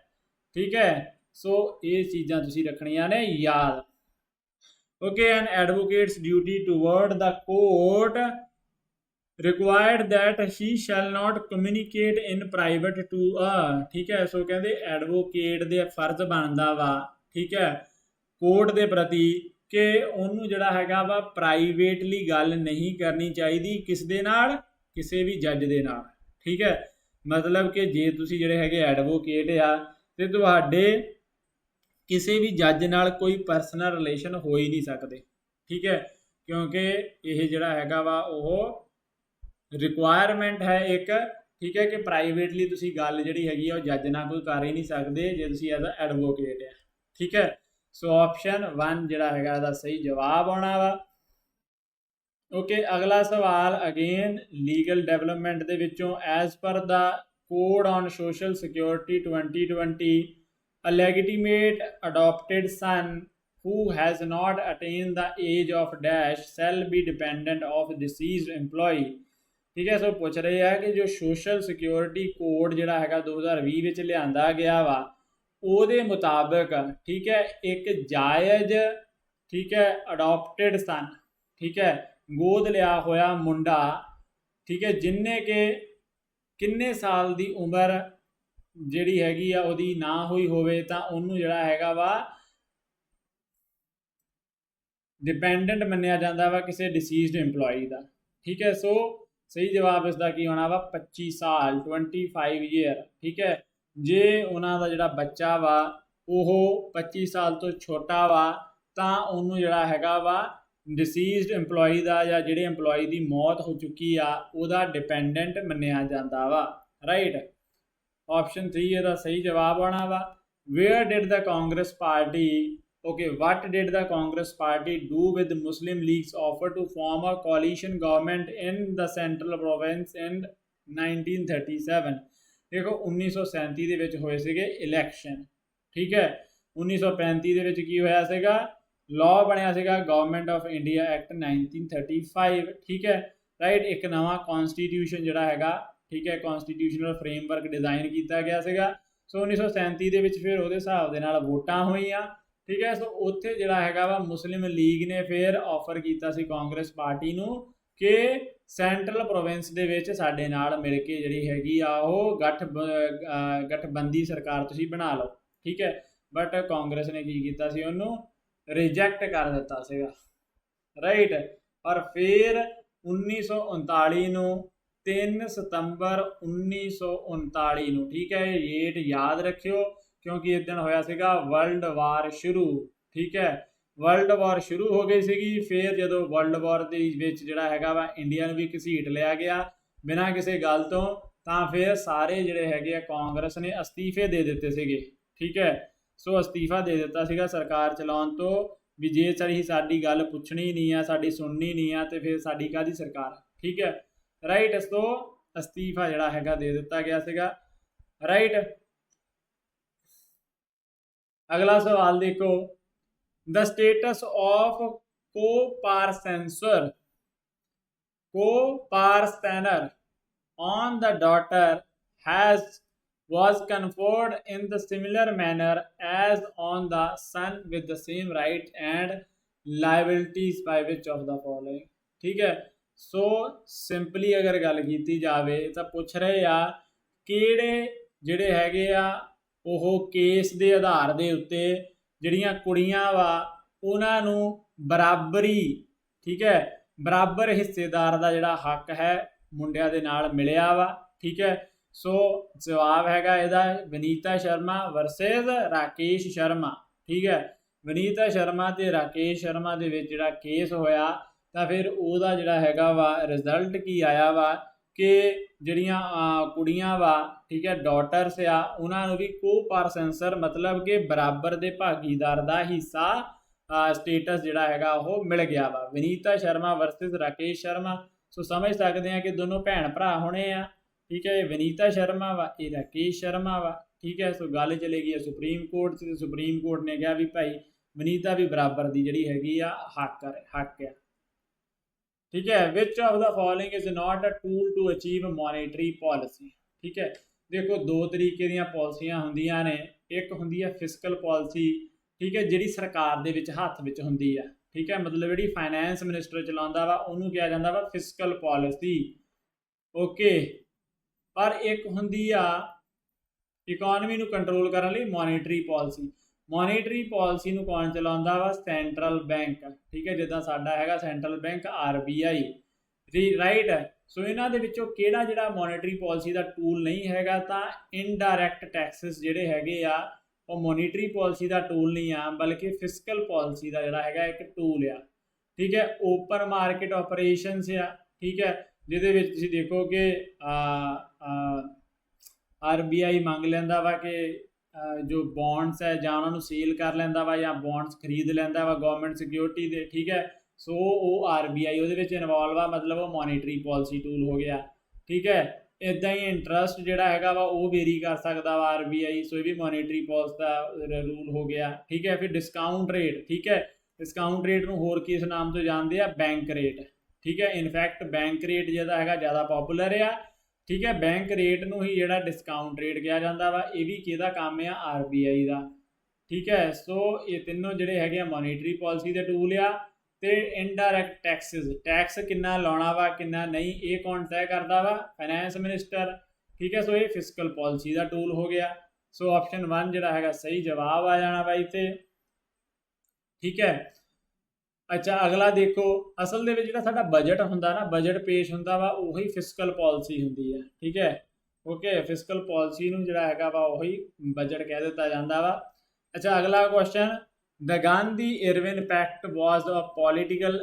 ਠੀਕ ਹੈ। ਸੋ ਇਹ ਚੀਜ਼ਾਂ ਤੁਸੀਂ ਰੱਖਣੀਆਂ ਨੇ ਯਾਦ, okay. An advocate's duty toward the court required that she shall not communicate in private to ਠੀਕ ਹੈ। ਸੋ ਕਹਿੰਦੇ ਐਡਵੋਕੇਟ ਦੇ ਫਰਜ਼ ਬਣਦਾ ਵਾ, ਠੀਕ ਹੈ, ਕੋਰਟ ਦੇ ਪ੍ਰਤੀ ਕਿ ਉਹਨੂੰ ਜਿਹੜਾ ਹੈਗਾ ਵਾ ਪ੍ਰਾਈਵੇਟਲੀ ਗੱਲ ਨਹੀਂ ਕਰਨੀ ਚਾਹੀਦੀ ਕਿਸ ਦੇ ਨਾਲ, ਕਿਸੇ ਵੀ ਜੱਜ ਦੇ ਨਾਲ, ਠੀਕ ਹੈ। ਮਤਲਬ ਕਿ ਜੇ ਤੁਸੀਂ ਜਿਹੜੇ ਹੈਗੇ ਐਡਵੋਕੇਟ ਆ ਤੇ ਤੁਹਾਡੇ ਕਿਸੇ ਵੀ ਜੱਜ ਨਾਲ ਕੋਈ ਪਰਸਨਲ ਰਿਲੇਸ਼ਨ ਹੋ ਹੀ ਨਹੀਂ ਸਕਦੇ, ਠੀਕ ਹੈ, ਕਿਉਂਕਿ ਇਹ ਜਿਹੜਾ ਹੈਗਾ ਵਾ ਉਹ ਰਿਕੁਆਇਰਮੈਂਟ ਹੈ ਇੱਕ, ਠੀਕ ਹੈ, ਕਿ ਪ੍ਰਾਈਵੇਟਲੀ ਤੁਸੀਂ ਗੱਲ ਜਿਹੜੀ ਹੈਗੀ ਆ ਉਹ ਜੱਜ ਨਾਲ ਕੋਈ ਕਰ ਹੀ ਨਹੀਂ ਸਕਦੇ ਜੇ ਤੁਸੀਂ ਐਜ਼ ਅ ਐਡਵੋਕੇਟ ਆ, ਠੀਕ ਹੈ। ਸੋ ਆਪਸ਼ਨ 1 ਜਿਹੜਾ ਹੈਗਾ ਇਹਦਾ ਸਹੀ ਜਵਾਬ ਆਉਣਾ ਵਾ, ਓਕੇ। ਅਗਲਾ ਸਵਾਲ ਅਗੇਨ ਲੀਗਲ ਡਿਵੈਲਪਮੈਂਟ ਦੇ ਵਿੱਚੋਂ, as per the code on social security 2020 a legitimate adopted son who has not attained the age of dash shall be dependent of deceased employee, ठीक है। सो पूछ रहे हैं कि जो सोशल सिक्योरिटी कोड जिहड़ा हैगा 2020 ਵਿੱਚ ਲਿਆਂਦਾ ਗਿਆ ਵਾ ਉਹਦੇ ਮੁਤਾਬਕ ठीक है एक जायज़ ठीक है अडॉप्टेड सन ठीक है गोद लिया होया मुंडा ठीक है जिन्ने के किन्ने साल ਦੀ ਉਮਰ ਜਿਹੜੀ ਹੈਗੀ ਆ ਉਹਦੀ ਨਾ ਹੋਈ ਹੋਵੇ ਤਾਂ ਉਹਨੂੰ ਜਿਹੜਾ ਹੈਗਾ ਵਾ डिपेंडेंट मन्निया जाता वा किसी डिसीज्ड एम्पलॉई का ठीक है। सो सही जवाब इसका की होना वा 25 साल 25 ईयर ठीक है। जे उन्हों का जोड़ा बच्चा वा वो 25 साल तो छोटा वा तो उन्होंने जोड़ा हैगा वा डिसीज्ड एम्पलॉई का या जिहड़े एम्पलॉई की मौत हो चुकी आ उहदा डिपेंडेंट मन्निया जाता वा राइट। ऑप्शन 3 इसका सही जवाब आना वा। Where did the Congress party okay what did the Congress party do with Muslim League's offer to form a coalition government in the central province in 1937 देखो 1937 ਦੇ ਵਿੱਚ ਹੋਏ ਸੀਗੇ ਇਲੈਕਸ਼ਨ ਠੀਕ ਹੈ। 1935 ਦੇ ਵਿੱਚ ਕੀ ਹੋਇਆ ਸੀਗਾ ਲਾਅ ਬਣਿਆ ਸੀਗਾ ਗਵਰਨਮੈਂਟ ਆਫ ਇੰਡੀਆ ਐਕਟ 1935 ਠੀਕ ਹੈ ਰਾਈਟ। ਇੱਕ ਨਵਾਂ ਕਨਸਟੀਟਿਊਸ਼ਨ ਜਿਹੜਾ ਹੈਗਾ ਠੀਕ ਹੈ ਕਨਸਟੀਟਿਊਸ਼ਨਲ ਫਰੇਮਵਰਕ ਡਿਜ਼ਾਈਨ ਕੀਤਾ ਗਿਆ ਸੀਗਾ। ਸੋ 1937 ਦੇ ਵਿੱਚ ਫਿਰ ਉਹਦੇ ਹਿਸਾਬ ਦੇ ਨਾਲ ਵੋਟਾਂ ਹੋਈਆਂ ठीक है। सो उत्थे जिहड़ा हैगा वा मुस्लिम लीग ने फिर ऑफर किया सी कांग्रेस पार्टी नूं कि सेंट्रल प्रोविंस दे विच साडे नाल मिल के जिहड़ी हैगी आ ओह गठबंदी सरकार तुसीं बना लो ठीक है। बट कांग्रेस ने की कीता सी उहनूं रिजैक्ट कर दिता सीगा राइट। और फिर 1939 नूं 3 सितंबर 1939 नूं ठीक है डेट याद रखियो क्योंकि इस दिन होया सीगा वर्ल्ड वार शुरू ठीक है। वर्ल्ड वार शुरू हो गई सी फिर जो वर्ल्ड वार के जिहड़ा हैगा वा इंडिया नूं भी घसीट लिया गया बिना किसी गल तो फिर सारे जिहड़े हैगे कांग्रेस ने अस्तीफे दे दिते सीगे ठीक है। सो अस्तीफा दे दिता सीगा सरकार चलाउण तो भी जे साडी गल पुछनी नहीं है साडी सुननी नहीं है तो फिर साडी काहदी सरकार ठीक है राइट। सो अस्तीफा जिहड़ा हैगा दे दिता गया सीगा राइट। अगला सवाल देखो the status of coparcener on the daughter has was conferred in the similar manner as on the son with the same rights and liabilities by which of the following ठीक है। सो सिंपली अगर गल की जाए तो पूछ रहे आ किहड़े जिहड़े हैगे आ ਉਹ ਕੇਸ ਦੇ ਆਧਾਰ ਦੇ ਉੱਤੇ ਜਿਹੜੀਆਂ ਕੁੜੀਆਂ ਵਾ ਉਹਨਾਂ ਨੂੰ ਬਰਾਬਰੀ ਠੀਕ ਹੈ ਬਰਾਬਰ ਹਿੱਸੇਦਾਰ ਦਾ ਜਿਹੜਾ ਹੱਕ ਹੈ ਮੁੰਡਿਆਂ ਦੇ ਨਾਲ ਮਿਲਿਆ ਵਾ ਠੀਕ ਹੈ। ਸੋ ਜਵਾਬ ਹੈਗਾ ਇਹਦਾ ਵਿਨੀਤਾ ਸ਼ਰਮਾ ਵਰਸਸ ਰਾਕੇਸ਼ ਸ਼ਰਮਾ ਠੀਕ ਹੈ। ਵਿਨੀਤਾ ਸ਼ਰਮਾ ਤੇ ਰਾਕੇਸ਼ ਸ਼ਰਮਾ ਦੇ ਵਿੱਚ ਜਿਹੜਾ ਕੇਸ ਹੋਇਆ ਤਾਂ ਫਿਰ ਉਹਦਾ ਜਿਹੜਾ ਹੈਗਾ ਵਾ ਰਿਜ਼ਲਟ ਕੀ ਆਇਆ ਵਾ कि ਜਿਹੜੀਆਂ ਕੁੜੀਆਂ ਵਾ ठीक है डॉटर्स आ उन्होंने भी कोपार्सेंसर मतलब कि बराबर के भागीदार का हिस्सा स्टेटस जिहड़ा हैगा वो मिल गया वा विनीता शर्मा वर्सेस राकेश शर्मा। सो समझ सकते हैं कि दोनों भैन भरा होने आ ठीक है। विनीता शर्मा वा ये राकेश शर्मा वा ठीक है। सो गल चलेगी सुप्रीम कोर्ट से सुप्रीम कोर्ट ने कहा भी भाई विनीता भी बराबर की जिहड़ी हैगी आ हक है ठीक है। Which of the following is not a tool to achieve monetary policy ठीक है। देखो दो तरीके दी पॉलिसियां हुंदियां ने एक हुंदी है फिस्कल पॉलिसी ठीक है जिहड़ी सरकार दे विच हत्थ विच हुंदी है ठीक है मतलब जिहड़ी फाइनैंस मिनिस्टर चलाउंदा वा उहनूं कहा जांदा वा फिस्कल पॉलिसी ओके। पर एक हुंदी आ इकोनॉमी नूं कंट्रोल करन लई मॉनेटरी पॉलिसी नूं कौन चलाउंदा वा सेंट्रल बैंक ठीक है जिद्दां साडा हैगा सेंट्रल बैंक RBI राइट। सो इन्हां दे विचों किहड़ा जिहड़ा मॉनेटरी पॉलिसी का टूल नहीं हैगा तां इनडायरैक्ट टैक्सिस जिहड़े हैगे आ वो मॉनेटरी पॉलिसी का टूल नहीं आ बल्कि फिस्कल पॉलिसी का जिहड़ा हैगा एक टूल आ ठीक है। ओपन मार्केट ऑपरेशनस आ ठीक है जिहदे विच तुसीं देखो कि RBI मंग लैंदा वा कि जो बॉन्ड्स है जां उन्हां नूं सेल कर लैंदा वा जां बॉन्ड्स खरीद लैंदा वा गवर्नमेंट सिक्योरिटी दे ठीक है। सो वो RBI उहदे विच इनवॉल्व आ मतलब वो मॉनेटरी पॉलिसी टूल हो गया ठीक है। इदा ही इंटरस्ट जिहड़ा हैगा वा वो वेरी कर सकता वा RBI सो ये भी मॉनेटरी पॉलिसी का रूल हो गया ठीक है। फिर डिस्काउंट रेट ठीक है डिस्काउंट रेट नूं होर किस नाम तो जानते हैं बैंक रेट ठीक है। इनफैक्ट बैंक रेट जिहड़ा हैगा ज़्यादा पॉपूलर आ, ठीक है। बैंक रेट नूं ही जिहड़ा डिस्काउंट रेट कहा जाता वा, ये भी किहदा काम आ, RBI का, ठीक है। सो ये तीनों जिहड़े हैगे मॉनीटरी पॉलिसी के टूल आ। तो इनडायरैक्ट टैक्सिस, टैक्स कितना लाना वा कितना नहीं, ये कौन तय करता वा, फाइनैंस मिनिस्टर, ठीक है। सो ये फिस्कल पॉलिसी का टूल हो गया। सो ऑप्शन 1 जिहड़ा हैगा सही जवाब आ जाना वा इत्थे, ठीक है। अच्छा अगला देखो, असल ਦੇ ਵਿੱਚ ਜਿਹੜਾ ਸਾਡਾ बजट ਹੁੰਦਾ ना, बजट पेश ਹੁੰਦਾ ਵਾ ਉਹੀ ਫਿਸਕਲ ਪਾਲਿਸੀ ਹੁੰਦੀ ਹੈ, ठीक है। ओके, ਫਿਸਕਲ ਪਾਲਿਸੀ ਨੂੰ ਜਿਹੜਾ ਹੈਗਾ ਵਾ ਉਹੀ बजट ਕਹਿ ਦਿੱਤਾ ਜਾਂਦਾ ਵਾ। अच्छा अगला question, the Gandhi Irwin pact was a political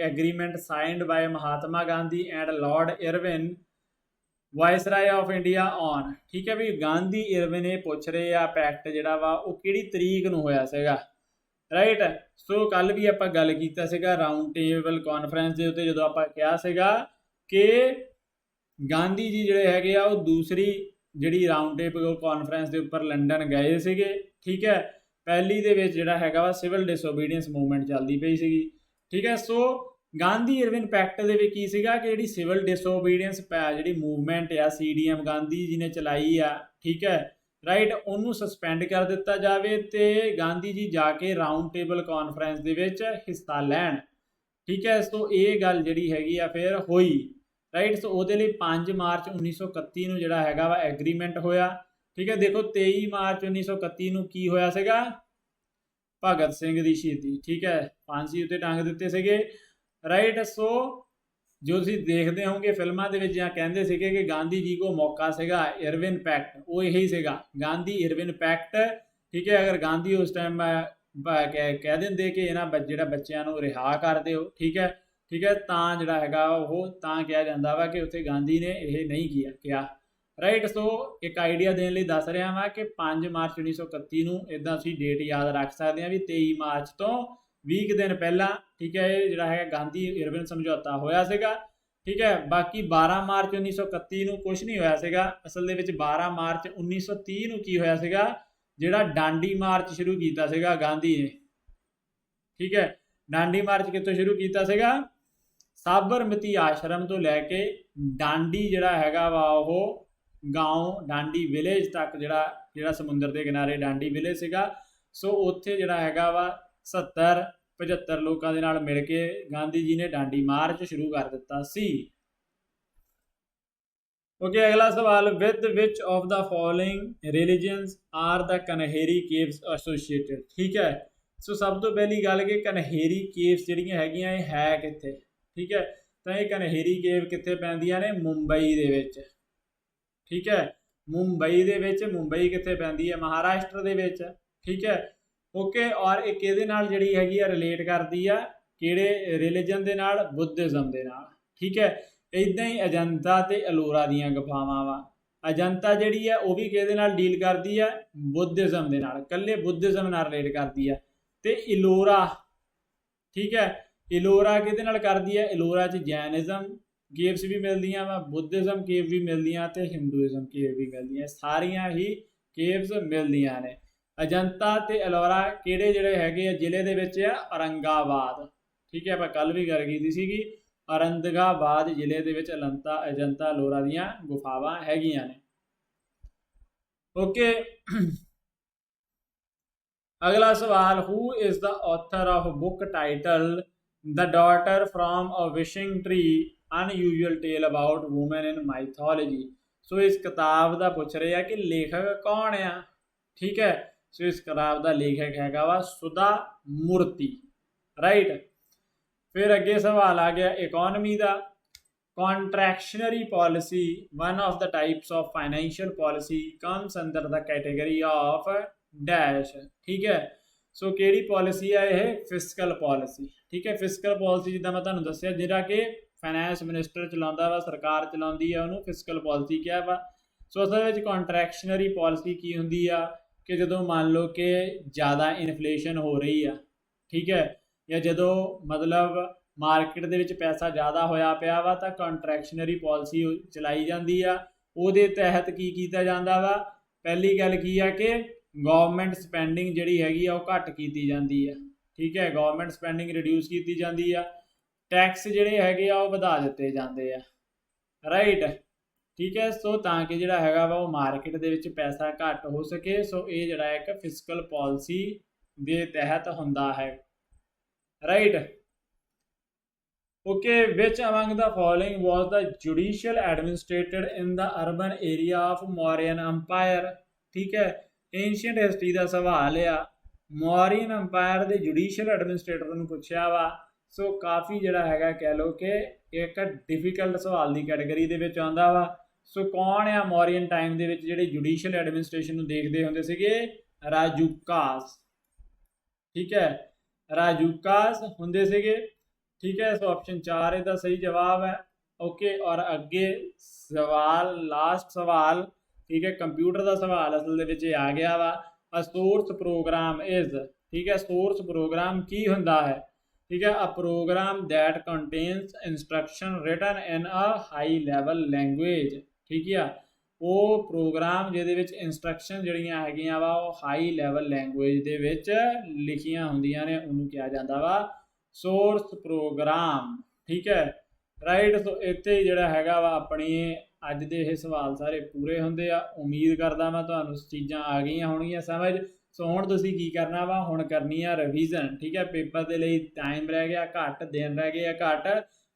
agreement signed by Mahatma Gandhi and Lord Irwin, viceroy of India on, ठीक है भी। गांधी इरविन ये पूछ रहे आ पैक्ट जिहड़ा वा वो किहड़ी तरीक नूं होया सीगा, राइट। सो कल भी आप गल कीता सीगा राउंड टेबल कॉन्फ्रेंस के उत्ते, जदों आपां कहा सीगा कि गांधी जी जिहड़े हैगे आ वो दूसरी जिहड़ी राउंड टेबल कॉन्फ्रेंस के उपर लंडन गए सीगे, ठीक है। पहली दे विच जिहड़ा हैगा वा सिविल डिसोबीडियंस मूवमेंट चलदी पई सीगी, ठीक है। सो गांधी इरविन पैक्ट दे विच की सीगा कि जिहड़ी सिविल डिसोबीडियंस जिहड़ी मूवमेंट आ CDM गांधी जी ने चलाई आ, ठीक है, राइट, उन्होंने सस्पेंड कर दिता जाए तो गांधी जी जाके राउंड टेबल कॉन्फ्रेंस दे विच हिस्सा लैन, ठीक है। सो ये गल जिहड़ी हैगी आ फिर होई, राइट। सो उहदे लई 5 मार्च 1931 नूं जिहड़ा हैगा वा एग्रीमेंट होया, ठीक है। देखो 23 मार्च 1931 नूं की होया सीगा, भगत सिंह दी शहीदी, ठीक है, फांसी उत्ते टंग दिते सीगे, राइट। सो जो तुसीं देखते होंगे फिल्मां दे विच जां कहंदे सीगे कि गांधी जी को मौका सीगा इरविन पैक्ट, वो यही सीगा गांधी इरविन पैक्ट, ठीक है। अगर गांधी उस टाइम कह देंदे कि इन्हां जिहड़ा बच्चिआं नूं रिहा कर दिओ, ठीक है, ठीक है, तां जिहड़ा हैगा वो तां कहा जांदा वा कि उत्थे गांधी ने यह नहीं किया, राइट। सो एक आइडिया देने लई दस रहा वा कि 5 मार्च 1931 नूं इदां असीं डेट याद रख सकते हैं भी 23 मार्च तो 20 दिन पहला, ठीक है, ये जिहड़ा है गांधी इरविन समझौता होया सीगा, ठीक है। बाकी 12 मार्च 1931 नूं कुछ नहीं होया सीगा, असल दे विच 12 मार्च 1930 नूं की होया सीगा, जिहड़ा डांडी मार्च शुरू कीता सीगा गांधी ने, ठीक है। डांडी मार्च कित्थों शुरू कीता सीगा, साबरमती आश्रम तो लैके डांडी जिहड़ा हैगा वा ओह गाँव डांडी विलेज तक जिहड़ा समुंदर के किनारे डांडी विलेज सीगा। सो उत्थे जिहड़ा हैगा वा 70-75 लोगों के नाल मिल के गांधी जी ने डांडी मार्च शुरू कर दिता सी। ओके, अगला सवाल, with which of the following religions are the Kanheri caves associated, ठीक है। सो सब तो पहली गल कि कन्हेरी केव्स जिहड़ियां हैगियां है कित्थे, ठीक है। तो ये कन्हेरी केव कित्थे पैंदियां ने, मुंबई दे विच, ठीक है। मुंबई दे विच, मुंबई कित्थे पैंदी है, महाराष्ट्र दे विच, ठीक है। ओके, और एक किहदे नाल जिहड़ी हैगी आ रिलेट करदी आ, किहड़े रिलीजन दे नाल, बुद्धिज़म दे नाल, ठीक है। इदां ही अजंता ते अलोरा दीयां गुफावां वा, अजंता जिहड़ी है वह भी किहदे नाल डील करदी है, बुद्धिज़म दे नाल, कल्ले बुद्धिज़म नाल रिलेट करदी है। ते इलोरा, ठीक है, इलोरा किहदे नाल करदी है, इलोरा च जैनिज़म केव्स भी मिलदियां वा, बुद्धिज़म केव भी मिलदियां ते हिंदूइज़म केव भी मिलदियां, सारियां ही केव्स मिलदियां ने। अजंता ते अलोरा किहड़े जिहड़े हैगे जिले दे विच आ, औरंगाबाद, ठीक है, आपां कल भी गल कीती सीगी, औरंगाबाद जिले दे विच अजंता अलोरा दीयां गुफावां हैगियां ने। ओके, अगला सवाल, who is the author of book title the daughter from a wishing tree unusual tale about women in mythology. So इस किताब का पूछ रहे हैं कि लेखक कौन आ, ठीक है। सो इस किताब का लेखक हैगा वा सुधा मूर्ति, राइट। फिर अगे सवाल आ गया इकोनॉमी का, contractionary policy one of the types of financial policy comes under the category of dash, ठीक है। सो केड़ी पॉलिसी है यह, फिस्कल पॉलिसी, ठीक है। फिस्कल पॉलिसी जिद्दां मैं तुहानूं दस्सिया जिहड़ा कि फाइनैंस मिनिस्टर चलाउंदा वा, सरकार चलाउंदी है, उहनूं फिस्कल पॉलिसी कहा वा। सो असल विच कॉन्ट्रैक्शनरी पॉलिसी की हुंदी आ कि जदों मान लो कि ज़्यादा इनफ्लेशन हो रही है, ठीक है, या जदों मतलब मार्केट दे विच पैसा ज़्यादा होया पिया वा तां कॉन्ट्रैक्शनरी पॉलिसी चलाई जाती है। उहदे तहत की कीता जांदा वा, पहली गल की है कि गवर्नमेंट स्पैंडिंग जिहड़ी हैगी आ ओह घट कीती जांदी है, ठीक है, गवर्नमेंट स्पैंडिंग रिड्यूस की जाती है। ਟੈਕਸ ਜਿਹੜੇ ਹੈਗੇ ਆ ਉਹ ਵਧਾ ਦਿੱਤੇ ਜਾਂਦੇ ਆ, ਰਾਈਟ। ਠੀਕ ਹੈ, ਸੋ ਤਾਂ ਕਿ ਜਿਹੜਾ ਹੈਗਾ ਵਾ ਉਹ ਮਾਰਕੀਟ ਦੇ ਵਿੱਚ ਪੈਸਾ ਘੱਟ ਹੋ ਸਕੇ। ਸੋ ਇਹ ਜਿਹੜਾ ਇੱਕ ਫਿਸਕਲ ਪਾਲਿਸੀ ਦੇ ਤਹਿਤ ਹੁੰਦਾ ਹੈ, right. okay, which among the following was the judicial administrated in the urban area of Mauryan Empire? ठीक है, एंशियंट हिस्ट्री का सवाल आ, मौर्यन अंपायर के जुडिशियल एडमिनिस्ट्रेटर ਨੂੰ ਪੁੱਛਿਆ ਵਾ। सो काफ़ी ਜਿਹੜਾ ਹੈਗਾ कह लो कि एक डिफिकल्ट सवाल की कैटेगरी ਦੇ ਵਿੱਚ ਆਉਂਦਾ ਵਾ। सो कौन आ मौर्यन टाइम ਦੇ ਵਿੱਚ ਜਿਹੜੇ जुडिशियल एडमिनिस्ट्रेशन ਨੂੰ देखते ਹੁੰਦੇ ਸੀਗੇ? ਰਾਜੂਕਾਸ। ठीक है, ਰਾਜੂਕਾਸ ਹੁੰਦੇ ਸੀਗੇ। ठीक है, सो ऑप्शन 4 इसका सही जवाब है। ओके, और अगे सवाल, लास्ट सवाल, ठीक है, कंप्यूटर का सवाल असल दे विच आ गया वा। अ सोर्स प्रोग्राम इज, ठीक है, सोर्स प्रोग्राम की हुंदा है? ठीक है, a program that contains instruction written in a high level language. ठीक है, वो प्रोग्राम जिहदे विच इंस्ट्रक्शन जिहड़ियां हैगियां वा वो हाई लैवल लैंग्वेज दे विच लिखियां हुंदियां ने, उहनूं किहा जांदा वा सोर्स प्रोग्राम। ठीक है, राइट। सो इत्थे जिहड़ा हैगा वा अपनी अज दे ये सवाल सारे पूरे हुंदे आ। उम्मीद करदा मैं तुहानूं चीज़ां आ गईयां होणगीयां समझ। सो हुण तुसीं की करना वा, हुण करनी आ रिवीजन। ठीक है, पेपर दे लई टाइम रह गया घट, दिन रह गए घट।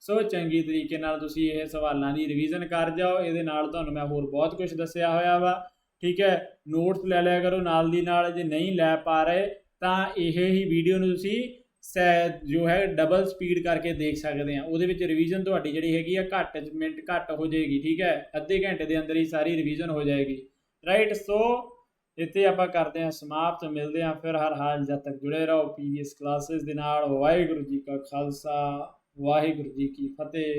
सो चंगी तरीके नाल तुसीं ये सवालां दी रिवीजन कर जाओ। इहदे नाल तुहानूं मैं होर बहुत कुछ दस्सिया होया वा। ठीक है, नोट्स लै लिया करो नाल दी नाल। जे नहीं लै पा रहे तां इह ही वीडियो नूं तुसीं जो है डबल स्पीड करके देख सकते हैं। वो रिवीजन थोड़ी जी हैगी घट मिनट घट हो जाएगी। ठीक है, अद्धे घंटे के अंदर ही सारी रिवीजन हो जाएगी, राइट। सो इतने आप करते हैं समाप्त, मिलते हैं फिर हर हाल। जब तक जुड़े रहो PVS क्लासेस के नाल। वाहिगुरू जी का खालसा, वाहिगुरू जी की फतेह।